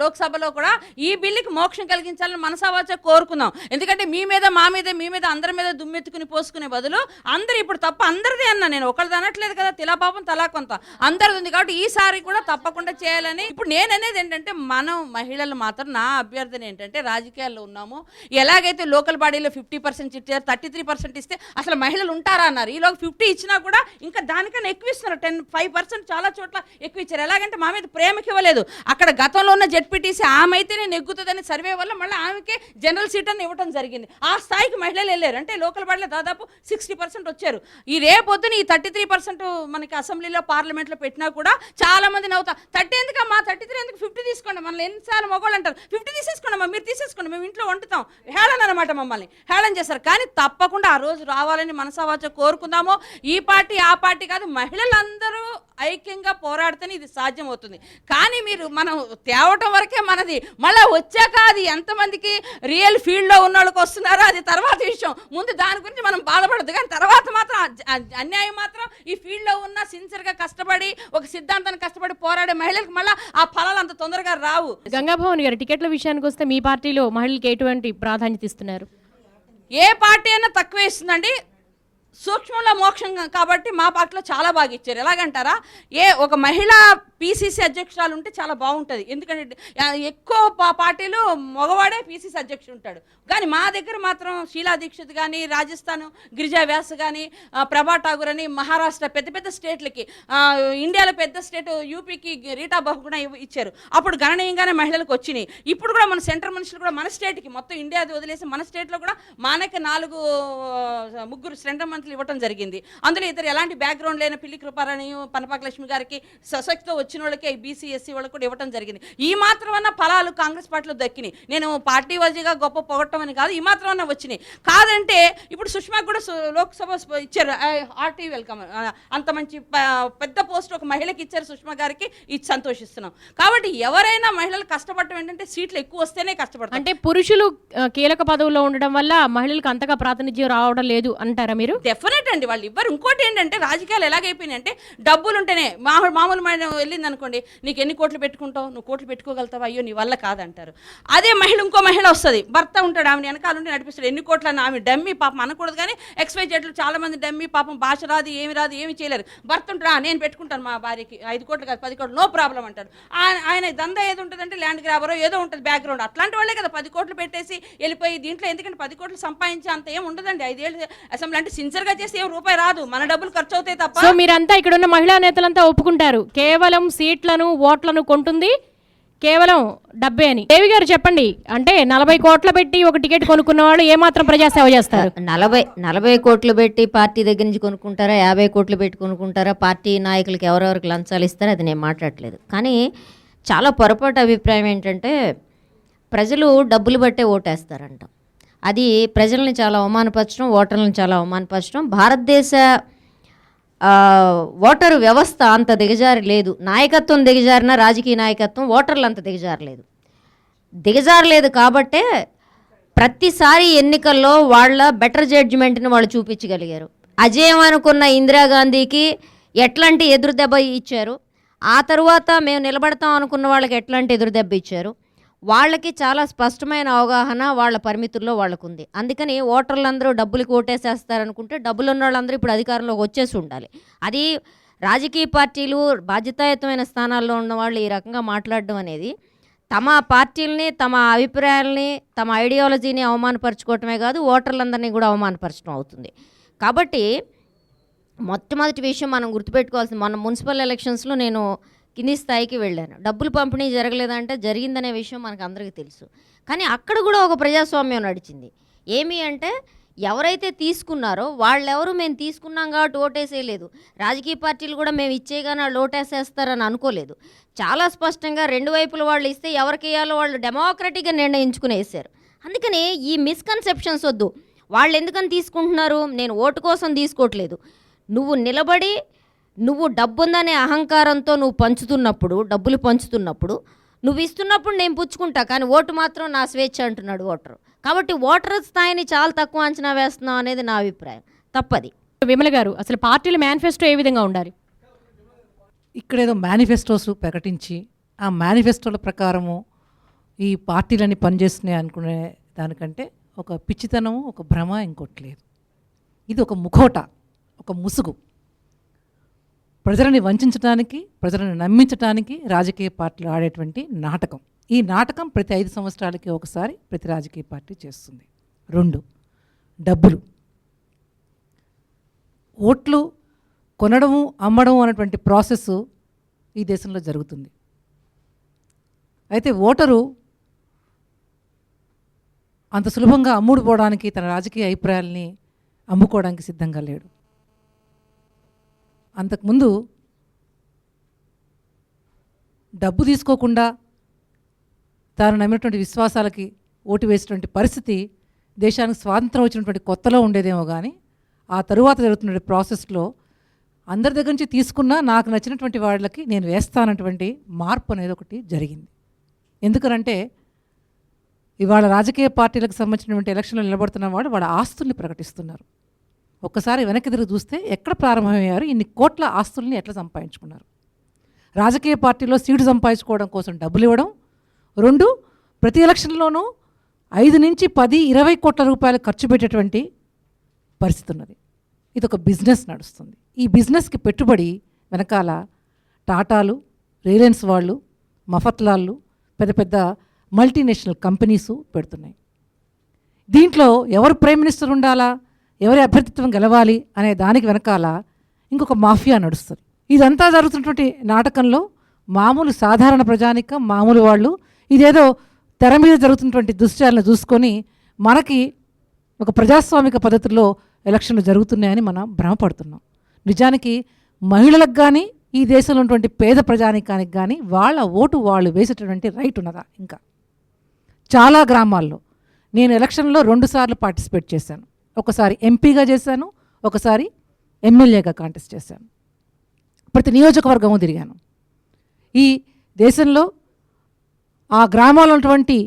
లోక్సభలో కూడా ఈ బిల్లుకి మోక్షం కలిగించాలని మనసావాచ కోరుకుందాం. ఎందుకంటే మీ మీద అందరి మీద దుమ్మెత్తుకుని పోసుకునే బదులు అందరు ఇప్పుడు తప్ప అందరిదే అన్నా, నేను ఒకళ్ళది అనట్లేదు కదా, తిలా పాపం తలా కొంత అందరిది ఉంది. కాబట్టి ఈసారి కూడా తప్పకుండా చేయాలని ఇప్పుడు నేను అనేది ఏంటంటే, మనం మహిళలు మాత్రం నా అభ్యర్థన ఏంటంటే, రాజకీయాల్లో ఉన్నాము, ఎలాగైతే లోకల్ బాడీలో 50% ఇచ్చారు, 33% ఇస్తే అసలు మహిళలు ఉంటారా అన్నారు. ఈలోగా 50 ఇచ్చినా కూడా ఇంకా దానికన్నా ఎక్కువ ఇస్తున్నారు. 5% చాలా చోట్ల ఎక్కువ ఇచ్చారు. ఎలాగంటే మా మీద ప్రేమకి ఇవ్వలేదు. అక్కడ గతంలో ఉన్న జెడ్పీటీసీ ఆమె అయితేనే నెగ్గుతుందని సర్వే వల్ల మళ్ళీ ఆమెకే జనరల్ సీట్ అని ఇవ్వడం జరిగింది. ఆ స్థాయికి మహిళలు వెళ్ళారు. అంటే లోకల్ బాడీలో దాదాపు 60% వచ్చారు. ఈ రేపొద్దున ఈ 33% మనకి అసెంబ్లీలో పార్లమెంట్లో పెట్టినా కూడా చాలా మంది నవ్వుతా, 30 ఎందుకమ్మా, 33 ఎందుకు, 50 తీసుకోండి. మనల్ని ఎన్నిసార్లు మగవాళ్ళు అంటారు 50 తీసేసుకోండి అమ్మా, మీరు తీసేసుకోండి, మేము ఇంట్లో వండుతాం, హేళన అనమాట, మమ్మల్ని హేళన చేస్తారు. కానీ తప్పకుండా ఆ రోజు రావాలని మనసావాచ కోరుకుందాము. ఈ పార్టీ ఆ పార్టీ కాదు, మహిళలందరూ ఐక్యంగా పోరాడితేనే ఇది సాధ్యమవుతుంది. కానీ మనం తేవటం వరకే మనది, మళ్ళీ వచ్చాక అది ఎంతమందికి రియల్ ఫీల్డ్లో ఉన్న వాళ్ళకి వస్తున్నారో అది తర్వాత విషయం. ముందు దాని గురించి మనం బాధపడద్దు. కానీ తర్వాత మాత్రం అన్యాయం మాత్రం ఈ ఫీల్డ్లో ఉన్న సిన్సియర్గా కష్టపడి ఒక సిద్ధాంతాన్ని కష్టపడి పోరాడే మహిళలకు మళ్ళీ ఆ ఫలాలు అంత తొందరగా రావు. గంగాభవన్ గారు, టికెట్ల విషయానికి వస్తే మీ పార్టీలో మహిళలకు ఎటువంటి ప్రాధాన్యత ఇస్తున్నారు? ఏ పార్టీ అయినా తక్కువే ఇస్తుందండి, సూక్ష్మంలో మోక్షం. కాబట్టి మా పార్టీలో చాలా బాగా ఇచ్చారు. ఎలాగంటారా, ఒక మహిళా పీసీసీ అధ్యక్షురాలు ఉంటే చాలా బాగుంటుంది. ఎందుకంటే ఎక్కువ పార్టీలు మగవాడే పీసీసీ అధ్యక్షుడు ఉంటాడు. కానీ మా దగ్గర మాత్రం షీలా దీక్షిత్ కానీ, రాజస్థాన్ గిరిజా వ్యాస్ కానీ, ప్రభా ఠాగూర్ అని, మహారాష్ట్ర పెద్ద పెద్ద స్టేట్లకి, ఇండియాలో పెద్ద స్టేట్ యూపీకి రీటా బహుగుణ ఇచ్చారు. అప్పుడు గణనీయంగానే మహిళలకు వచ్చినాయి. ఇప్పుడు కూడా మన సెంటర్ మనుషులు కూడా మన స్టేట్కి, మొత్తం ఇండియాది వదిలేసి మన స్టేట్లో కూడా మనకి 3 సెంటర్ మంత్రులు ఇవ్వటం జరిగింది. అందులో ఇద్దరు ఎలాంటి బ్యాక్గ్రౌండ్ లేని పిల్లి కృపారాణి, పనపాక లక్ష్మి గారికి, సశక్తితో వచ్చిన వాళ్ళకి, బీసీ ఎస్సీ వాళ్ళకి కూడా ఇవ్వటం జరిగింది. ఈ మాత్రమన్నా ఫలాలు కాంగ్రెస్ పార్టీలో దక్కినాయి. నేను పార్టీ వాజీగా గొప్ప పొగట్టం అని కాదు, ఈ మాత్రమన్నా వచ్చినాయి. కాదంటే ఇప్పుడు సుష్మాకు కూడా లోక్సభ ఇచ్చారు, హార్టీ వెల్కమ్. అంత మంచి పెద్ద పోస్ట్ ఒక మహిళకి ఇచ్చారు సుష్మా గారికి, ఇది సంతోషిస్తున్నాం. కాబట్టి ఎవరైనా మహిళలు కష్టపడటం ఏంటంటే సీట్లు ఎక్కువ వస్తేనే కష్టపడతారు. అంటే పురుషులు కీలక పదవుల్లో ఉండడం వల్ల మహిళలకు అంతగా ప్రాతినిధ్యం రావడం లేదు అంటారా మీరు? డెఫినెట్ అండి, వాళ్ళు ఇవ్వరు. ఇంకోటి ఏంటంటే రాజకీయాలు ఎలాగైపోయినాయి అంటే, డబ్బులు ఉంటేనే మామూలు వెళ్ళింది అనుకోండి, నీకు ఎన్ని కోట్లు పెట్టుకుంటావు, నువ్వు కోట్లు పెట్టుకోగలుగుతావు, అయ్యో నీ వల్ల కాదంటారు. అదే ఇంకో మహిళ వస్తుంది, భర్త ఉంటాడు, ఆమె వెనకాల ఉండి నడిపిస్తాడు, ఎన్ని కోట్లు అన్న ఆమె డమ్మీ పాపం అనకూడదు. కానీ XYZ చాలా మంది డమ్మీ పాపం, భాష రాదు, ఏమి చేయలేరు. భర్త ఉంటాడు, నేను పెట్టుకుంటాను మా భార్యకి 5 కోట్లు కాదు 10 కోట్లు, నో ప్రాబ్లం అంటాడు. ఆయన దందా ఏది ఉంటుందంటే ల్యాండ్ గ్రాబరో ఏదో ఉంటుంది బ్యాక్గ్రౌండ్. అట్లాంటి వాళ్ళే కదా 10 కోట్లు పెట్టేసి వెళ్ళిపోయి దీంట్లో. ఎందుకంటే 10 కోట్లు సంపాదించి అంత ఏం ఉండదండి. 5 ఏళ్ళు అసెంబ్లీ అంటే సిన్సియర్గా చేసి ఏం రూపాయి రాదు, మన డబ్బులు ఖర్చు అవుతాయి తప్ప. సో మీరంతా ఇక్కడ ఉన్న మహిళా నేతలంతా ఒప్పుకుంటారు కేవలం సీట్లను ఓట్లను కొంటుంది కేవలం డబ్బే అని. దేవి గారు చెప్పండి, అంటే 40 కోట్లు పెట్టి ఒక టికెట్ కొనుక్కున్న వాళ్ళు ఏమాత్రం ప్రజాసేవ చేస్తారు? 40 కోట్లు పెట్టి పార్టీ దగ్గర నుంచి కొనుక్కుంటారా, 50 కోట్లు పెట్టి కొనుక్కుంటారా, పార్టీ నాయకులకి ఎవరెవరికి లంచాలు ఇస్తారో అది నేను మాట్లాడలేదు. కానీ చాలా పొరపాటు అభిప్రాయం ఏంటంటే, ప్రజలు డబ్బులు బట్టే ఓటేస్తారంట. అది ప్రజల్ని చాలా అవమానపరచడం, ఓటర్లను చాలా అవమానపరచడం. భారతదేశ ఓటరు వ్యవస్థ అంత దిగజారి లేదు. నాయకత్వం దిగజారిన, రాజకీయ నాయకత్వం, ఓటర్లు అంత దిగజారలేదు కాబట్టే ప్రతిసారి ఎన్నికల్లో వాళ్ళ బెటర్ జడ్జిమెంట్ని వాళ్ళు చూపించగలిగారు. అజేయం అనుకున్న ఇందిరాగాంధీకి ఎట్లాంటి ఎదురు దెబ్బ ఇచ్చారు, ఆ తర్వాత మేము నిలబడతాం అనుకున్న వాళ్ళకి ఎట్లాంటి ఎదురు దెబ్బ ఇచ్చారు. వాళ్ళకి చాలా స్పష్టమైన అవగాహన వాళ్ళ పరిమితుల్లో వాళ్ళకు ఉంది. అందుకని ఓటర్లందరూ డబ్బులకి ఓటేసేస్తారనుకుంటే డబ్బులు ఉన్న వాళ్ళందరూ ఇప్పుడు అధికారంలోకి వచ్చేసి ఉండాలి. అది రాజకీయ పార్టీలు బాధ్యతాయుతమైన స్థానాల్లో ఉన్న వాళ్ళు ఈ రకంగా మాట్లాడడం అనేది తమ పార్టీలని, తమ అభిప్రాయాలని, తమ ఐడియాలజీని అవమానపరచుకోవటమే కాదు, ఓటర్లందరినీ కూడా అవమానపరచడం అవుతుంది. కాబట్టి మొట్టమొదటి విషయం మనం గుర్తుపెట్టుకోవాల్సింది, మన మున్సిపల్ ఎలక్షన్స్లో నేను కింది స్థాయికి వెళ్ళాను. డబ్బులు పంపిణీ జరగలేదంటే జరిగిందనే విషయం మనకు అందరికీ తెలుసు. కానీ అక్కడ కూడా ఒక ప్రజాస్వామ్యం నడిచింది. ఏమి అంటే ఎవరైతే తీసుకున్నారో వాళ్ళెవరు మేము తీసుకున్నాం కాబట్టి ఓటేసేయలేదు. రాజకీయ పార్టీలు కూడా మేము ఇచ్చేయగానే వాళ్ళు ఓటేసేస్తారని అనుకోలేదు. చాలా స్పష్టంగా రెండు వైపుల వాళ్ళు ఇస్తే ఎవరికి వేయాలో వాళ్ళు డెమోక్రటిక్గా నిర్ణయించుకుని వేశారు. అందుకని ఈ మిస్కన్సెప్షన్స్ వద్దు. వాళ్ళు ఎందుకని తీసుకుంటున్నారు, నేను ఓటు కోసం తీసుకోవట్లేదు. నువ్వు నిలబడి నువ్వు డబ్బుందనే అహంకారంతో నువ్వు పంచుతున్నప్పుడు, డబ్బులు పంచుతున్నప్పుడు, నువ్వు ఇస్తున్నప్పుడు నేను పుచ్చుకుంటా, కానీ ఓటు మాత్రం నా స్వేచ్ఛ అంటున్నాడు ఓటరు. కాబట్టి ఓటర్ స్థాయిని చాలా తక్కువ అంచనా వేస్తున్నాం అనేది నా అభిప్రాయం. తప్పది. విమల గారు, అసలు పార్టీల మేనిఫెస్టో ఏ విధంగా ఉండాలి? ఇక్కడేదో మేనిఫెస్టోస్ ప్రకటించి ఆ మేనిఫెస్టోల ప్రకారము ఈ పార్టీలన్నీ పనిచేస్తున్నాయి అనుకునే దానికంటే ఒక పిచ్చితనము, ఒక భ్రమ ఇంకోట్లేదు. ఇది ఒక ముఖోట, ఒక ముసుగు. ప్రజలని వంచడానికి, ప్రజలను నమ్మించడానికి రాజకీయ పార్టీలు ఆడేటువంటి నాటకం. ఈ నాటకం ప్రతి 5 సంవత్సరాలకి ఒకసారి ప్రతి రాజకీయ పార్టీ చేస్తుంది. 2, డబ్బులు. ఓట్లు కొనడము, అమ్మడం అనేటువంటి ప్రాసెస్ ఈ దేశంలో జరుగుతుంది. అయితే ఓటరు అంత సులభంగా అమ్ముడుపోవడానికి, తన రాజకీయ అభిప్రాయాల్ని అమ్ముకోవడానికి సిద్ధంగా లేడు. అంతకుముందు డబ్బు తీసుకోకుండా తాను నమ్మినటువంటి విశ్వాసాలకి ఓటు వేసేటువంటి పరిస్థితి దేశానికి స్వాతంత్రం వచ్చినటువంటి కొత్తలో ఉండేదేమో, కానీ ఆ తరువాత జరుగుతున్న ప్రాసెస్లో అందరి దగ్గర నుంచి తీసుకున్నా నాకు నచ్చినటువంటి వాళ్ళకి నేను వేస్తానటువంటి మార్పు అనేది ఒకటి జరిగింది. ఎందుకనంటే ఇవాళ రాజకీయ పార్టీలకు సంబంధించినటువంటి ఎలక్షన్లో నిలబడుతున్న వాళ్ళ ఆస్తుల్ని ప్రకటిస్తున్నారు. ఒక్కసారి వెనక్కి తిరిగి చూస్తే ఎక్కడ ప్రారంభమయ్యారు, ఇన్ని కోట్ల ఆస్తుల్ని ఎట్లా సంపాదించుకున్నారు? రాజకీయ పార్టీలో సీటు సంపాదించుకోవడం కోసం డబ్బులు ఇవ్వడం. 2, ప్రతి ఎలక్షన్లోనూ 5 నుంచి 10, 20 కోట్ల రూపాయలు ఖర్చు పెట్టేటువంటి పరిస్థితి ఉన్నది. ఇది ఒక బిజినెస్ నడుస్తుంది. ఈ బిజినెస్కి పెట్టుబడి వెనకాల టాటాలు, రిలయన్స్ వాళ్ళు, మఫత్లాళ్ళు, పెద్ద పెద్ద మల్టీనేషనల్ కంపెనీసు పెడుతున్నాయి. దీంట్లో ఎవరు ప్రైమ్ మినిస్టర్ ఉండాలా, ఎవరి అభ్యర్థిత్వం గెలవాలి అనే దానికి వెనకాల ఇంకొక మాఫియా నడుస్తుంది. ఇదంతా జరుగుతున్నటువంటి నాటకంలో మామూలు సాధారణ ప్రజానికం, మామూలు వాళ్ళు ఇదేదో తెర మీద జరుగుతున్నటువంటి దృశ్యాలను చూసుకొని మనకి ఒక ప్రజాస్వామిక పద్ధతిలో ఎలక్షన్లు జరుగుతున్నాయని మనం భ్రమపడుతున్నాం. నిజానికి మహిళలకు కానీ, ఈ దేశంలో ఉన్నటువంటి పేద ప్రజానికానికి కానీ వాళ్ళ ఓటు వాళ్ళు వేసేటటువంటి రైట్ ఉన్నదా? ఇంకా చాలా గ్రామాల్లో నేను ఎలక్షన్లో 2 సార్లు పార్టిసిపేట్ చేశాను. ఒకసారి ఎంపీగా చేశాను, ఒకసారి ఎమ్మెల్యేగా కాంటెస్ట్ చేశాను. ప్రతి నియోజకవర్గము తిరిగాను. ఈ దేశంలో ఆ గ్రామాల్లో ఉన్నటువంటి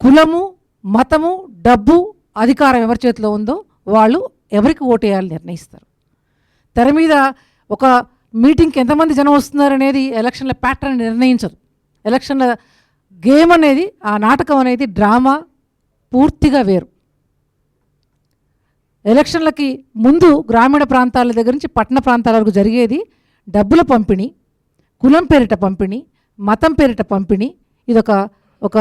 కులము, మతము, డబ్బు, అధికారం ఎవరి చేతిలో ఉందో వాళ్ళు ఎవరికి ఓటేయాలని నిర్ణయిస్తారు. తెర మీద ఒక మీటింగ్కి ఎంతమంది జనం వస్తున్నారనేది ఎలక్షన్ల ప్యాటర్న్ నిర్ణయించదు. ఎలక్షన్ల గేమ్ అనేది, ఆ నాటకం అనేది, డ్రామా పూర్తిగా వేరు. ఎలక్షన్లకి ముందు గ్రామీణ ప్రాంతాల దగ్గర నుంచి పట్టణ ప్రాంతాల వరకు జరిగేది డబ్బుల పంపిణీ, కులం పేరిట పంపిణీ, మతం పేరిట పంపిణీ. ఇది ఒక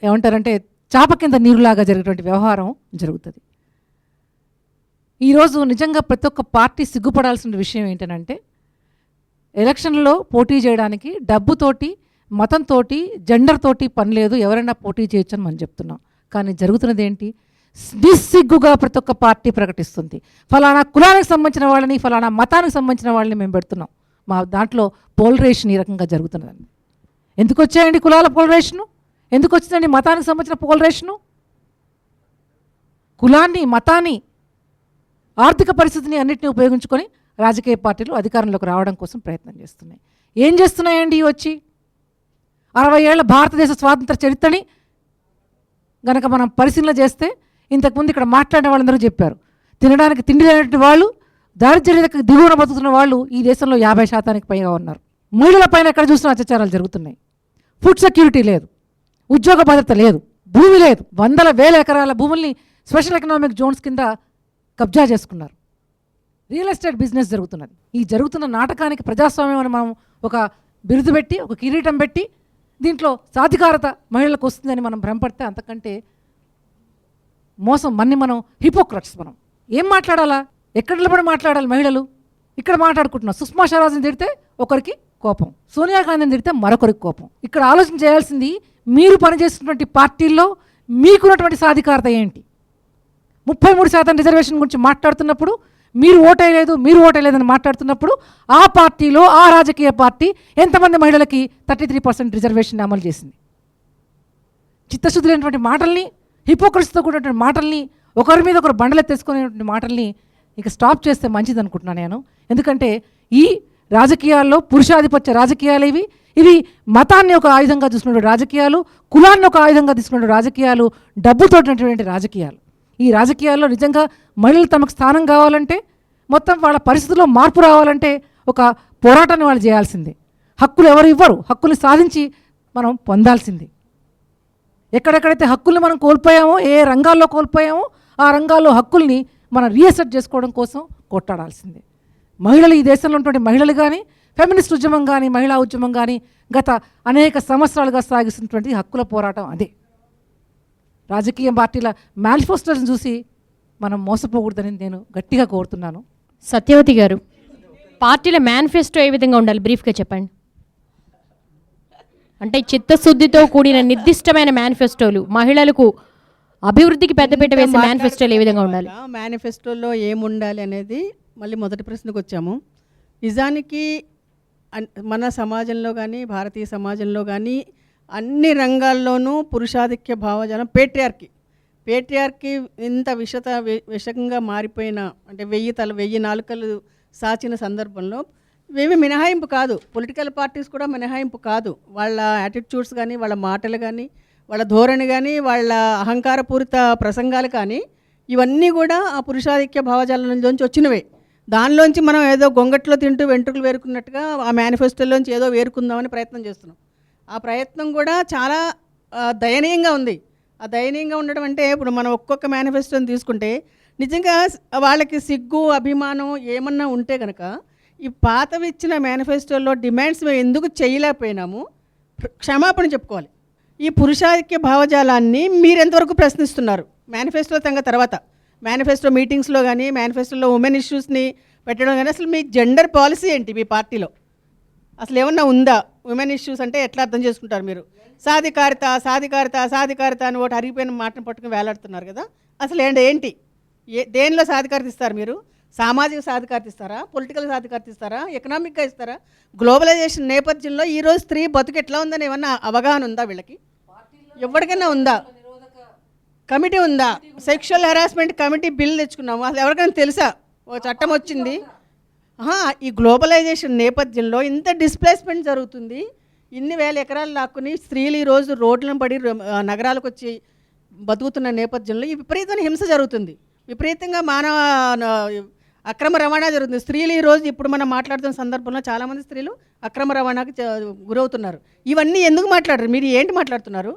ఏమంటారంటే చాప కింద నీరులాగా జరిగేటువంటి వ్యవహారం జరుగుతుంది. ఈరోజు నిజంగా ప్రతి ఒక్క పార్టీ సిగ్గుపడాల్సిన విషయం ఏంటంటే ఎలక్షన్లో పోటీ చేయడానికి డబ్బుతోటి, మతంతో, జెండర్ తోటి పని లేదు, ఎవరైనా పోటీ చేయొచ్చు అని మనం చెప్తున్నాం. కానీ జరుగుతున్నది ఏంటి? నిస్సిగ్గుగా ప్రతి ఒక్క పార్టీ ప్రకటిస్తుంది. ఫలానా కులానికి సంబంధించిన వాళ్ళని, ఫలానా మతానికి సంబంధించిన వాళ్ళని మేము పెడుతున్నాం. మా దాంట్లో పోలరైజేషన్ ఈ రకంగా జరుగుతున్నదండి. ఎందుకు వచ్చాయండి కులాల పోలరైజేషను? ఎందుకు వచ్చిందండి మతానికి సంబంధించిన పోలరైజేషను? కులాన్ని, మతాన్ని, ఆర్థిక పరిస్థితిని అన్నింటినీ ఉపయోగించుకొని రాజకీయ పార్టీలు అధికారంలోకి రావడం కోసం ప్రయత్నం చేస్తున్నాయి. ఏం చేస్తున్నాయండి వచ్చి? 60 ఏళ్ల భారతదేశ స్వాతంత్ర చరిత్రని గనక మనం పరిశీలన చేస్తే ఇంతకుముందు ఇక్కడ మాట్లాడిన వాళ్ళందరూ చెప్పారు, తినడానికి తిండి లేనటువంటి వాళ్ళు, దారిద్ర్య దిగువన బతుకుతున్న వాళ్ళు ఈ దేశంలో 50% పైగా ఉన్నారు. మహిళల పైన ఎక్కడ చూసినా అత్యాచారాలు జరుగుతున్నాయి. ఫుడ్ సెక్యూరిటీ లేదు, ఉద్యోగ భద్రత లేదు, భూమి లేదు. వందల వేల ఎకరాల భూముల్ని స్పెషల్ ఎకనామిక్ జోన్స్ కింద కబ్జా చేసుకున్నారు. రియల్ ఎస్టేట్ బిజినెస్ జరుగుతున్నది. ఈ జరుగుతున్న నాటకానికి ప్రజాస్వామ్యం అని మనం ఒక బిరుదు పెట్టి, ఒక కిరీటం పెట్టి, దీంట్లో సాధికారత మహిళలకు వస్తుందని మనం భ్రమపడితే అంతకంటే మోసం. మనం హిపోక్రట్స్. మనం ఏం మాట్లాడాలా? ఎక్కడ నిలబడి మాట్లాడాలి? మహిళలు ఇక్కడ మాట్లాడుకుంటున్నాం. సుష్మా స్వరాజ్ని తిడితే ఒకరికి కోపం, సోనియా గాంధీని తిడితే మరొకరికి కోపం. ఇక్కడ ఆలోచన చేయాల్సింది, మీరు పనిచేస్తున్నటువంటి పార్టీల్లో మీకున్నటువంటి సాధికారత ఏంటి? 33% రిజర్వేషన్ గురించి మాట్లాడుతున్నప్పుడు, మీరు ఓటేయలేదని మాట్లాడుతున్నప్పుడు, ఆ పార్టీలో ఆ రాజకీయ పార్టీ ఎంతమంది మహిళలకి 33% రిజర్వేషన్ అమలు చేసింది? చిత్తశుద్ధి లేనటువంటి మాటల్ని, హిపోక్రసీతో కూడినటువంటి మాటల్ని, ఒకరి మీద ఒకరు బండలెత్తేసుకునేటువంటి మాటల్ని ఇక స్టాప్ చేస్తే మంచిది అనుకుంటున్నాను నేను. ఎందుకంటే ఈ రాజకీయాల్లో పురుషాధిపత్య రాజకీయాలు ఇవి మతాన్ని ఒక ఆయుధంగా తీసుకున్న రాజకీయాలు, కులాన్ని ఒక ఆయుధంగా తీసుకున్న రాజకీయాలు, డబ్బుతోటినటువంటి రాజకీయాలు. ఈ రాజకీయాల్లో నిజంగా మహిళలు తమకు స్థానం కావాలంటే, మొత్తం వాళ్ళ పరిస్థితుల్లో మార్పు రావాలంటే ఒక పోరాటాన్ని వాళ్ళు చేయాల్సిందే. హక్కులు ఎవరు ఇవ్వరు, హక్కుల్ని సాధించి మనం పొందాల్సిందే. ఎక్కడెక్కడైతే హక్కుల్ని మనం కోల్పోయామో, ఏ రంగాల్లో కోల్పోయామో ఆ రంగాల్లో హక్కుల్ని మనం రీఅసెట్ చేసుకోవడం కోసం కొట్టాడాల్సిందే. మహిళలు, ఈ దేశంలో ఉన్నటువంటి మహిళలు కానీ, ఫెమినిస్ట్ ఉద్యమం కానీ, మహిళా ఉద్యమం కానీ గత అనేక సంవత్సరాలుగా సాగిస్తున్నటువంటి హక్కుల పోరాటం అదే. రాజకీయ పార్టీల మేనిఫెస్టోలను చూసి మనం మోసపోకూడదని నేను గట్టిగా కోరుతున్నాను. సత్యవతి గారు, పార్టీల మేనిఫెస్టో ఏ విధంగా ఉండాలి బ్రీఫ్గా చెప్పండి. అంటే చిత్తశుద్ధితో కూడిన నిర్దిష్టమైన మేనిఫెస్టోలు, మహిళలకు అభివృద్ధికి పెద్దపీట వేసే మేనిఫెస్టోలు ఏ విధంగా ఉండాలి? మేనిఫెస్టోలో ఏముండాలి అనేది మళ్ళీ మొదటి ప్రశ్నకు వచ్చాము. నిజానికి మన సమాజంలో కానీ, భారతీయ సమాజంలో కానీ అన్ని రంగాల్లోనూ పురుషాధిక్య భావజాలం, పేట్రియార్కీ ఇంత విషంగా మారిపోయిన, అంటే 1000 నాలుకలు సాచిన సందర్భంలో ఇవేమి మినహాయింపు కాదు. పొలిటికల్ పార్టీస్ కూడా మినహాయింపు కాదు. వాళ్ళ యాటిట్యూడ్స్ కానీ, వాళ్ళ మాటలు కానీ, వాళ్ళ ధోరణి కానీ, వాళ్ళ అహంకారపూరిత ప్రసంగాలు కానీ, ఇవన్నీ కూడా ఆ పురుషాధిక్య భావజాలంలోంచి వచ్చినవే. దానిలోంచి మనం ఏదో గొంగట్లో తింటూ వెంట్రుకలు వేరుకున్నట్టుగా ఆ మేనిఫెస్టోలోంచి ఏదో వేరుకుందామని ప్రయత్నం చేస్తున్నాం. ఆ ప్రయత్నం కూడా చాలా దయనీయంగా ఉంది. ఆ దయనీయంగా ఉండడం అంటే, ఇప్పుడు మనం ఒక్కొక్క మేనిఫెస్టోని తీసుకుంటే నిజంగా వాళ్ళకి సిగ్గు, అభిమానం ఏమన్నా ఉంటే కనుక ఈ పాతవి ఇచ్చిన మేనిఫెస్టోలో డిమాండ్స్ మేము ఎందుకు చేయలేకపోయినాము క్షమాపణ చెప్పుకోవాలి. ఈ పురుషాధిక్య భావజాలాన్ని మీరు ఎంతవరకు ప్రశ్నిస్తున్నారు? మేనిఫెస్టో తర్వాత మేనిఫెస్టో మీటింగ్స్లో కానీ, మేనిఫెస్టోలో ఉమెన్ ఇష్యూస్ని పెట్టడం కానీ, అసలు మీ జెండర్ పాలసీ ఏంటి మీ పార్టీలో? అసలు ఏమన్నా ఉందా? ఉమెన్ ఇష్యూస్ అంటే ఎట్లా అర్థం చేసుకుంటారు మీరు? సాధికారత అని ఒకటి అరిగిపోయిన మాటను పట్టుకుని వేలాడుతున్నారు కదా. అసలు ఏంటి దేనిలో సాధికారత ఇస్తారు మీరు? సామాజిక సాధికారత ఇస్తారా? పొలిటికల్ సాధికారత ఇస్తారా? ఎకనామిక్గా ఇస్తారా? గ్లోబలైజేషన్ నేపథ్యంలో ఈరోజు స్త్రీ బతుకు ఎట్లా ఉందని ఏమన్నా అవగాహన ఉందా వీళ్ళకి? ఎవరికైనా ఉందా? కమిటీ ఉందా? సెక్షువల్ హెరాస్మెంట్ కమిటీ బిల్ తెచ్చుకున్నాము, అసలు ఎవరికైనా తెలుసా? ఓ చట్టం వచ్చింది. ఈ గ్లోబలైజేషన్ నేపథ్యంలో ఇంత డిస్ప్లేస్మెంట్ జరుగుతుంది. ఇన్ని వేల ఎకరాలు లాక్కుని స్త్రీలు ఈరోజు రోడ్లను పడి నగరాలకు వచ్చి బతుకుతున్న నేపథ్యంలో ఈ విపరీతమైన హింస జరుగుతుంది. విపరీతంగా మానవ అక్రమ రవాణా జరుగుతుంది. స్త్రీలు ఈరోజు ఇప్పుడు మనం మాట్లాడుతున్న సందర్భంలో చాలామంది స్త్రీలు అక్రమ రవాణాకి గురవుతున్నారు. ఇవన్నీ ఎందుకు మాట్లాడరు? మీరు ఏంటి మాట్లాడుతున్నారు?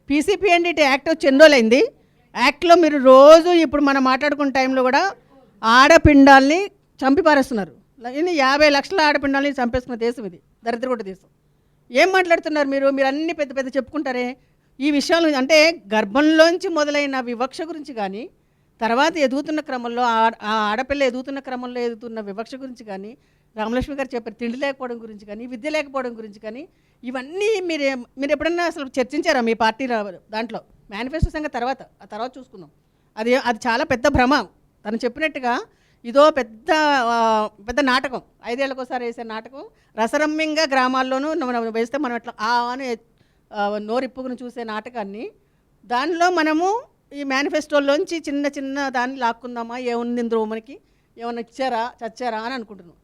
PCPNDT యాక్ట్ వచ్చి ఎన్ని రోజులైంది? యాక్ట్లో మీరు రోజు ఇప్పుడు మనం మాట్లాడుకున్న టైంలో కూడా ఆడపిండాల్ని చంపి పారేస్తున్నారు. 50 లక్షల ఆడపిండాల్ని చంపేసుకున్న దేశం ఇది, దరిద్రకొట్ట దేశం. ఏం మాట్లాడుతున్నారు మీరు? మీరు అన్ని పెద్ద చెప్పుకుంటారే. ఈ విషయాలు అంటే గర్భంలోంచి మొదలైన వివక్ష గురించి కానీ, తర్వాత ఎదుగుతున్న క్రమంలో ఆడపిల్ల ఎదుగుతున్న క్రమంలో ఎదుగుతున్న వివక్ష గురించి కానీ, రామలక్ష్మి గారు చెప్పారు తిండి లేకపోవడం గురించి కానీ, విద్య లేకపోవడం గురించి కానీ, ఇవన్నీ మీరు ఎప్పుడన్నా అసలు చర్చించారా మీ పార్టీ దాంట్లో? మేనిఫెస్టో సంగతి ఆ తర్వాత చూసుకుందాం. అది చాలా పెద్ద భ్రమ. తను చెప్పినట్టుగా ఇదో పెద్ద నాటకం, 5 ఏళ్లకోసారి వేసే నాటకం. రసరమ్యంగా గ్రామాల్లోనూ వేస్తే మనం ఎట్లా అని నోరిప్పుకుని చూసే నాటకాన్ని, దానిలో మనము ఈ మేనిఫెస్టోలోంచి చిన్న దాన్ని లాక్కుందామా, ఏముంది ఇందులో మనకి, ఏమన్నా ఇచ్చారా చచ్చారా అని అనుకుంటున్నాం.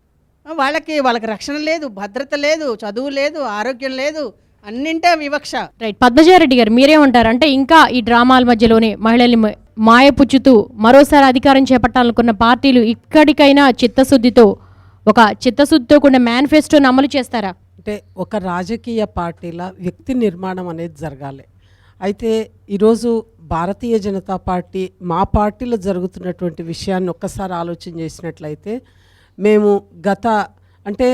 వాళ్ళకి రక్షణ లేదు, భద్రత లేదు, చదువు లేదు, ఆరోగ్యం లేదు, అన్నింటే వివక్ష. రైట్. పద్మజారెడ్డి గారు మీరేమంటారు? అంటే ఇంకా ఈ డ్రామాల మధ్యలోనే మహిళల్ని మాయపుచ్చుతూ మరోసారి అధికారం చేపట్టాలనుకున్న పార్టీలు ఇక్కడికైనా చిత్తశుద్ధితో కూడిన మేనిఫెస్టోని అమలు చేస్తారా? అంటే ఒక రాజకీయ పార్టీల వ్యక్తి నిర్మాణం అనేది జరగాలి. అయితే ఈరోజు భారతీయ జనతా పార్టీ మా పార్టీలో జరుగుతున్నటువంటి విషయాన్ని ఒక్కసారి ఆలోచన చేసినట్లయితే మేము అంటే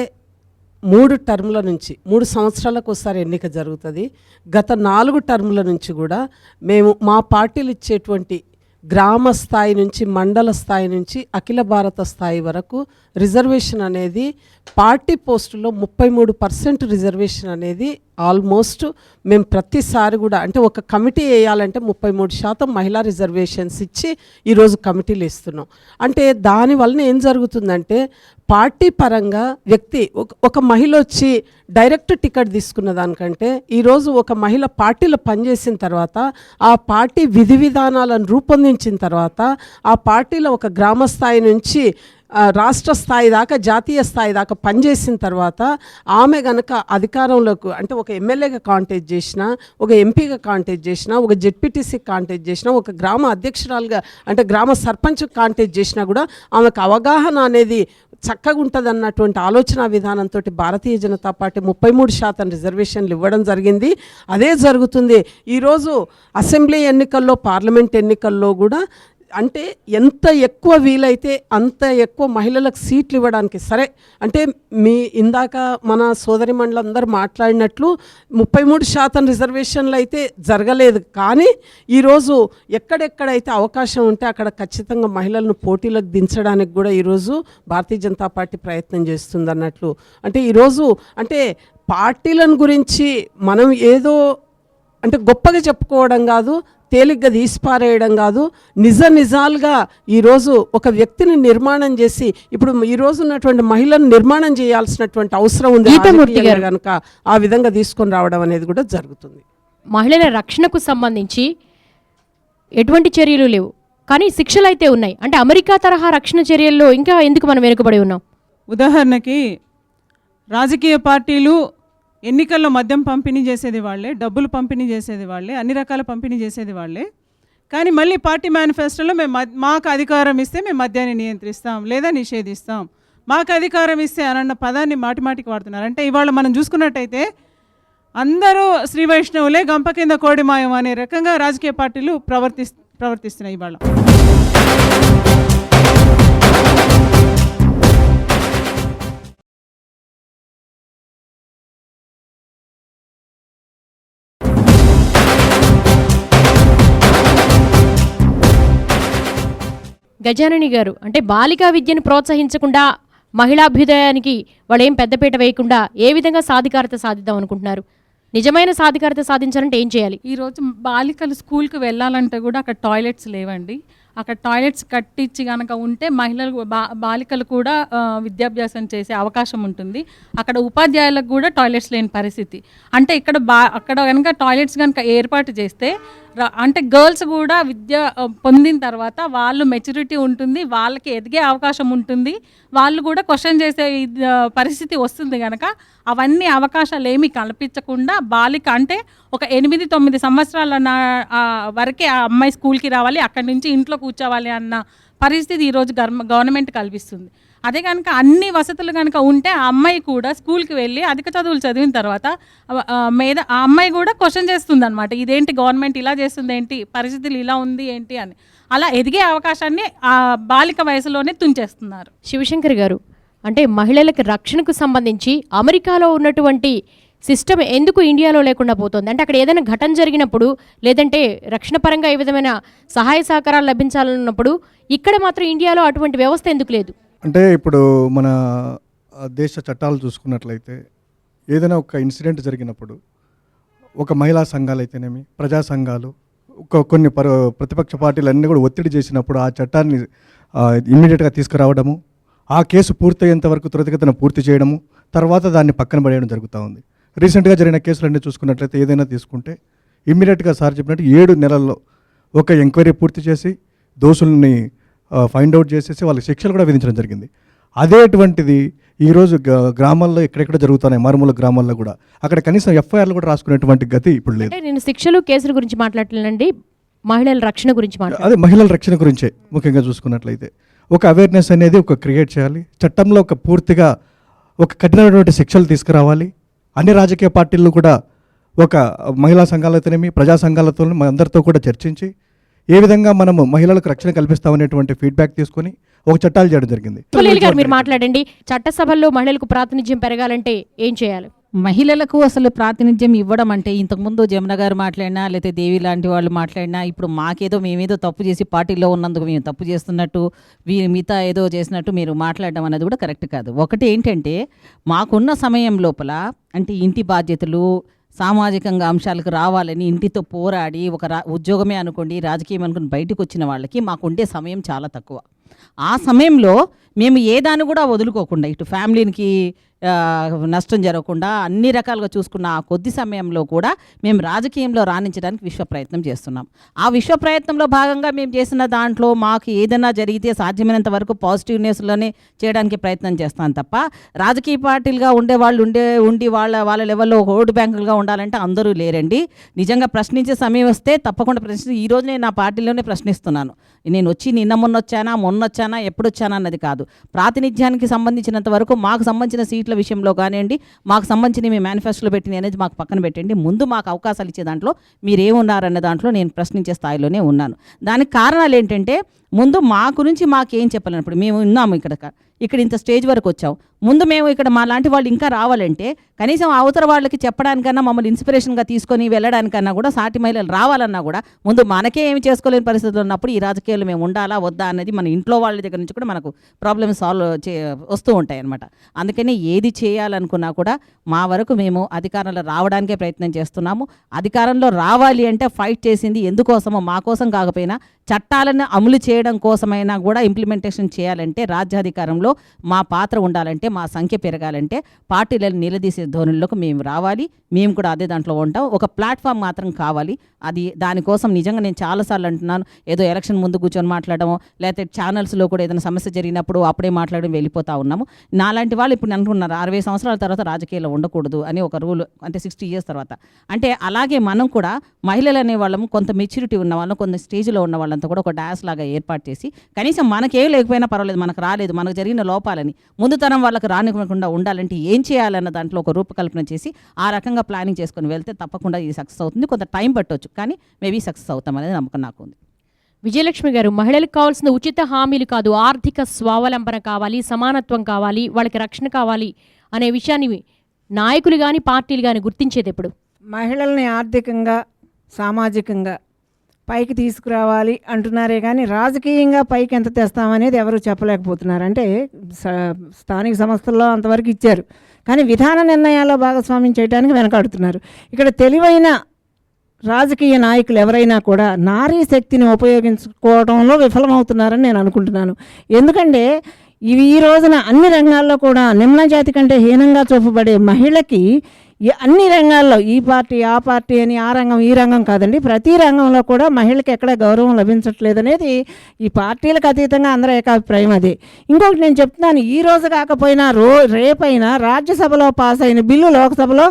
3 టర్ముల నుంచి 3 సంవత్సరాలకు ఒకసారి ఎన్నిక జరుగుతుంది. గత 4 టర్ముల నుంచి కూడా మేము మా పార్టీలు ఇచ్చేటువంటి గ్రామ స్థాయి నుంచి మండల స్థాయి నుంచి అఖిల భారత స్థాయి వరకు రిజర్వేషన్ అనేది పార్టీ పోస్టులో 33% రిజర్వేషన్ అనేది ఆల్మోస్ట్ మేము ప్రతిసారి కూడా అంటే ఒక కమిటీ వేయాలంటే 33% మహిళా రిజర్వేషన్స్ ఇచ్చి ఈరోజు కమిటీలు ఇస్తున్నాం. అంటే దానివల్ల ఏం జరుగుతుందంటే పార్టీ పరంగా వ్యక్తి ఒక మహిళ వచ్చి డైరెక్ట్ టికెట్ తీసుకున్న దానికంటే ఈరోజు ఒక మహిళ పార్టీలో పనిచేసిన తర్వాత ఆ పార్టీ విధి విధానాలను రూపొందించిన తర్వాత ఆ పార్టీలో ఒక గ్రామ స్థాయి నుంచి రాష్ట్ర స్థాయి దాకా జాతీయ స్థాయి దాకా పనిచేసిన తర్వాత ఆమె గనక అధికారంలోకి అంటే ఒక ఎమ్మెల్యేగా కాంటెస్ట్ చేసినా, ఒక ఎంపీగా కాంటెస్ట్ చేసినా, ఒక జెడ్పీటీసీ కాంటెస్ట్ చేసినా, ఒక గ్రామ అధ్యక్షురాలుగా అంటే గ్రామ సర్పంచ్ కాంటెస్ట్ చేసినా కూడా ఆమెకు అవగాహన అనేది చక్కగా ఉంటుంది అన్నటువంటి ఆలోచన విధానంతో భారతీయ జనతా పార్టీ 33% రిజర్వేషన్లు ఇవ్వడం జరిగింది. అదే జరుగుతుంది ఈరోజు అసెంబ్లీ ఎన్నికల్లో, పార్లమెంట్ ఎన్నికల్లో కూడా. అంటే ఎంత ఎక్కువ వీలైతే అంత ఎక్కువ మహిళలకు సీట్లు ఇవ్వడానికి సరే అంటే ఇందాక మన సోదరి మండలందరూ మాట్లాడినట్లు 33% రిజర్వేషన్లు అయితే జరగలేదు. కానీ ఈరోజు ఎక్కడెక్కడైతే అవకాశం ఉంటే అక్కడ ఖచ్చితంగా మహిళలను పోటీలకు దించడానికి కూడా ఈరోజు భారతీయ జనతా పార్టీ ప్రయత్నం చేస్తుంది అన్నట్లు. అంటే ఈరోజు అంటే పార్టీలను గురించి మనం ఏదో అంటే గొప్పగా చెప్పుకోవడం కాదు, తేలిగ్గా తీసిపారేయడం కాదు, నిజాలుగా ఈరోజు ఒక వ్యక్తిని నిర్మాణం చేసి ఇప్పుడు ఈరోజు ఉన్నటువంటి మహిళను నిర్మాణం చేయాల్సినటువంటి అవసరం ఉంది కనుక ఆ విధంగా తీసుకొని రావడం అనేది కూడా జరుగుతుంది. మహిళల రక్షణకు సంబంధించి ఎటువంటి చర్యలు లేవు, కానీ శిక్షలు అయితే ఉన్నాయి. అంటే అమెరికా తరహా రక్షణ చర్యల్లో ఇంకా ఎందుకు మనం వెనుకబడి ఉన్నాం? ఉదాహరణకి రాజకీయ పార్టీలు ఎన్నికల్లో మద్యం పంపిణీ చేసేది వాళ్ళే, డబ్బులు పంపిణీ చేసేది వాళ్ళే, అన్ని రకాల పంపిణీ చేసేది వాళ్ళే. కానీ మళ్ళీ పార్టీ మేనిఫెస్టోలో మాకు అధికారం ఇస్తే మేము మద్యాన్ని నియంత్రిస్తాం లేదా నిషేధిస్తాం, మాకు అధికారం ఇస్తే అన్న పదాన్ని మాటిమాటికి వాడుతున్నారు. అంటే ఇవాళ మనం చూసుకున్నట్టయితే అందరూ శ్రీ వైష్ణవులే, గంప కింద కోడిమాయం అనే రకంగా రాజకీయ పార్టీలు ప్రవర్తిస్తున్నాయి ఇవాళ. గజానని గారు, అంటే బాలికా విద్యను ప్రోత్సహించకుండా మహిళాభ్యుదయానికి వాళ్ళు ఏం పెద్దపీట వేయకుండా ఏ విధంగా సాధికారత సాధిద్దాం అనుకుంటున్నారు? నిజమైన సాధికారత సాధించాలంటే ఏం చేయాలి? ఈరోజు బాలికలు స్కూల్కి వెళ్ళాలంటే కూడా అక్కడ టాయిలెట్స్ లేవండి. అక్కడ టాయిలెట్స్ కట్టించి కనుక ఉంటే మహిళలు బాలికలు కూడా విద్యాభ్యాసం చేసే అవకాశం ఉంటుంది. అక్కడ ఉపాధ్యాయులకు కూడా టాయిలెట్స్ లేని పరిస్థితి. అంటే అక్కడ కనుక టాయిలెట్స్ కనుక ఏర్పాటు చేస్తే అంటే గర్ల్స్ కూడా విద్య పొందిన తర్వాత వాళ్ళు మెచ్యూరిటీ ఉంటుంది, వాళ్ళకి ఎదిగే అవకాశం ఉంటుంది, వాళ్ళు కూడా క్వశ్చన్ చేసే పరిస్థితి వస్తుంది. కనుక అవన్నీ అవకాశాలు ఏమీ కల్పించకుండా బాలిక అంటే ఒక 8-9 సంవత్సరాల వరకే ఆ అమ్మాయి స్కూల్కి రావాలి, అక్కడి నుంచి ఇంట్లో కూర్చోవాలి అన్న పరిస్థితి ఈరోజు గవర్నమెంట్ కల్పిస్తుంది. అదే కనుక అన్ని వసతులు కనుక ఉంటే ఆ అమ్మాయి కూడా స్కూల్కి వెళ్ళి అధిక చదువులు చదివిన తర్వాత ఆ అమ్మాయి కూడా క్వశ్చన్ చేస్తుంది అనమాట, ఇదేంటి గవర్నమెంట్ ఇలా చేస్తుంది ఏంటి, పరిస్థితులు ఇలా ఉంది ఏంటి అని. అలా ఎదిగే అవకాశాన్ని ఆ బాలిక వయసులోనే తుంచేస్తున్నారు. శివశంకర్ గారు, అంటే మహిళలకు రక్షణకు సంబంధించి అమెరికాలో ఉన్నటువంటి సిస్టమ్ ఎందుకు ఇండియాలో లేకుండా పోతుంది? అంటే అక్కడ ఏదైనా ఘటన జరిగినప్పుడు లేదంటే రక్షణ పరంగా ఏ విధమైన సహాయ సహకారాలు లభించాలన్నప్పుడు ఇక్కడ మాత్రం ఇండియాలో అటువంటి వ్యవస్థ ఎందుకు లేదు? అంటే ఇప్పుడు మన దేశ చట్టాలు చూసుకున్నట్లయితే ఏదైనా ఒక ఇన్సిడెంట్ జరిగినప్పుడు ఒక మహిళా సంఘాలు అయితేనేమి, ప్రజా సంఘాలు, కొన్ని ప్రతిపక్ష పార్టీలు అన్నీ కూడా ఒత్తిడి చేసినప్పుడు ఆ చట్టాన్ని ఇమ్మీడియట్గా తీసుకురావడము, ఆ కేసు పూర్తయ్యేంత వరకు త్వరితగతిన పూర్తి చేయడము, తర్వాత దాన్ని పక్కన పడేయడం జరుగుతూ ఉంది. రీసెంట్గా జరిగిన కేసులన్నీ చూసుకున్నట్లయితే ఏదైనా తీసుకుంటే ఇమ్మీడియట్గా సార్ చెప్పినట్టు 7 నెలల్లో ఒక ఎంక్వైరీ పూర్తి చేసి దోషుల్ని ఫైండ్ అవుట్ చేసేసి వాళ్ళకి శిక్షలు కూడా విధించడం జరిగింది. అదేటువంటిది ఈరోజు గ్రామాల్లో ఎక్కడెక్కడ జరుగుతున్నాయి, మారుమూల గ్రామాల్లో కూడా అక్కడ కనీసం ఎఫ్ఐఆర్లు కూడా రాసుకునేటువంటి గతి ఇప్పుడు లేదు. అంటే నేను శిక్షలు కేసుల గురించి మాట్లాడలేనండి, మహిళల రక్షణ గురించి అదే మహిళల రక్షణ గురించే ముఖ్యంగా చూసుకున్నట్లయితే ఒక అవేర్నెస్ అనేది ఒక క్రియేట్ చేయాలి. చట్టంలో ఒక పూర్తిగా ఒక కఠినమైనటువంటి శిక్షలు తీసుకురావాలి. అన్ని రాజకీయ పార్టీలు కూడా ఒక మహిళా సంఘాలతోనేమి ప్రజా సంఘాలతో అందరితో కూడా చర్చించి ఏ విధంగా మనము మహిళలకు రక్షణ కల్పిస్తామనేటువంటి ఫీడ్బ్యాక్ తీసుకొని ఒక చట్టాలు చేయడం జరిగింది. మీరు మాట్లాడండి, చట్టసభల్లో మహిళలకు ప్రాతినిధ్యం పెరగాలంటే ఏం చేయాలి? మహిళలకు అసలు ప్రాతినిధ్యం ఇవ్వడం అంటే ఇంతకుముందు జమున గారు మాట్లాడినా లేకపోతే దేవి లాంటి వాళ్ళు మాట్లాడినా ఇప్పుడు మాకేదో మేమేదో తప్పు చేసి పార్టీలో ఉన్నందుకు మేము తప్పు చేస్తున్నట్టు మిగతా ఏదో చేసినట్టు మీరు మాట్లాడడం అనేది కూడా కరెక్ట్ కాదు. ఒకటి ఏంటంటే మాకున్న సమయం లోపల అంటే ఇంటి బాధ్యతలు సామాజికంగా అంశాలకు రావాలని ఇంటితో పోరాడి ఒక ఉద్యోగమే అనుకోండి రాజకీయం అనుకుని బయటకు వచ్చిన వాళ్ళకి మాకుండే సమయం చాలా తక్కువ. ఆ సమయంలో మేము ఏ దాన్ని కూడా వదులుకోకుండా ఇటు ఫ్యామిలీకి నష్టం జరగకుండా అన్ని రకాలుగా చూసుకున్న ఆ కొద్ది సమయంలో కూడా మేము రాజకీయంలో రాణించడానికి విశ్వ ప్రయత్నం చేస్తున్నాం. ఆ విశ్వ ప్రయత్నంలో భాగంగా మేము చేసిన దాంట్లో మాకు ఏదైనా జరిగితే సాధ్యమైనంత వరకు పాజిటివ్నెస్లోనే చేయడానికి ప్రయత్నం చేస్తాం తప్ప రాజకీయ పార్టీలుగా ఉండి వాళ్ళ లెవెల్లో ఓటు బ్యాంకులుగా ఉండాలంటే అందరూ లేరండి. నిజంగా ప్రశ్నించే సమయం వస్తే తప్పకుండా ఈ రోజు నేను నా పార్టీలోనే ప్రశ్నిస్తున్నాను. నేను వచ్చి నిన్న మొన్న వచ్చానా ఎప్పుడు వచ్చానా అన్నది కాదు. ప్రాతినిధ్యానికి సంబంధించినంత వరకు మాకు సంబంధించిన సీట్ల విషయంలో కానివ్వండి, మాకు సంబంధించిన మీ మేనిఫెస్టోలో పెట్టిన అనేది మాకు పక్కన పెట్టండి. ముందు మాకు అవకాశాలు ఇచ్చే దాంట్లో మీరేమున్నారన్న దాంట్లో నేను ప్రశ్నించే స్థాయిలోనే ఉన్నాను. దానికి కారణాలు ఏంటంటే ముందు మా గురించి మాకేం చెప్పాలన్నప్పుడు మేము ఉన్నాము ఇక్కడ ఇంత స్టేజ్ వరకు వచ్చాం. ముందు మేము ఇక్కడ మా లాంటి వాళ్ళు ఇంకా రావాలంటే కనీసం అవతల వాళ్ళకి చెప్పడానికన్నా మమ్మల్ని ఇన్స్పిరేషన్గా తీసుకొని వెళ్ళడానికన్నా కూడా సాటి మహిళలు రావాలన్నా కూడా ముందు మనకే ఏమి చేసుకోలేని పరిస్థితులు ఉన్నప్పుడు ఈ రాజకీయాలు మేము ఉండాలా వద్దా అన్నది మన ఇంట్లో వాళ్ళ దగ్గర నుంచి కూడా మనకు ప్రాబ్లమ్స్ వస్తూ ఉంటాయి అన్నమాట. అందుకని ఏది చేయాలనుకున్నా కూడా మా వరకు మేము అధికారంలో రావడానికే ప్రయత్నం చేస్తున్నాము. అధికారంలో రావాలి అంటే ఫైట్ చేసింది ఎందుకోసమో మా కోసం కాకపోయినా చట్టాలను అమలు చేయడం కోసమైనా కూడా ఇంప్లిమెంటేషన్ చేయాలంటే రాజ్యాధికారంలో మా పాత్ర ఉండాలంటే మా సంఖ్య పెరగాలంటే పార్టీలను నిలదీసే ధోరణిలోకి మేము రావాలి. మేము కూడా అదే దాంట్లో ఉంటాం. ఒక ప్లాట్ఫామ్ మాత్రం కావాలి. అది దానికోసం నిజంగా నేను చాలాసార్లు అంటున్నాను, ఏదో ఎలక్షన్ ముందు కూర్చొని మాట్లాడము లేకపోతే ఛానల్స్లో కూడా ఏదైనా సమస్య జరిగినప్పుడు అప్పుడే మాట్లాడడం వెళ్ళిపోతూ ఉన్నాము. నాలాంటి వాళ్ళు ఇప్పుడు అంటున్నారు 60 సంవత్సరాల తర్వాత రాజకీయాల్లో ఉండకూడదు అని ఒక రూల్, అంటే 60 years తర్వాత. అంటే అలాగే మనం కూడా మహిళలు అనే వాళ్ళము కొంత మెచ్యూరిటీ ఉన్న వాళ్ళం, కొంత స్టేజ్లో ఉన్న వాళ్ళంతా కూడా ఒక డాన్స్ లాగా ఏర్పాటు చేసి కనీసం మనకేం లేకపోయినా పర్వాలేదు, మనకు రాలేదు, మనకు జరిగిన లోపాలని ముందు తరం వాళ్ళకి రానివ్వకుండా ఉండాలంటే ఏం చేయాలన్న దాంట్లో ఒక రూపకల్పన చేసి ఆ రకంగా ప్లానింగ్ చేసుకొని వెళ్తే తప్పకుండా ఇది సక్సెస్ అవుతుంది. కొంత టైం పట్టవచ్చు కానీ మేబీ సక్సెస్ అవుతాం అనేది నమ్మకం నాకు ఉంది. విజయలక్ష్మి గారు, మహిళలకు కావాల్సిన ఉచిత హామీలు కాదు, ఆర్థిక స్వావలంబన కావాలి, సమానత్వం కావాలి, వాళ్ళకి రక్షణ కావాలి అనే విషయాన్ని నాయకులు కానీ పార్టీలు కానీ గుర్తించేది ఎప్పుడు? మహిళల్ని ఆర్థికంగా సామాజికంగా పైకి తీసుకురావాలి అంటున్నారే కానీ రాజకీయంగా పైకి ఎంత తెస్తామనేది ఎవరు చెప్పలేకపోతున్నారు. అంటే స్థానిక సంస్థల్లో అంతవరకు ఇచ్చారు కానీ విధాన నిర్ణయాల్లో భాగస్వామ్యం చేయడానికి వెనకాడుతున్నారు. ఇక్కడ తెలివైన రాజకీయ నాయకులు ఎవరైనా కూడా నారీ శక్తిని ఉపయోగించుకోవడంలో విఫలమవుతున్నారని నేను అనుకుంటున్నాను. ఎందుకంటే ఈ రోజున అన్ని రంగాల్లో కూడా నిమ్న జాతి కంటే హీనంగా చూపబడే మహిళకి అన్ని రంగాల్లో ఈ పార్టీ ఆ పార్టీ అని ఆ రంగం ఈ రంగం కాదండి, ప్రతి రంగంలో కూడా మహిళకి ఎక్కడ గౌరవం లభించట్లేదు అనేది ఈ పార్టీలకు అతీతంగా అందరూ ఏకాభిప్రాయం. అది ఇంకొకటి నేను చెప్తున్నాను, ఈ రోజు కాకపోయినా రేపైనా రాజ్యసభలో పాస్ అయిన బిల్లు లోక్సభలో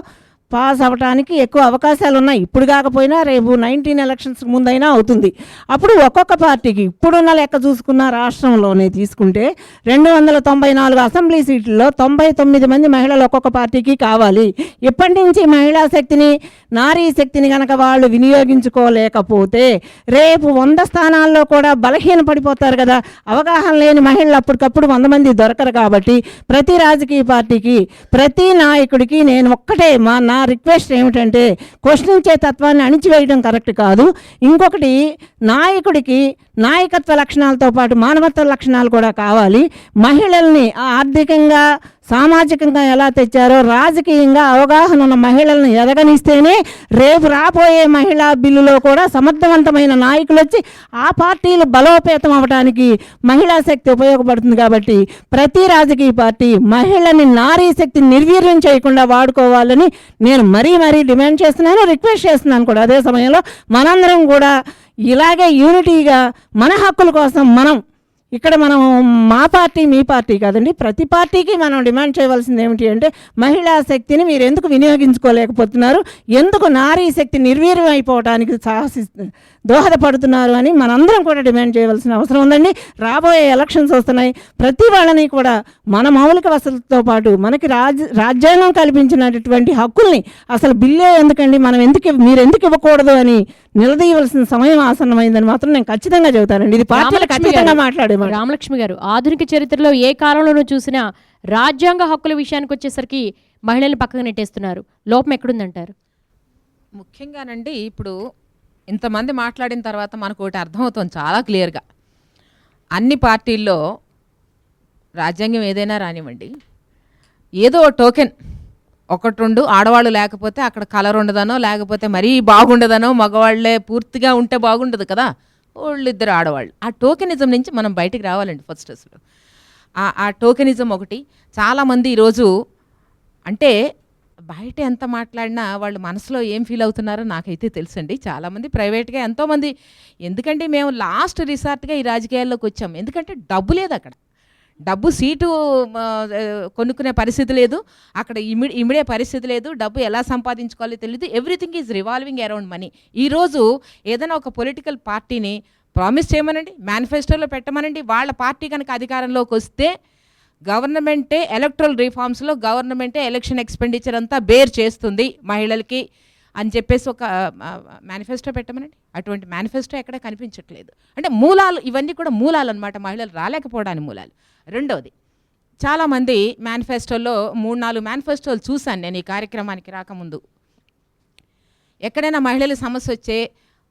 పాస్ అవ్వడానికి ఎక్కువ అవకాశాలు ఉన్నాయి. ఇప్పుడు కాకపోయినా రేపు 19 ఎలక్షన్స్ ముందైనా అవుతుంది. అప్పుడు ఒక్కొక్క పార్టీకి ఇప్పుడున్న లెక్క చూసుకున్న రాష్ట్రంలోనే తీసుకుంటే 294 అసెంబ్లీ సీట్లలో 99 మంది మహిళలు ఒక్కొక్క పార్టీకి కావాలి. ఇప్పటి నుంచి మహిళా శక్తిని నారీ శక్తిని కనుక వాళ్ళు వినియోగించుకోలేకపోతే రేపు 100 స్థానాల్లో కూడా బలహీన పడిపోతారు కదా. అవగాహన లేని మహిళలు అప్పటికప్పుడు 100 మంది దొరకరు. కాబట్టి ప్రతి రాజకీయ పార్టీకి ప్రతి నాయకుడికి నేను ఒక్కటే నా రిక్వెస్ట్ ఏమిటంటే క్వశ్చనించే తత్వాన్ని అణిచివేయడం కరెక్ట్ కాదు. ఇంకొకటి, నాయకుడికి నాయకత్వ లక్షణాలతో పాటు మానవత్వ లక్షణాలు కూడా కావాలి. మహిళల్ని ఆర్థికంగా సామాజికంగా ఎలా తెచ్చారో రాజకీయంగా అవగాహన ఉన్న మహిళలను ఎదగనిస్తేనే రేపు రాబోయే మహిళా బిల్లులో కూడా సమర్థవంతమైన నాయకులు వచ్చి ఆ పార్టీలు బలోపేతం అవ్వడానికి మహిళా శక్తి ఉపయోగపడుతుంది. కాబట్టి ప్రతి రాజకీయ పార్టీ మహిళని నారీ శక్తిని నిర్వీర్యం చేయకుండా వాడుకోవాలని నేను మరీ డిమాండ్ చేస్తున్నాను, రిక్వెస్ట్ చేస్తున్నాను కూడా. అదే సమయంలో మనందరం కూడా ఇలాగే యూనిటీగా మన హక్కుల కోసం మనం ఇక్కడ మనం మా పార్టీ మీ పార్టీ కాదండి, ప్రతి పార్టీకి మనం డిమాండ్ చేయవలసింది ఏమిటి అంటే మహిళా శక్తిని మీరు ఎందుకు వినియోగించుకోలేకపోతున్నారు, ఎందుకు నారీ శక్తి నిర్వీర్యం అయిపోవడానికి దోహదపడుతున్నారు అని మనందరం కూడా డిమాండ్ చేయవలసిన అవసరం ఉందండి. రాబోయే ఎలక్షన్స్ వస్తున్నాయి, ప్రతి వాళ్ళని కూడా మన మౌలిక వసతులతో పాటు మనకి రాజ్యాంగం కల్పించినటువంటి హక్కుల్ని అసలు బిల్లే ఎందుకండి మీరు ఎందుకు ఇవ్వకూడదు అని నిలదీయవలసిన సమయం ఆసన్నమైందని మాత్రం నేను ఖచ్చితంగా చెబుతానండి. ఇది పార్టీలకు ఖచ్చితంగా మాట్లాడే రామలక్ష్మి గారు, ఆధునిక చరిత్రలో ఏ కాలంలోనూ చూసినా రాజ్యాంగ హక్కుల విషయానికి వచ్చేసరికి మహిళల్ని పక్కకు నెట్టేస్తున్నారు. లోపం ఎక్కడుందంటారు? ముఖ్యంగానండి ఇప్పుడు ఇంతమంది మాట్లాడిన తర్వాత మనకు ఒకటి అర్థమవుతుంది చాలా క్లియర్గా. అన్ని పార్టీల్లో రాజ్యాంగం ఏదైనా రానివ్వండి, ఏదో టోకెన్ ఒకటి రెండు ఆడవాళ్ళు లేకపోతే అక్కడ కలర్ ఉండదనో లేకపోతే మరీ బాగుండదనో, మగవాళ్లే పూర్తిగా ఉంటే బాగుండదు కదా, వాళ్ళిద్దరు ఆడవాళ్ళు. ఆ టోకెనిజం నుంచి మనం బయటికి రావాలండి ఫస్ట్. అసలు ఆ టోకెనిజం ఒకటి. చాలామంది ఈరోజు అంటే బయట ఎంత మాట్లాడినా వాళ్ళు మనసులో ఏం ఫీల్ అవుతున్నారో నాకైతే తెలుసండి. చాలామంది ప్రైవేట్గా ఎంతోమంది, ఎందుకంటే మేము లాస్ట్ రిసార్ట్గా ఈ రాజకీయాల్లోకి వచ్చాం. ఎందుకంటే డబ్బు లేదు అక్కడ, డబ్బు సీటు కొనుక్కునే పరిస్థితి లేదు, అక్కడ ఇమిడే పరిస్థితి లేదు, డబ్బు ఎలా సంపాదించుకోవాలో తెలియదు. Everything is revolving around money. ఈరోజు ఏదైనా ఒక పొలిటికల్ పార్టీని ప్రామిస్ చేయమనండి, మేనిఫెస్టోలో పెట్టమనండి, వాళ్ళ పార్టీ కనుక అధికారంలోకి వస్తే గవర్నమెంటే ఎలక్ట్రల్ రిఫార్మ్స్లో గవర్నమెంటే ఎలక్షన్ ఎక్స్పెండిచర్ అంతా బేర్ చేస్తుంది మహిళలకి అని చెప్పేసి ఒక మేనిఫెస్టో పెట్టమనండి. అటువంటి మేనిఫెస్టో ఎక్కడ కనిపించట్లేదు. అంటే మూలాలు, ఇవన్నీ కూడా మూలాలు అనమాట, మహిళలు రాలేకపోవడానికి మూలాలు. రెండవది, చాలామంది మేనిఫెస్టోలో 3-4 మేనిఫెస్టోలు చూశాను నేను ఈ కార్యక్రమానికి రాకముందు. ఎక్కడైనా మహిళల సమస్య వచ్చే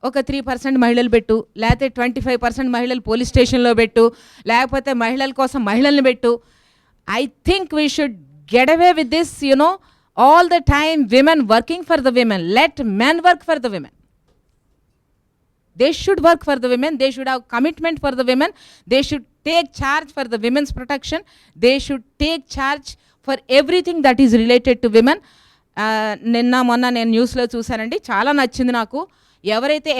ఒక 3% మహిళలు పెట్టు, లేకపోతే 25% మహిళలు పోలీస్ స్టేషన్లో పెట్టు, లేకపోతే మహిళల కోసం మహిళల్ని పెట్టు. I think we should get away with this, you know, all the time women working for the women. Let men work for the women. They should work for the women. They should have commitment for the women. They should take charge for the women's protection. They should take charge for everything that is related to women. నిన్న మొన్న నేను న్యూస్లో చూశానండి, చాలా నచ్చింది నాకు. ఎవరైతే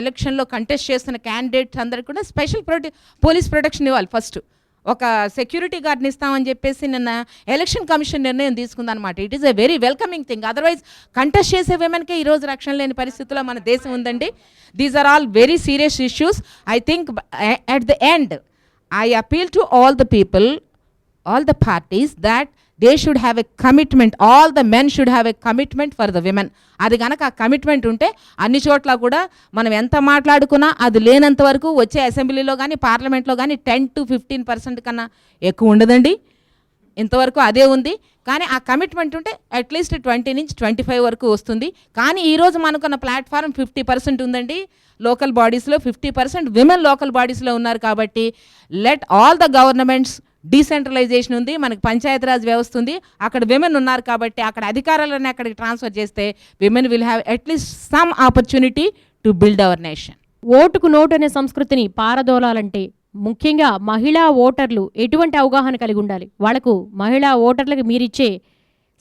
ఎలక్షన్లో కంటెస్ట్ చేస్తున్న క్యాండిడేట్స్ అందరికీ కూడా స్పెషల్ పోలీస్ ప్రొటెక్షన్ ఇవ్వాలి. ఫస్ట్ ఒక సెక్యూరిటీ గార్డ్ని ఇస్తామని చెప్పేసి నిన్న ఎలక్షన్ కమిషన్ నిర్ణయం తీసుకుందనమాట. It is a very welcoming thing. Otherwise contest చేసే విమెన్కే ఈరోజు రక్షణ లేని పరిస్థితుల్లో మన దేశం ఉందండి. These are all very serious issues. I think at the end I appeal to all the people, all the parties, that they should have a commitment. All the men should have a commitment for the women. అది కనుక ఆ commitment ఉంటే అన్ని చోట్ల కూడా మనం ఎంత మాట్లాడుకున్నా అది లేనంత వరకు వచ్చే అసెంబ్లీలో కానీ పార్లమెంట్లో కానీ 10 to 15% కన్నా ఎక్కువ ఉండదండి. ఇంతవరకు అదే ఉంది. కానీ ఆ కమిట్మెంట్ ఉంటే అట్లీస్ట్ 20 నుంచి 25 వరకు వస్తుంది. కానీ ఈరోజు మనకున్న ప్లాట్ఫారం 50% ఉందండి. లోకల్ బాడీస్లో 50% విమెన్ లోకల్ బాడీస్లో ఉన్నారు. కాబట్టి let all the governments, decentralisation ఉంది, మనకి పంచాయతీరాజ్ వ్యవస్థ ఉంది, అక్కడ విమెన్ ఉన్నారు కాబట్టి అక్కడ అధికారాలను అక్కడికి ట్రాన్స్ఫర్ చేస్తే women will have at least some opportunity to build our nation. ఓటుకు నోటు అనే సంస్కృతిని పారదోలాలంటే ముఖ్యంగా మహిళా ఓటర్లు ఎటువంటి అవగాహన కలిగి ఉండాలి? వాళ్లకు మహిళా ఓటర్లకు మీరిచ్చే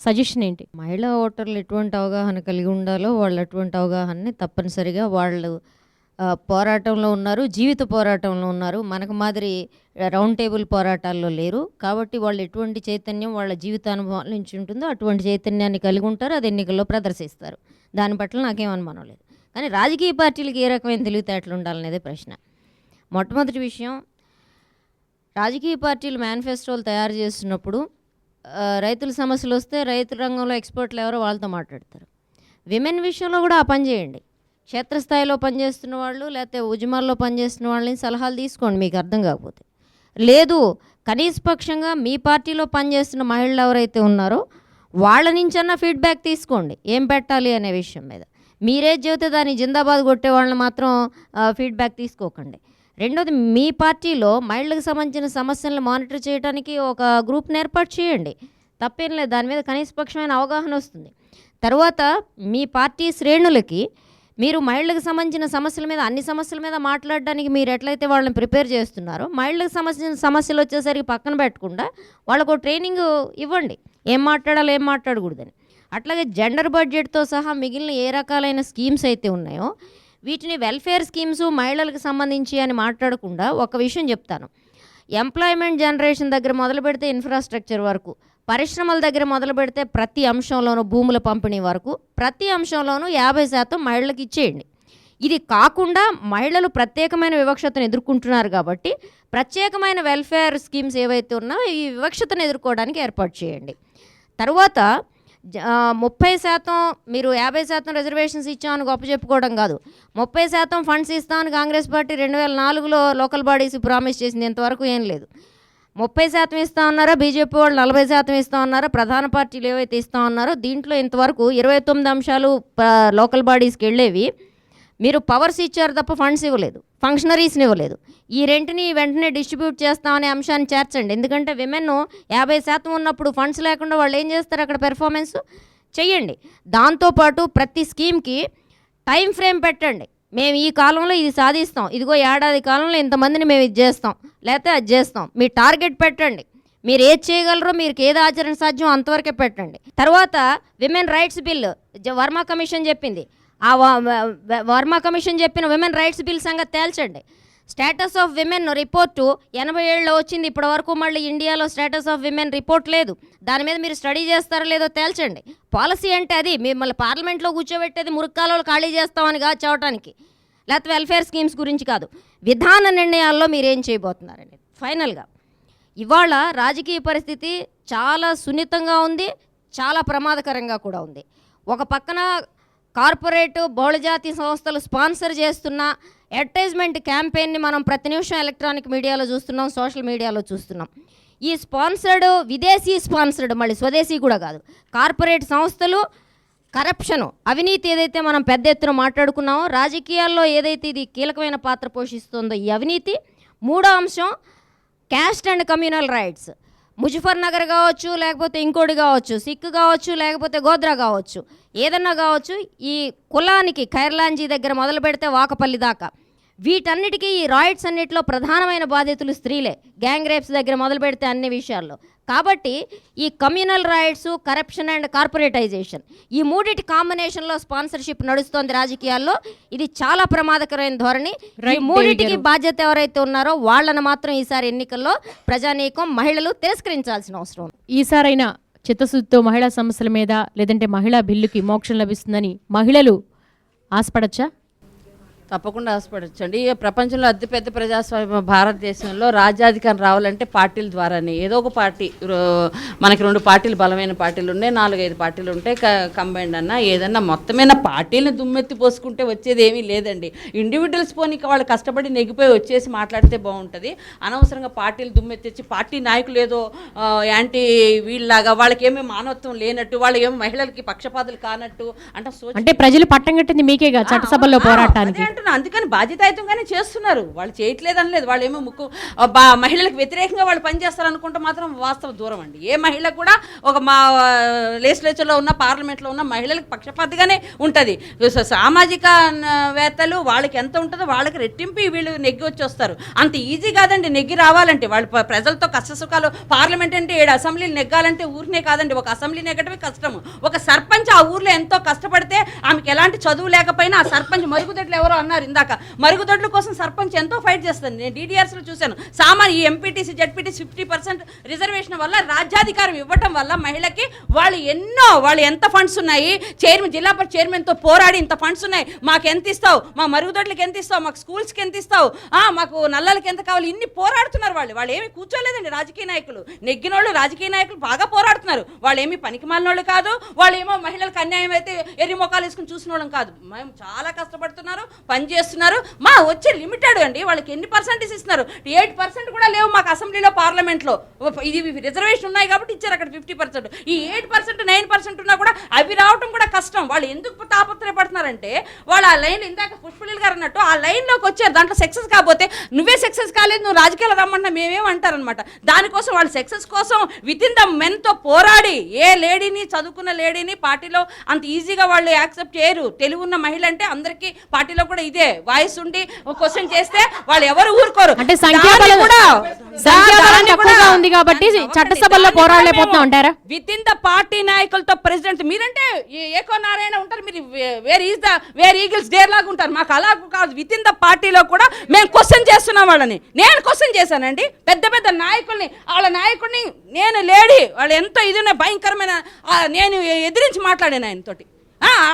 సజెషన్ ఏంటి? మహిళా ఓటర్లు ఎటువంటి అవగాహన కలిగి ఉండాలో వాళ్ళు అటువంటి అవగాహనని తప్పనిసరిగా వాళ్ళు పోరాటంలో ఉన్నారు, జీవిత పోరాటంలో ఉన్నారు. మనకు మాదిరి రౌండ్ టేబుల్ పోరాటాల్లో లేరు. కాబట్టి వాళ్ళు ఎటువంటి చైతన్యం వాళ్ళ జీవితానుభవం నుంచి ఉంటుందో అటువంటి చైతన్యాన్ని కలిగి ఉంటారు, అది ఎన్నికల్లో ప్రదర్శిస్తారు. దాని పట్ల నాకేం అనుమానం లేదు. కానీ రాజకీయ పార్టీలకు ఏ రకమైన తెలివితేటలు ఉండాలనేదే ప్రశ్న. మొట్టమొదటి విషయం, రాజకీయ పార్టీలు మేనిఫెస్టోలు తయారు చేస్తున్నప్పుడు రైతుల సమస్యలు వస్తే రైతు రంగంలో ఎక్స్పర్ట్లు ఎవరో వాళ్ళతో మాట్లాడతారు. విమెన్ విషయంలో కూడా ఆ పని చేయండి. క్షేత్రస్థాయిలో పనిచేస్తున్న వాళ్ళు లేకపోతే ఉద్యమాల్లో పనిచేస్తున్న వాళ్ళని సలహాలు తీసుకోండి మీకు అర్థం కాకపోతే. లేదు, కనీసపక్షంగా మీ పార్టీలో పనిచేస్తున్న మహిళలు ఎవరైతే ఉన్నారో వాళ్ళ నుంచన్నా ఫీడ్బ్యాక్ తీసుకోండి ఏం పెట్టాలి అనే విషయం మీద. మీరే చెబితే దాన్ని జిందాబాద్ కొట్టే వాళ్ళని మాత్రం ఫీడ్బ్యాక్ తీసుకోకండి. రెండోది, మీ పార్టీలో మహిళలకు సంబంధించిన సమస్యలను మానిటర్ చేయడానికి ఒక గ్రూప్ని ఏర్పాటు చేయండి, తప్పేం లేదు. దాని మీద కనీసపక్షమైన అవగాహన వస్తుంది. తర్వాత మీ పార్టీ శ్రేణులకి మీరు మహిళలకు సంబంధించిన సమస్యల మీద, అన్ని సమస్యల మీద మాట్లాడడానికి మీరు ఎట్లయితే వాళ్ళని ప్రిపేర్ చేస్తున్నారో మహిళలకు సంబంధించిన సమస్యలు వచ్చేసరికి పక్కన పెట్టకుండా వాళ్ళకు ట్రైనింగ్ ఇవ్వండి, ఏం మాట్లాడాలో ఏం మాట్లాడకూడదని. అట్లాగే జెండర్ బడ్జెట్తో సహా మిగిలిన ఏ రకాలైన స్కీమ్స్ అయితే ఉన్నాయో వీటిని వెల్ఫేర్ స్కీమ్స్ మహిళలకు సంబంధించి అని మాట్లాడకుండా ఒక విషయం చెప్తాను. ఎంప్లాయ్మెంట్ జనరేషన్ దగ్గర మొదలు పెడితే ఇన్ఫ్రాస్ట్రక్చర్ వరకు, పరిశ్రమల దగ్గర మొదలు పెడితే ప్రతి అంశంలోనూ భూముల పంపిణీ వరకు ప్రతి అంశంలోనూ 50% మహిళలకు ఇచ్చేయండి. ఇది కాకుండా మహిళలు ప్రత్యేకమైన వివక్షతను ఎదుర్కొంటున్నారు కాబట్టి ప్రత్యేకమైన వెల్ఫేర్ స్కీమ్స్ ఏవైతే ఉన్నాయో ఈ వివక్షతను ఎదుర్కోవడానికి ఏర్పాటు చేయండి. తర్వాత 30% మీరు 50% రిజర్వేషన్స్ ఇచ్చామని గొప్ప చెప్పుకోవడం కాదు, 30% ఫండ్స్ ఇస్తామని కాంగ్రెస్ పార్టీ 2004లో లోకల్ బాడీస్ ప్రామిస్ చేసింది, ఇంతవరకు ఏం లేదు. 30% ఇస్తా ఉన్నారా, బీజేపీ వాళ్ళు 40% ఇస్తా ఉన్నారా, ప్రధాన పార్టీలు ఏవైతే ఇస్తా ఉన్నారో దీంట్లో ఇంతవరకు 29 అంశాలు లోకల్ బాడీస్కి వెళ్ళేవి. మీరు పవర్స్ ఇచ్చారు తప్ప ఫండ్స్ ఇవ్వలేదు, ఫంక్షనరీస్ని ఇవ్వలేదు. ఈ రెంటిని వెంటనే డిస్ట్రిబ్యూట్ చేస్తామనే అంశాన్ని చేర్చండి. ఎందుకంటే విమెన్ 50% ఉన్నప్పుడు ఫండ్స్ లేకుండా వాళ్ళు ఏం చేస్తారు, అక్కడ పెర్ఫార్మెన్స్ చెయ్యండి. దాంతోపాటు ప్రతి స్కీమ్కి టైం ఫ్రేమ్ పెట్టండి. మేము ఈ కాలంలో ఇది సాధిస్తాం, ఇదిగో ఏడాది కాలంలో ఇంతమందిని మేము ఇది చేస్తాం లేకపోతే అది చేస్తాం, మీ టార్గెట్ పెట్టండి. మీరు ఏది చేయగలరో, మీకు ఏది ఆచరణ సాధ్యం అంతవరకే పెట్టండి. తర్వాత women rights bill Varma commission చెప్పింది, ఆ వర్మ కమిషన్ చెప్పిన విమెన్ రైట్స్ బిల్ సంగతి తేల్చండి. స్టేటస్ ఆఫ్ విమెన్ రిపోర్టు 87లో వచ్చింది, ఇప్పటి వరకు మళ్ళీ ఇండియాలో స్టేటస్ ఆఫ్ విమెన్ రిపోర్ట్ లేదు. దాని మీద మీరు స్టడీ చేస్తారో లేదో తేల్చండి. పాలసీ అంటే అది మిమ్మల్ని పార్లమెంట్లో కూర్చోబెట్టేది మురుక్కాలలో ఖాళీ చేస్తామని కాదు చావటానికి, లేకపోతే వెల్ఫేర్ స్కీమ్స్ గురించి కాదు. విధాన నిర్ణయాల్లో మీరేం చేయబోతున్నారండి. ఫైనల్గా ఇవాళ రాజకీయ పరిస్థితి చాలా సున్నితంగా ఉంది, చాలా ప్రమాదకరంగా కూడా ఉంది. ఒక పక్కన కార్పొరేటు బహుళజాతి సంస్థలు స్పాన్సర్ చేస్తున్న అడ్వర్టైజ్మెంట్ క్యాంపెయిన్ని మనం ప్రతి నిమిషం ఎలక్ట్రానిక్ మీడియాలో చూస్తున్నాం, సోషల్ మీడియాలో చూస్తున్నాం. ఈ స్పాన్సర్డ్ విదేశీ స్పాన్సర్డ్, మళ్ళీ స్వదేశీ కూడా కాదు, కార్పొరేట్ సంస్థలు, కరప్షను, అవినీతి ఏదైతే మనం పెద్ద ఎత్తున మాట్లాడుకున్నామో, రాజకీయాల్లో ఏదైతే ఇది కీలకమైన పాత్ర పోషిస్తుందో ఈ అవినీతి. మూడో అంశం caste and communal rights. Muzaffar Nagar కావచ్చు, లేకపోతే ఇంకోటి కావచ్చు, సిక్ కావచ్చు, లేకపోతే గోద్రా కావచ్చు, ఏదన్నా కావచ్చు, ఈ కులానికి ఖైర్లాంజీ దగ్గర మొదలు పెడితే వాకపల్లి దాకా వీటన్నిటికీ ఈ రైట్స్ అన్నిటిలో ప్రధానమైన బాధితులు స్త్రీలే, గ్యాంగ్ రేప్స్ దగ్గర మొదలు పెడితే అన్ని విషయాల్లో. కాబట్టి ఈ communal rights, corruption and corporatisation ఈ మూడిటి కాంబినేషన్లో స్పాన్సర్షిప్ నడుస్తోంది రాజకీయాల్లో. ఇది చాలా ప్రమాదకరమైన ధోరణి. ఈ మూడిటికి బాధ్యత ఎవరైతే ఉన్నారో వాళ్ళని మాత్రం ఈసారి ఎన్నికల్లో ప్రజానీకం, మహిళలు తిరస్కరించాల్సిన అవసరం. ఈసారైనా చిత్తశుద్ధితో మహిళా సమస్యల మీద లేదంటే మహిళా బిల్లుకి మోక్షం లభిస్తుందని మహిళలు ఆశపడచ్చా? తప్పకుండా ఆశపడచ్చండి. ప్రపంచంలో అతిపెద్ద ప్రజాస్వామ్య భారతదేశంలో రాజ్యాధికారం రావాలంటే పార్టీల ద్వారానే. ఏదో ఒక పార్టీ, మనకి 2 పార్టీలు బలమైన పార్టీలు ఉన్నాయి, 4-5 పార్టీలు ఉంటాయి, కంబైండ్ అన్నా ఏదన్నా మొత్తమైన పార్టీలను దుమ్మెత్తి పోసుకుంటే వచ్చేది ఏమీ లేదండి. ఇండివిజువల్స్ పోనీకి వాళ్ళు కష్టపడి నెగ్గిపోయి వచ్చేసి మాట్లాడితే బాగుంటుంది. అనవసరంగా పార్టీలు దుమ్మెత్తిచ్చి పార్టీ నాయకులు ఏదో యాంటీ వీళ్ళలాగా, వాళ్ళకి ఏమీ మానవత్వం లేనట్టు, వాళ్ళు ఏమో మహిళలకి పక్షపాతులు కానట్టు అంటే ప్రజలు పట్టం కట్టింది మీకేగా చట్టసభల్లో పోరాటానికి. అందుకని బాధ్యతాయుతంగానే చేస్తున్నారు, వాళ్ళు చేయట్లేదు అనలేదు. వాళ్ళు ఏమో మహిళలకు వ్యతిరేకంగా వాళ్ళు పనిచేస్తారు అనుకుంటే మాత్రం వాస్తవ దూరం అండి. ఏ మహిళ కూడా ఒక లెజిస్లేచర్లో ఉన్న, పార్లమెంట్లో ఉన్న మహిళలకు పక్షపాతిగానే ఉంటుంది. సామాజిక వేత్తలు వాళ్ళకి ఎంత ఉంటుందో వాళ్ళకి రెట్టింపు వీళ్ళు నెగ్గి వచ్చి వస్తారు. అంత ఈజీ కాదండి నెగ్గి రావాలంటే. వాళ్ళు ప్రజలతో కష్టసుఖాలు, పార్లమెంట్ అంటే 7 అసెంబ్లీలు నెగ్గాలంటే ఊరినే కాదండి, ఒక అసెంబ్లీ నెగ్గడమే కష్టము. ఒక సర్పంచ్ ఆ ఊర్లో ఎంతో కష్టపడితే, ఆమెకి ఎలాంటి చదువు లేకపోయినా ఆ సర్పంచ్ మరుగుదొడ్లు ఎవరో అన్నారు ఇందాక, మరుగుదొడ్ల కోసం సర్పంచ్ ఎంతో ఫైట్ చేస్తుంది. నేను DDRస్లో చూశాను. ఈ ఎంపీటీసీ, జడ్పీటీసీ 50% రిజర్వేషన్ వల్ల, రాజ్యాధికారం ఇవ్వటం వల్ల మహిళకి వాళ్ళు ఎంత ఫండ్స్ ఉన్నాయి, జిల్లా పరిషత్ చైర్మన్తో పోరాడి ఇంత ఫండ్స్ ఉన్నాయి, మాకు ఎంత ఇస్తావు, మా మరుగుదొడ్లకి ఎంత ఇస్తావు, మాకు స్కూల్స్కి ఎంత ఇస్తావు, మాకు నల్లలకి ఎంత కావాలి, ఇన్ని పోరాడుతున్నారు. వాళ్ళు ఏమి కూర్చోలేదండి. రాజకీయ నాయకులు, నెగ్గినోళ్ళు రాజకీయ నాయకులు బాగా పోరాడుతున్నారు. వాళ్ళు ఏమి పనికి మాలినోళ్ళు కాదు, వాళ్ళు ఏమో మహిళలకు అన్యాయం అయితే ఎర్రి మొక్కలు వేసుకుని చూసిన వాళ్ళం కాదు. మేము చాలా కష్టపడుతున్నారు, పనిచేస్తున్నారు. వచ్చే లిమిటెడ్ అండి. వాళ్ళకి ఎన్ని పర్సెంటేజ్ ఇస్తున్నారు? 8% కూడా లేవు మాకు అసెంబ్లీలో, పార్లమెంట్లో. ఇది రిజర్వేషన్ ఉన్నాయి కాబట్టి ఇచ్చారు అక్కడ 50%. ఈ 8%, 9% ఉన్నా కూడా అవి రావటం కూడా కష్టం. వాళ్ళు ఎందుకు తాపత్రయపడుతున్నారంటే, వాళ్ళు ఆ లైన్, ఇందాక పుష్పలీల గారు అన్నట్టు ఆ లైన్లోకి వచ్చారు. దాంట్లో సక్సెస్ కాకపోతే, నువ్వే సక్సెస్ కాలేదు, నువ్వు రాజకీయాలు రమ్మంటున్నా మేమేమంటారనమాట. దానికోసం వాళ్ళు సక్సెస్ కోసం వితిన్ ద మెన్తో పోరాడి, ఏ లేడీని, చదువుకున్న లేడీని పార్టీలో అంత ఈజీగా వాళ్ళు యాక్సెప్ట్ చేయరు. తెలివి ఉన్న మహిళ అంటే అందరికీ పార్టీలో కూడా ఇదే వాయిస్ ఉండి క్వశ్చన్ చేస్తే వాళ్ళు ఎవరు ఊరుకోరు. అంటే సంఖ్యాబలం తక్కువగా ఉంది కాబట్టి చట్టసభల్లో పోరాడలేకపోతున్నా అంటారా? విత్ ఇన్ ద పార్టీ నాయకులతో ప్రెసిడెంట్ మీరంటే ఏకో నారాయణ ఉంటారు, మీరు వేర్ ఈగిల్స్ డేర్ లాగా ఉంటారు. మాకు అలా కాదు, విత్ ఇన్ ద పార్టీలో కూడా మేము క్వశ్చన్ చేస్తున్నాం వాళ్ళని. నేను క్వశ్చన్ చేశానండి పెద్ద పెద్ద నాయకుల్ని, వాళ్ళ నాయకుడిని నేను లేడీ వాళ్ళు ఎంతో ఇది భయంకరమైన నేను ఎదిరించి మాట్లాడాను ఆయనతోటి.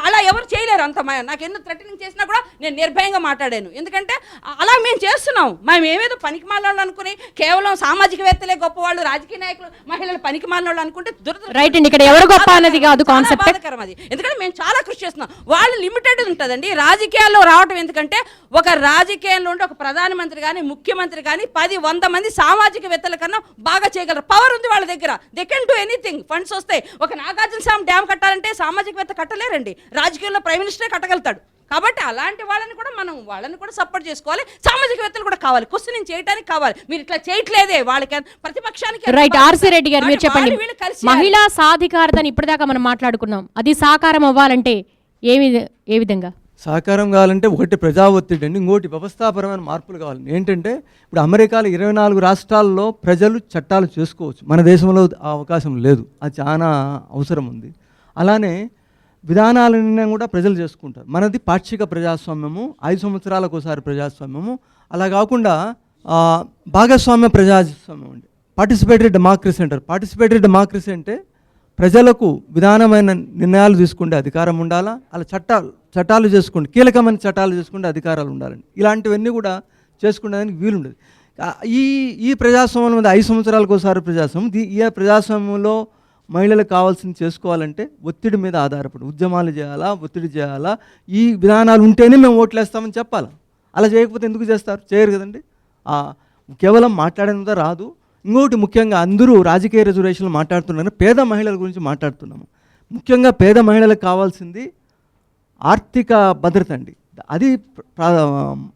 అలా ఎవరు చేయలేరు అంత. నాకు ఎన్నో థ్రెటనింగ్ చేసినా కూడా నేను నిర్భయంగా మాట్లాడాను. ఎందుకంటే అలా మేము చేస్తున్నాం. మేము ఏమేదో పనికి మాలినోళ్ళు అనుకుని కేవలం సామాజికవేత్తలే గొప్పవాళ్ళు, రాజకీయ నాయకులు మహిళలు పనికి మాలినోళ్ళు అనుకుంటే రైట్ అండి. ఇక్కడ ఎవరు గొప్ప అన్నది కాదు కాన్సెప్ట్, బాధాకరం అది. ఎందుకంటే మేము చాలా కృషి చేస్తున్నాం. వాళ్ళు లిమిటెడ్ ఉంటుందండి రాజకీయాల్లో రావటం. ఎందుకంటే ఒక రాజకీయంలో ఉంటే ఒక ప్రధానమంత్రి కానీ ముఖ్యమంత్రి కానీ 10-100 మంది సామాజికవేత్తల కన్నా బాగా చేయగలరు. పవర్ ఉంది వాళ్ళ దగ్గర. They can do anything. Funds వస్తాయి. ఒక నాగార్జున సాగర్ డ్యామ్ కట్టాలంటే సామాజికవేత్త కట్టలేరండి, రాజకీయంలో ప్రైమ్ మినిస్టరే కట్టగలుగుతాడు. కాబట్టి అలాంటి వాళ్ళని కూడా మనం వాళ్ళని కూడా సపోర్ట్ చేసుకోవాలి. సామాజికవేత్తలు కూడా కావాలి, క్వశ్చన్ చేయడానికి కావాలి. మీరు ఇట్లా చేయట్లేదే వాళ్ళకి ప్రతిపక్షానికి. రైట్. ఆర్సీ రెడ్డి గారు మీరు చెప్పండి, మహిళా సాధికారతని ఇప్పటిదాకా మనం మాట్లాడుకున్నాం, అది సాకారం అవ్వాలంటే ఏ విధంగా సహకారం కావాలంటే ఒకటి ప్రజా ఒత్తిడి అండి, ఇంకోటి వ్యవస్థాపరమైన మార్పులు కావాలి. ఏంటంటే ఇప్పుడు అమెరికాలో 24 రాష్ట్రాల్లో ప్రజలు చట్టాలు చేసుకోవచ్చు, మన దేశంలో ఆ అవకాశం లేదు. అది చాలా అవసరం ఉంది. అలానే విధానాల నిర్ణయం కూడా ప్రజలు చేసుకుంటారు. మనది పాక్షిక ప్రజాస్వామ్యము, 5 సంవత్సరాలకు ఒకసారి ప్రజాస్వామ్యము. అలా కాకుండా భాగస్వామ్య ప్రజాస్వామ్యం అండి, పార్టిసిపేటరీ డెమోక్రసీ అంటారు. పార్టిసిపేటరీ డెమోక్రసీ అంటే ప్రజలకు విధానమైన నిర్ణయాలు తీసుకుంటే అధికారం ఉండాలా, అలా చట్టాలు చేసుకుంటే కీలకమైన చట్టాలు చేసుకుంటే అధికారాలు ఉండాలండి. ఇలాంటివన్నీ కూడా చేసుకునేదానికి వీలుండదు. ఈ ప్రజాస్వామ్యం మీద 5 సంవత్సరాలకు ఒకసారి ప్రజాస్వామ్యం. ఈ ప్రజాస్వామ్యంలో మహిళలకు కావాల్సింది చేసుకోవాలంటే ఒత్తిడి మీద ఆధారపడి ఉద్యమాలు చేయాలా, ఒత్తిడి చేయాలా, ఈ విధానాలు ఉంటేనే మేము ఓట్లు వేస్తామని చెప్పాలి. అలా చేయకపోతే ఎందుకు చేస్తారు? చేయరు కదండి. కేవలం మాట్లాడేంత రాదు. ఇంకోటి ముఖ్యంగా అందరూ రాజకీయ రిజర్వేషన్లు మాట్లాడుతున్నారు, పేద మహిళల గురించి మాట్లాడుతున్నాము. ముఖ్యంగా పేద మహిళలకు కావాల్సింది ఆర్థిక భద్రత అండి, అది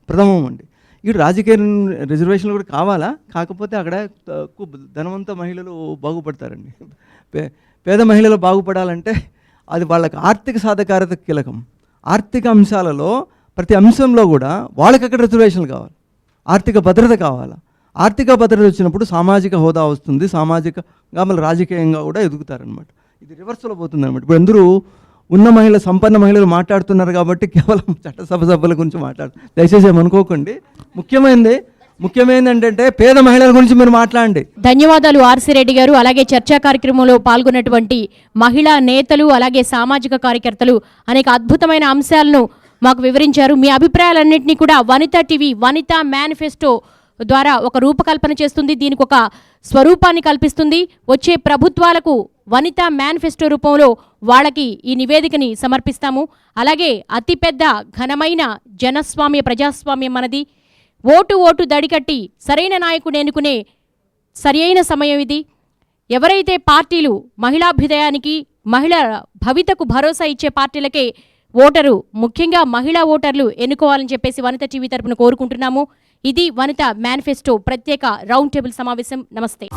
ప్రథమం అండి. ఇటు రాజకీయ రిజర్వేషన్లు కూడా కావాలా, కాకపోతే అక్కడ ధనవంత మహిళలు బాగుపడతారండి. పేద మహిళలు బాగుపడాలంటే అది వాళ్ళకి ఆర్థిక సాధికారత కీలకం. ఆర్థిక అంశాలలో ప్రతి అంశంలో కూడా వాళ్ళకి అక్కడ రిజర్వేషన్లు కావాలి, ఆర్థిక భద్రత కావాలా. ఆర్థిక భద్రత వచ్చినప్పుడు సామాజిక హోదా వస్తుంది, సామాజికంగా మళ్ళీ రాజకీయంగా కూడా ఎదుగుతారనమాట. ఇది రివర్స్లో పోతుంది అనమాట. ఇప్పుడు అందరూ ఉన్న మహిళ సంపన్న మహిళలు మాట్లాడుతున్నారు కాబట్టి కేవలం చట్టసభ సభ్యుల గురించి మాట్లాడుతున్నారు. దయచేసి ఏమనుకోకండి. ముఖ్యమైనది ఏంటంటే పేద మహిళల గురించి మీరు మాట్లాడండి. ధన్యవాదాలు ఆర్సీ రెడ్డి గారు. అలాగే చర్చా కార్యక్రమంలో పాల్గొన్నటువంటి మహిళా నేతలు అలాగే సామాజిక కార్యకర్తలు అనేక అద్భుతమైన అంశాలను మాకు వివరించారు. మీ అభిప్రాయాలన్నింటినీ కూడా వనితా టీవీ వనితా మేనిఫెస్టో ద్వారా ఒక రూపకల్పన చేస్తుంది, దీనికి ఒక స్వరూపాన్ని కల్పిస్తుంది. వచ్చే ప్రభుత్వాలకు వనితా మేనిఫెస్టో రూపంలో వాళ్ళకి ఈ నివేదికని సమర్పిస్తాము. అలాగే అతిపెద్ద ఘనమైన జనస్వామ్య ప్రజాస్వామ్యం మనది. ఓటు దడికట్టి సరైన నాయకుడు ఎన్నుకునే సరైన సమయం ఇది. ఎవరైతే పార్టీలు మహిళాభ్యుదయానికి మహిళ భవితకు భరోసా ఇచ్చే పార్టీలకే ఓటరు, ముఖ్యంగా మహిళా ఓటర్లు ఎన్నుకోవాలని చెప్పేసి వనిత టీవీ తరపున కోరుకుంటున్నాము. ఇది వనిత మేనిఫెస్టో ప్రత్యేక రౌండ్ టేబుల్ సమావేశం. నమస్తే.